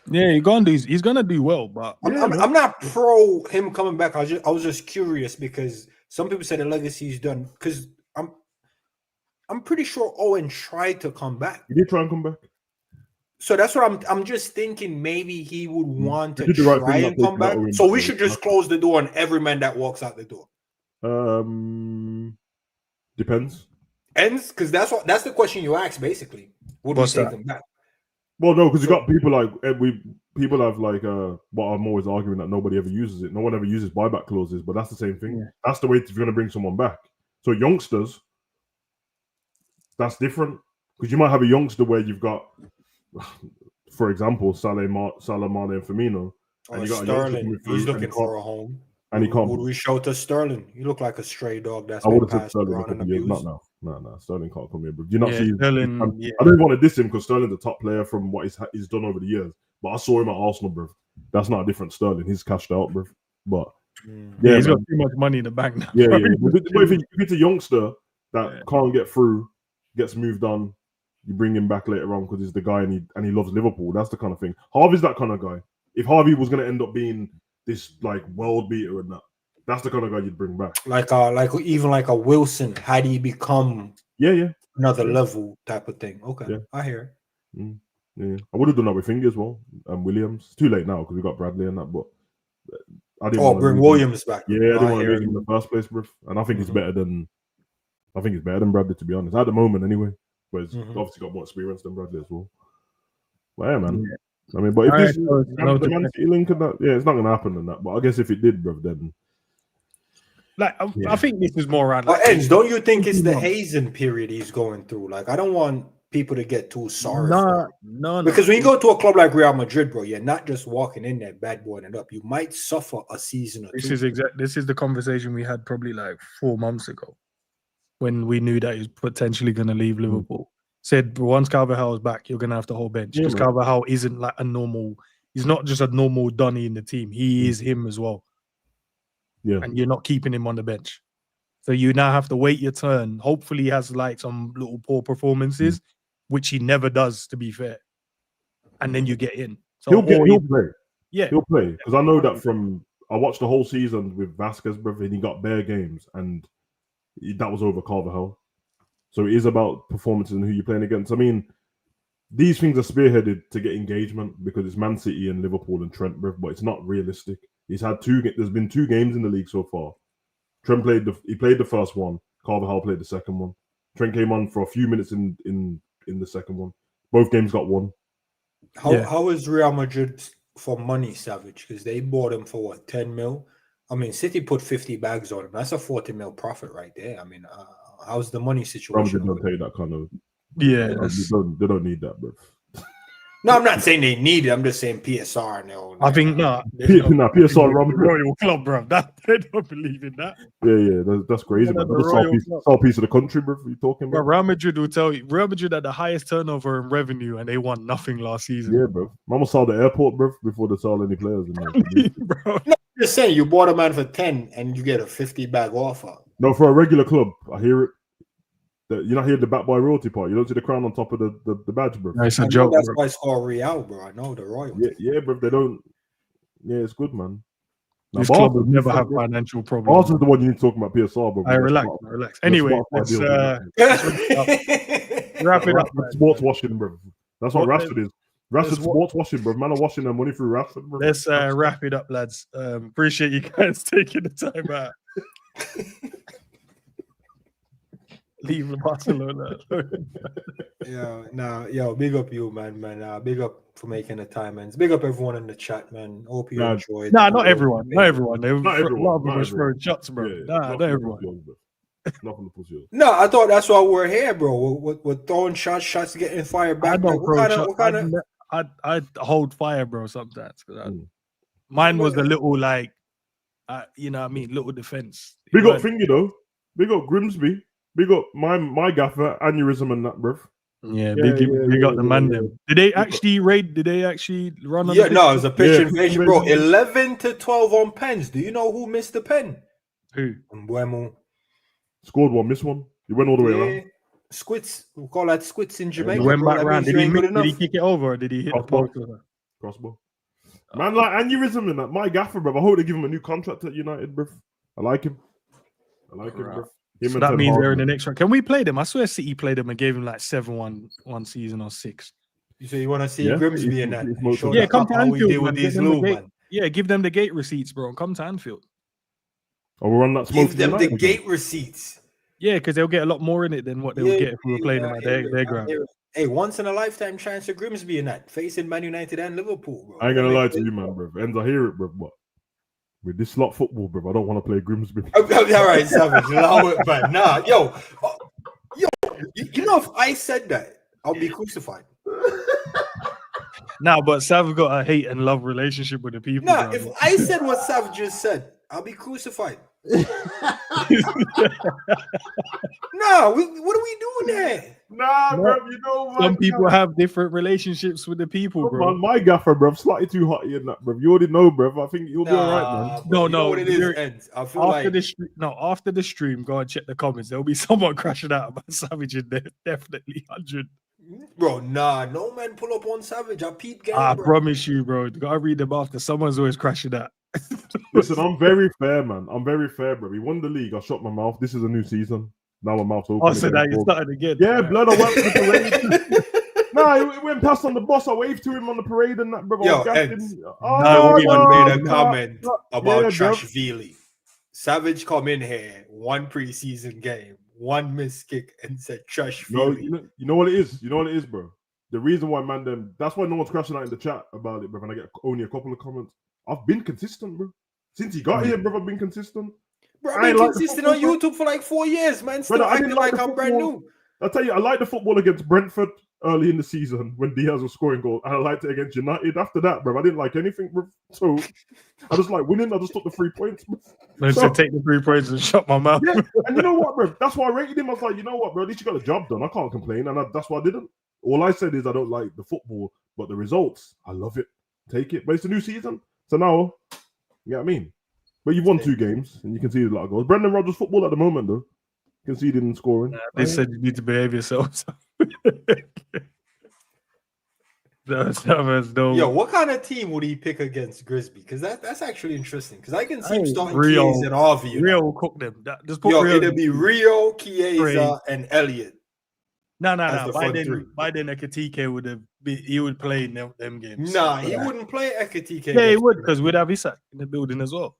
Yeah, he's gonna do well, but I'm not pro him coming back. I was just curious because some people say the legacy is done. Because I'm pretty sure Owen tried to come back. He did try and come back. So that's what I'm just thinking. Maybe he would want to try and come back. So we should just close the door on every man that walks out the door. Depends. Ends because that's the question you asked basically. Would we take him back? Well, no, because you got people like people have like what I'm always arguing that nobody ever uses it. No one ever uses buyback clauses, but that's the same thing. Yeah. That's the way if you're going to bring someone back. So youngsters, that's different because you might have a youngster where you've got, for example, Salah, Mane, and Firmino, and you got Sterling. He's looking for a home. And he can't. Would we shout to Sterling? You look like a stray dog. That's I would have said Sterling. Not now. No. Sterling can't come here, bro. Do you not see? Sterling, I don't want to diss him because Sterling's a top player from what he's done over the years. But I saw him at Arsenal, bro. That's not a different Sterling. He's cashed out, bro. But he's got too much money in the bank now. Yeah. But if it's a youngster that can't get through, gets moved on, you bring him back later on because he's the guy and he loves Liverpool. That's the kind of thing. Harvey's that kind of guy. If Harvey was going to end up being this like world beater and that's the kind of guy you'd bring back. Like a Wilson, had he become another level type of thing. Okay, I hear. Yeah, I would have done that with Finger as well. Williams. It's too late now because we got Bradley and that, but I didn't. Bring Williams back. Yeah, I didn't want to lose him in the first place, bro. And I think he's better than Bradley, to be honest. At the moment, anyway. But he's obviously got more experience than Bradley as well. But yeah, man. Yeah. I mean, but if this the Man City link and that, it's not gonna happen and that. But I guess if it did, bro, then. I think this is more around. But Ends, don't you think it's the hazing period he's going through? Like, I don't want people to get too sorry. No. Because when you go to a club like Real Madrid, bro, you're not just walking in there bad boying it up. You might suffer a season or two. This is the conversation we had probably like 4 months ago when we knew that he was potentially going to leave Liverpool. Said once Carvajal is back, you're going to have the whole bench because Carvajal isn't like a normal. He's not just a normal Donny in the team. He is him as well. Yeah, and you're not keeping him on the bench, so you now have to wait your turn. Hopefully, he has like some little poor performances, which he never does, to be fair. And then you get in. So He'll play. Yeah, He'll play because I know that from I watched the whole season with Vasquez, brother, and he got bare games, and that was over Carvajal. So it is about performances and who you're playing against. I mean, these things are spearheaded to get engagement because it's Man City and Liverpool and Trent, brother, but it's not realistic. He's had there's been 2 games in the league so far. Trent played the first one. Carvajal played the second one. Trent came on for a few minutes in the second one. Both games got won. How is Real Madrid for money, Savage? Because they bought him for what, 10 mil? I mean, City put 50 bags on him. That's a 40 mil profit right there. I mean, how's the money situation? Real Madrid don't take that kind of. Yeah, they don't need that, bro. No, I'm not saying they need it. I'm just saying PSR. No, I think no. PSR Real Madrid. Royal Club, bro. They don't believe in that. Yeah. That's crazy, man. That's a piece of the country, bro. What are you talking about? Bro, Real Madrid will tell you. Real Madrid had the highest turnover in revenue, and they won nothing last season. Yeah, bro. Mama saw the airport, bro, before they saw any players. Bro. No, I'm just saying you bought a man for 10 and you get a 50 bag offer. No, for a regular club, I hear it. You're not hearing the back by royalty part. You don't see the crown on top of the badge, bro. No, it's a joke. That's bro. why it's called Real, bro. I know the royalty. Yeah, bro. They don't. Yeah, it's good, man. This club will never have financial problems. Arsenal's the one you need to talk about PSR, bro. Relax. Anyway, let's wrap it up. Sports washing, bro. That's what Rashford is. Rashford's sports washing, bro. Man are washing their money through Rashford, bro. Let's wrap it up, lads. Appreciate you guys taking the time out. Leave Barcelona alone. Yo, big up you, man. Big up for making the time, man. Big up everyone in the chat, man. Hope you enjoyed. Nah, not everyone. Not everyone. A lot of them was throwing shots, bro. Not everyone. Nothing to push you. No, I thought that's why we're here, bro. We're throwing shots getting fired back. I don't throw shots. I hold fire, bro, sometimes. Mine was a little like, you know what I mean, little defense. Big up Thingy, though. Big up Grimsby. Big up my gaffer, aneurysm and that, bruv. Yeah, big up the man them. Did they actually raid? Did they actually run on it was a pitch invasion, bro. 11 to 12 on pens. Do you know who missed the pen? Who? Mbuemo. Scored one, missed one. He went all the way around. Squits. We call that squits in Jamaica. He went back around. Did he kick it over or did he hit the post? Crossbar. Man, like aneurysm and that. My gaffer, bruv. I hope they give him a new contract at United, bruv. I like him, bruv. So that means they're in the next round. Can we play them? I swear City played them and gave him like 7-1 one season or 6. So you want to see Grimsby in that? Yeah, come to Anfield. Yeah, give them the gate receipts, bro. And come to Anfield. Oh, we're on that smoke. Give them the gate receipts. Yeah, because they'll get a lot more in it than what they would get if we were playing them at their ground. Hey, once in a lifetime chance for Grimsby in that, facing Man United and Liverpool, bro. I ain't gonna lie to you, man, bro. Ends, I hear it, bro. But with this slot football, bro, I don't want to play Grimsby. All right, Savage. Man. Nah, yo, you know, if I said that, I'll be crucified. Nah, but Sav got a hate and love relationship with the people. Nah, if I said what Sav just said, I'll be crucified. Nah, what are we doing there? Nah, bro, you know, some people have different relationships with the people, bro. Man, my gaffer, bro, slightly too hot in that, bro. You already know, bro. I think you'll be all right, man. No, you know what it is. I feel after the stream, go and check the comments. There'll be someone crashing out about Savage in there. Definitely 100. Bro, nah, no man pull up on Savage. I peep game. I promise you, bro. You gotta read them after. Someone's always crashing out. Listen, I'm very fair, man. I'm very fair, bro. We won the league. I shut my mouth. This is a new season. Now my mouth's open. Oh, so now you started again. Yeah, blood. I went to the parade. Nah, he went past on the bus. I waved to him on the parade and that, bro. Yo, no made a comment about Trashvili. Savage come in here, one preseason game, one missed kick, and said Trashvili. No, you know what it is? You know what it is, bro? The reason why, man, that's why no one's crashing out in the chat about it, bro. And I get only a couple of comments. I've been consistent, bro. Since he got here, bro, I've been consistent. Bro, I've been consistent on YouTube for like 4 years, man. Still acting like I'm brand new. I'll tell you, I liked the football against Brentford early in the season when Diaz was scoring goals. And I liked it against United. After that, bro, I didn't like anything, bro. So I just like winning. I just took the 3 points, bro. So take the 3 points and shut my mouth. Yeah, and you know what, bro? That's why I rated him. I was like, you know what, bro? At least you got the job done. I can't complain. And that's why I didn't. All I said is I don't like the football, but the results, I love it. Take it. But it's a new season. So now, you know what I mean? But you've won 2 games and you conceded a lot of goals. Brendan Rodgers' football at the moment, though. Conceding and scoring. They said you need to behave yourself. though. Yo, what kind of team would he pick against Grisby? Because that's actually interesting. Because I can see him starting Rio, Chiesa and Harvey. Rio will cook them. Just put Yo, Rio it'll be Rio, Chiesa, and Elliott. No. the front three. By then, Ekatike would play in them games. Nah, he wouldn't play Ekatike. Yeah, he would because we'd have Isak in the building as well.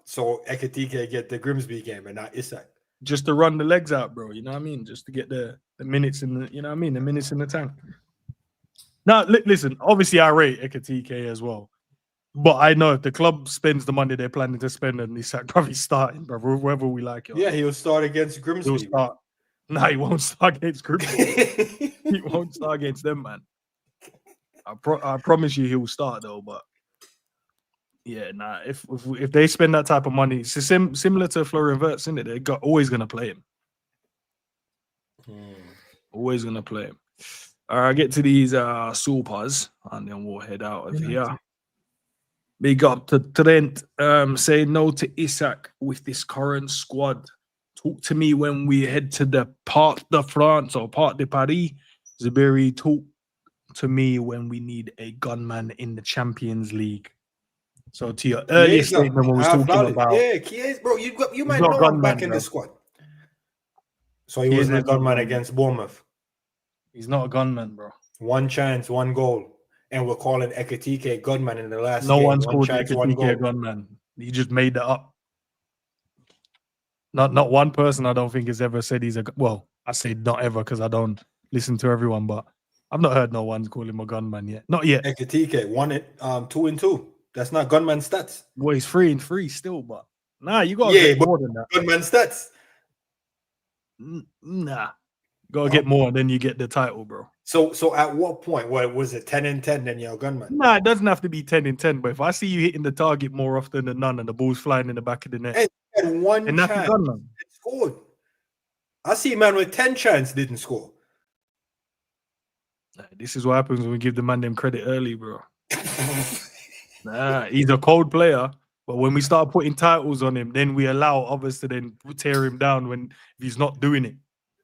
So Ekatike get the Grimsby game and not Isak. Just to run the legs out, bro. You know what I mean? Just to get the minutes in the, you know what I mean? The minutes in the tank. Now, listen, obviously I rate Ekatike as well. But I know if the club spends the money they're planning to spend on Isak, probably starting, bro, whether we like it. Yeah, he'll start against Grimsby. He'll start. No, he won't start against Grimsby. He won't start against them, man. I promise you he'll start, though, but yeah, nah. If they spend that type of money, it's similar to Florian Wirtz, isn't it? They're always gonna play him. Always gonna play him. All right, get to these supers, and then we'll head out of here. Big up to Trent. Say no to Isak with this current squad. Talk to me when we head to the Parc de France or Parc de Paris. Zabiri, talk to me when we need a gunman in the Champions League. So to your earlier statement when we was talking about Chiesa, bro, you might know him back in the squad. So he wasn't a gunman against Bournemouth. He's not a gunman, bro. One chance, one goal. And we're calling Ekatike a gunman in the last No game. one's called chance, Ekatike a gunman. You just made that up. Not one person I don't think has ever said he's a... Well, I say not ever because I don't listen to everyone, but I've not heard no one call him a gunman yet. Not yet. Ekatike won it 2-2. That's not gunman stats. Well, he's 3-3 still, but nah, you got to get more than that. Gunman stats. Nah. Got to get more, and then you get the title, bro. So at what point? What was it? 10-10, then you're a gunman? Nah, it doesn't have to be 10-10, but if I see you hitting the target more often than none and the ball's flying in the back of the net, and one and that's a gunman. Scored. I see a man with 10 chances didn't score. This is what happens when we give the man them credit early, bro. Nah, he's a cold player, but when we start putting titles on him, then we allow others to then tear him down when he's not doing it.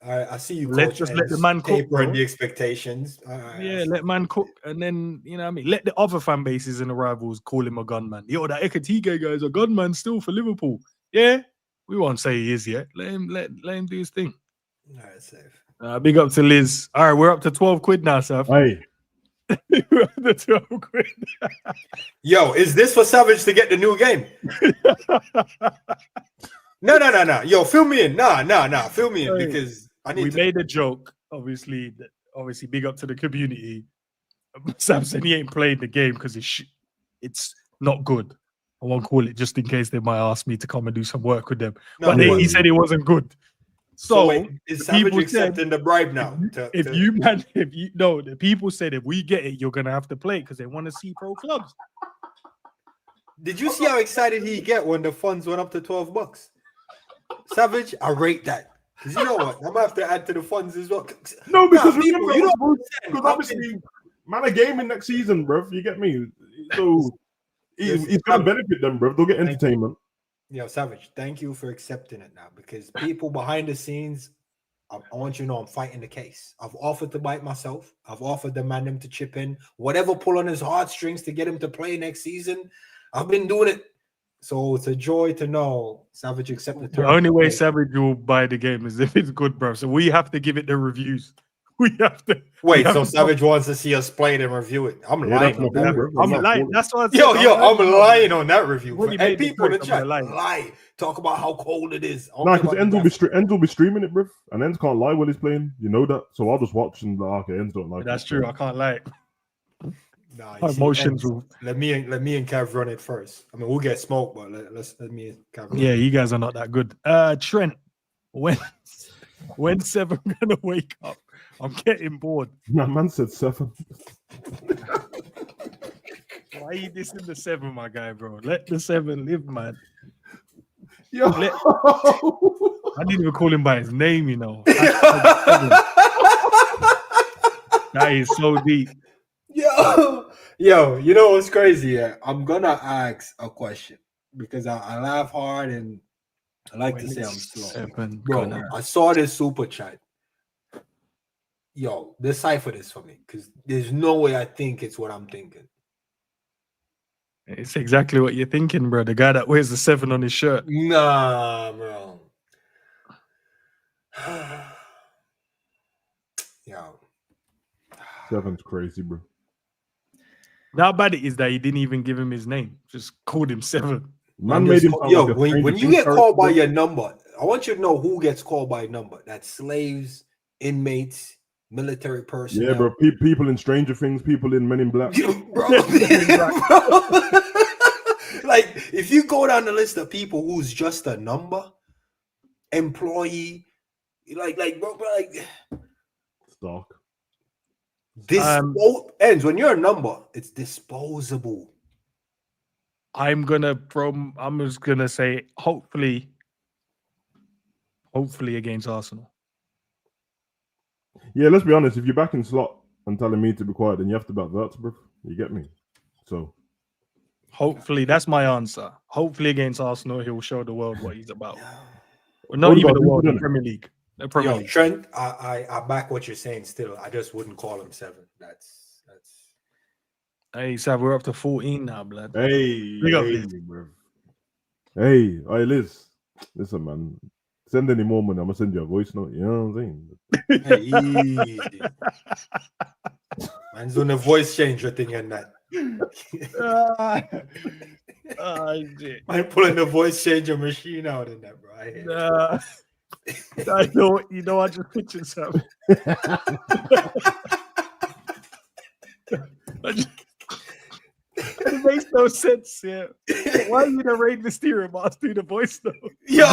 All right, I see you. Let's just let the man cook, bro. The expectations. Yeah, let man cook, and then you know what I mean. Let the other fan bases and the rivals call him a gunman. Yo, that Ekatike guy is a gunman still for Liverpool. Yeah, we won't say he is yet. Let him do his thing. All right, safe. Big up to Liz. All right, we're up to 12 quid now, Saf. Hey. We're up to 12 quid. Yo, is this for Savage to get the new game? No. Yo, fill me in. Nah. Fill me in because I need. We made a joke, obviously. Big up to the community. Sam said he ain't playing the game because it's not good. I won't call it just in case they might ask me to come and do some work with them. But he said it wasn't good. So wait, is Savage accepting the bribe now? The people said if we get it, you're gonna have to play because they want to see pro clubs. Did you see how excited he get when the funds went up to $12? Savage, I rate that. Because you know what? I'm gonna have to add to the funds as well. No, because remember, because obviously, man, a gaming next season, bro. You get me? So he's gonna benefit them, bro. They'll get entertainment. Yo, Savage, thank you for accepting it now because people behind the scenes, I want you to know I'm fighting the case. I've offered to bite myself. I've offered the man to chip in, whatever pull on his heartstrings to get him to play next season. I've been doing it. So it's a joy to know Savage accepted the only way Savage will buy the game is if it's good, bro. So we have to give it the reviews. We have to wait. So Savage wants to see us play it and review it. I'm lying on that. I'm lying. That's what I'm lying on that review. Hey, people in the chat, lie. Talk about how cold it is. Nah, because Enzo will be streaming it, bro. And Enzo can't lie when he's playing. You know that. So I'll just watch and okay, Enzo don't like. That's true. I can't lie. Nah, emotions. Let me and Cav run it first. I mean, we'll get smoked, but let me and Cav run you guys are not that good. Trent, when Seven gonna wake up? I'm getting bored. Man said 7. Why are you dissing the 7, my guy, bro? Let the 7 live, man. Yo. I didn't even call him by his name, you know. That is so deep. Yo, you know what's crazy? Yeah, I'm gonna ask a question because I laugh hard and I like to say I'm slow. Bro, I saw this super chat. yo, decipher this for me, because there's no way I think it's what I'm thinking. It's exactly what you're thinking, bro. The guy that wears the 7 on his shirt. Nah, bro. Yo. 7's crazy, bro. How bad it is that he didn't even give him his name. Just called him 7. Man made him sound yo, like a when Stranger you Things get called by character, your number, I want you to know who gets called by number. That's slaves, inmates, military personnel. Yeah, bro. People in Stranger Things, people in Men in Black. Bro. Like, if you go down the list of people who's just a number, employee, like, bro, like, Stark. ends when you're a number, it's disposable. I'm just gonna say hopefully against Arsenal. Yeah, let's be honest. If you're back in Slot and telling me to be quiet, then you have to back Wirtz, bro. You get me? So Hopefully, that's my answer. Hopefully against Arsenal, he'll show the world what he's about. Well, What not even about the world, the Liverpool? Premier League. The Premier Yo, League. Trent, I back what you're saying still. I just wouldn't call him 7. That's Hey, Sav, we're up to 14 now, blood. hey, Big up, hey, Liz. bro. Hey, Liz. Listen, man. Send any more money, I'm gonna send you a voice note. You know what I'm saying? easy. Man's doing a voice changer thing and that. Shit. Man pulling the voice changer machine out in that, bro. I hate it. I know, I just pictured something. It makes no sense, yeah. Why are you the Rey Mysterio boss do the voice though? Yo.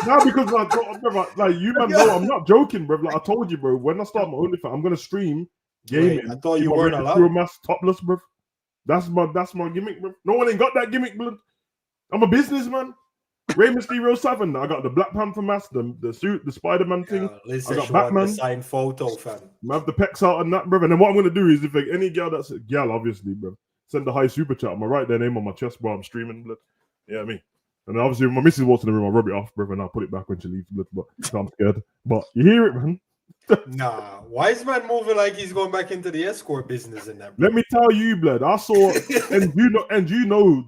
Now because like you man know I'm not joking, bro. Like I told you, bro. When I start my OnlyFans, I'm gonna stream gaming. Wait, I thought you keep my weren't Rey allowed. Mysterio mask topless, bro. That's my gimmick, bro. No one ain't got that gimmick, bro. I'm a businessman. Rey Mysterio 7. I got the Black Panther mask, the suit, the Spider-Man thing. Listen, I got she want Batman. the signed photo, fam. I have the pecs out and that, bro. And then what I'm gonna do is if like, any girl that's a gal, obviously, bro, send the high super chat. I'm gonna write their name on my chest while I'm streaming, blood. Yeah, me. And then obviously, if my missus walks in the room, I'll rub it off, bro, and I'll put it back when she leaves, blood. But I'm scared. But you hear it, man. Nah, why is man moving like he's going back into the escort business and that? Bro? Let me tell you, blood. I saw, and you know,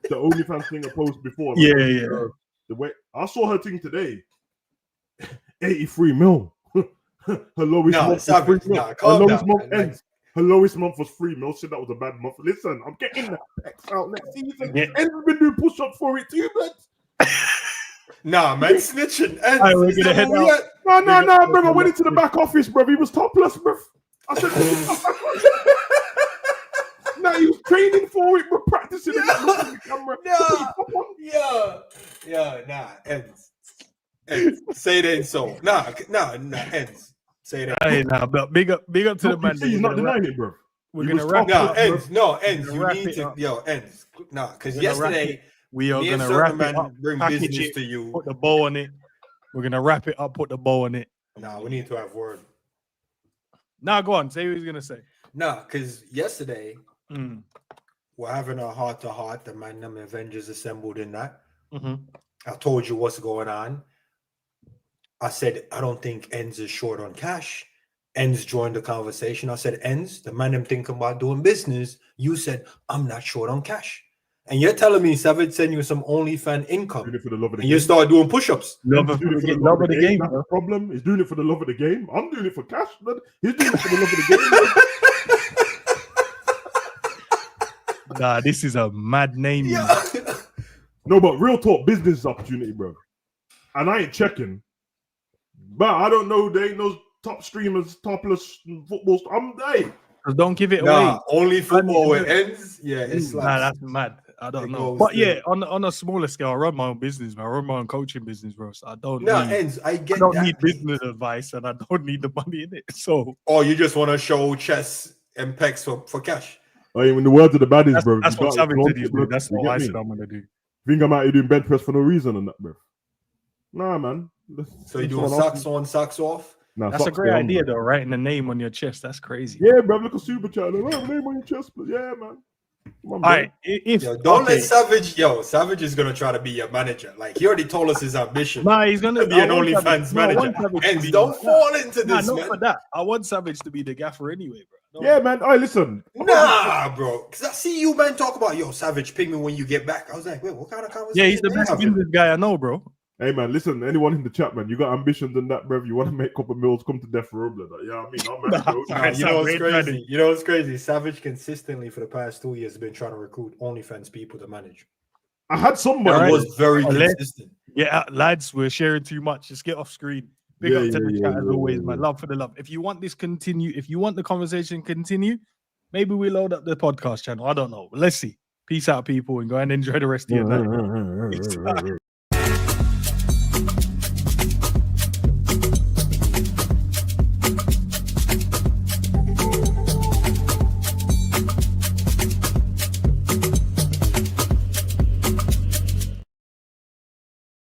the OnlyFans thing I posted before. Like, Yeah. The way I saw her thing today, 83 mil. Her lowest month was 3 mil. Her lowest month ends. Her lowest month was 3 mil. Said that was a bad month. Listen, I'm getting that pecs out next season. Yeah. And we've been doing push-ups for it too, blood. Nah, man, snitching. Alright, we're gonna head out. No, bro. I went into the back office, bro. He was topless, bro. I said, nah, he was training for it, bro. Practicing it. The camera. Nah, ends. Say it ain't so. Nah, ends. Say that. Hey, nah, but big up to the man. He's not denying it, bro. We're He gonna was wrap it topless, up. bro. Ends. You wrap need it to. up. Yo, ends. Nah, because We're gonna wrap yesterday We are me and gonna wrap certain it man up, bring package business it, to you. put the bow on it. We're gonna wrap it up, put the bow on it. Nah, we need to have word. Now go on, say what he's gonna say. Nah, because yesterday we're having a heart-to-heart. The man them Avengers assembled in that. I told you what's going on. I said, I don't think Ends is short on cash. Ends joined the conversation. I said, Ends, the man I'm thinking about doing business. You said, I'm not short on cash. And you're telling me Savage send you some OnlyFans income. Doing it for the love of the And game. you start doing push-ups. Love of the game. That's the problem. He's doing it for the love of the game. I'm doing it for cash. Blood. He's doing it for the love of the game. Nah, this is a mad name. Yeah. No, but real talk, business opportunity, bro. And I ain't checking. But I don't know. There ain't no top streamers, topless football. Don't give it Nah, away. only football with Ends. Yeah, it's Nah, like that's mad. I don't It know. goes But through. yeah, on a smaller scale, I run my own business, man. I run my own coaching business, bro. So I don't need, Ends. I get I don't that. need business advice and I don't need the money in it. So Or you just want to show chess and pecs for cash. I mean, in the words of the baddies, bro. that's you what got it, Savage flaunt said he's it, bro. doing. That's You what get I me? said I'm gonna do. Think I'm out here doing bed press for no reason and that, bro. Nah, man. So you doing socks on, socks off? Nah, That's a socks great stay on, idea, man. though. Writing the name on your chest. That's crazy. Yeah, bro. Look a super chat. Like, oh, name on your chest, but yeah, man. Come on, All bro. right, if Don't okay. let Savage. Savage is gonna try to be your manager. Like he already told us his ambition. Nah, he's gonna To be an I want OnlyFans Savage- no, I manager. want Savage to And be- don't fall into Nah, this, not man. for that. I want Savage to be the gaffer anyway, bro. Yeah, man. All right, listen. Nah, bro. Because I see you, man, talk about, Savage, ping me when you get back. I was like, wait, what kind of conversation? Yeah, he's the they best having? business guy I know, bro. Hey, man, listen. Anyone in the chat, man, you got ambitions and that, bruv. You want to make a couple mils, come to Death Row, blood. You know what I mean? I'm mad, bro. Nah, you know what's crazy? You know what's crazy? Savage consistently for the past 2 years has been trying to recruit OnlyFans people to manage. I had somebody. That Right. was very Let's- consistent. Yeah, lads, we're sharing too much. Just get off screen. Big up to the chat as always, man. Love for the love. If you want this continue, if you want the conversation continue, maybe we load up the podcast channel. I don't know. But let's see. Peace out, people, and go and enjoy the rest of your night. Peace out.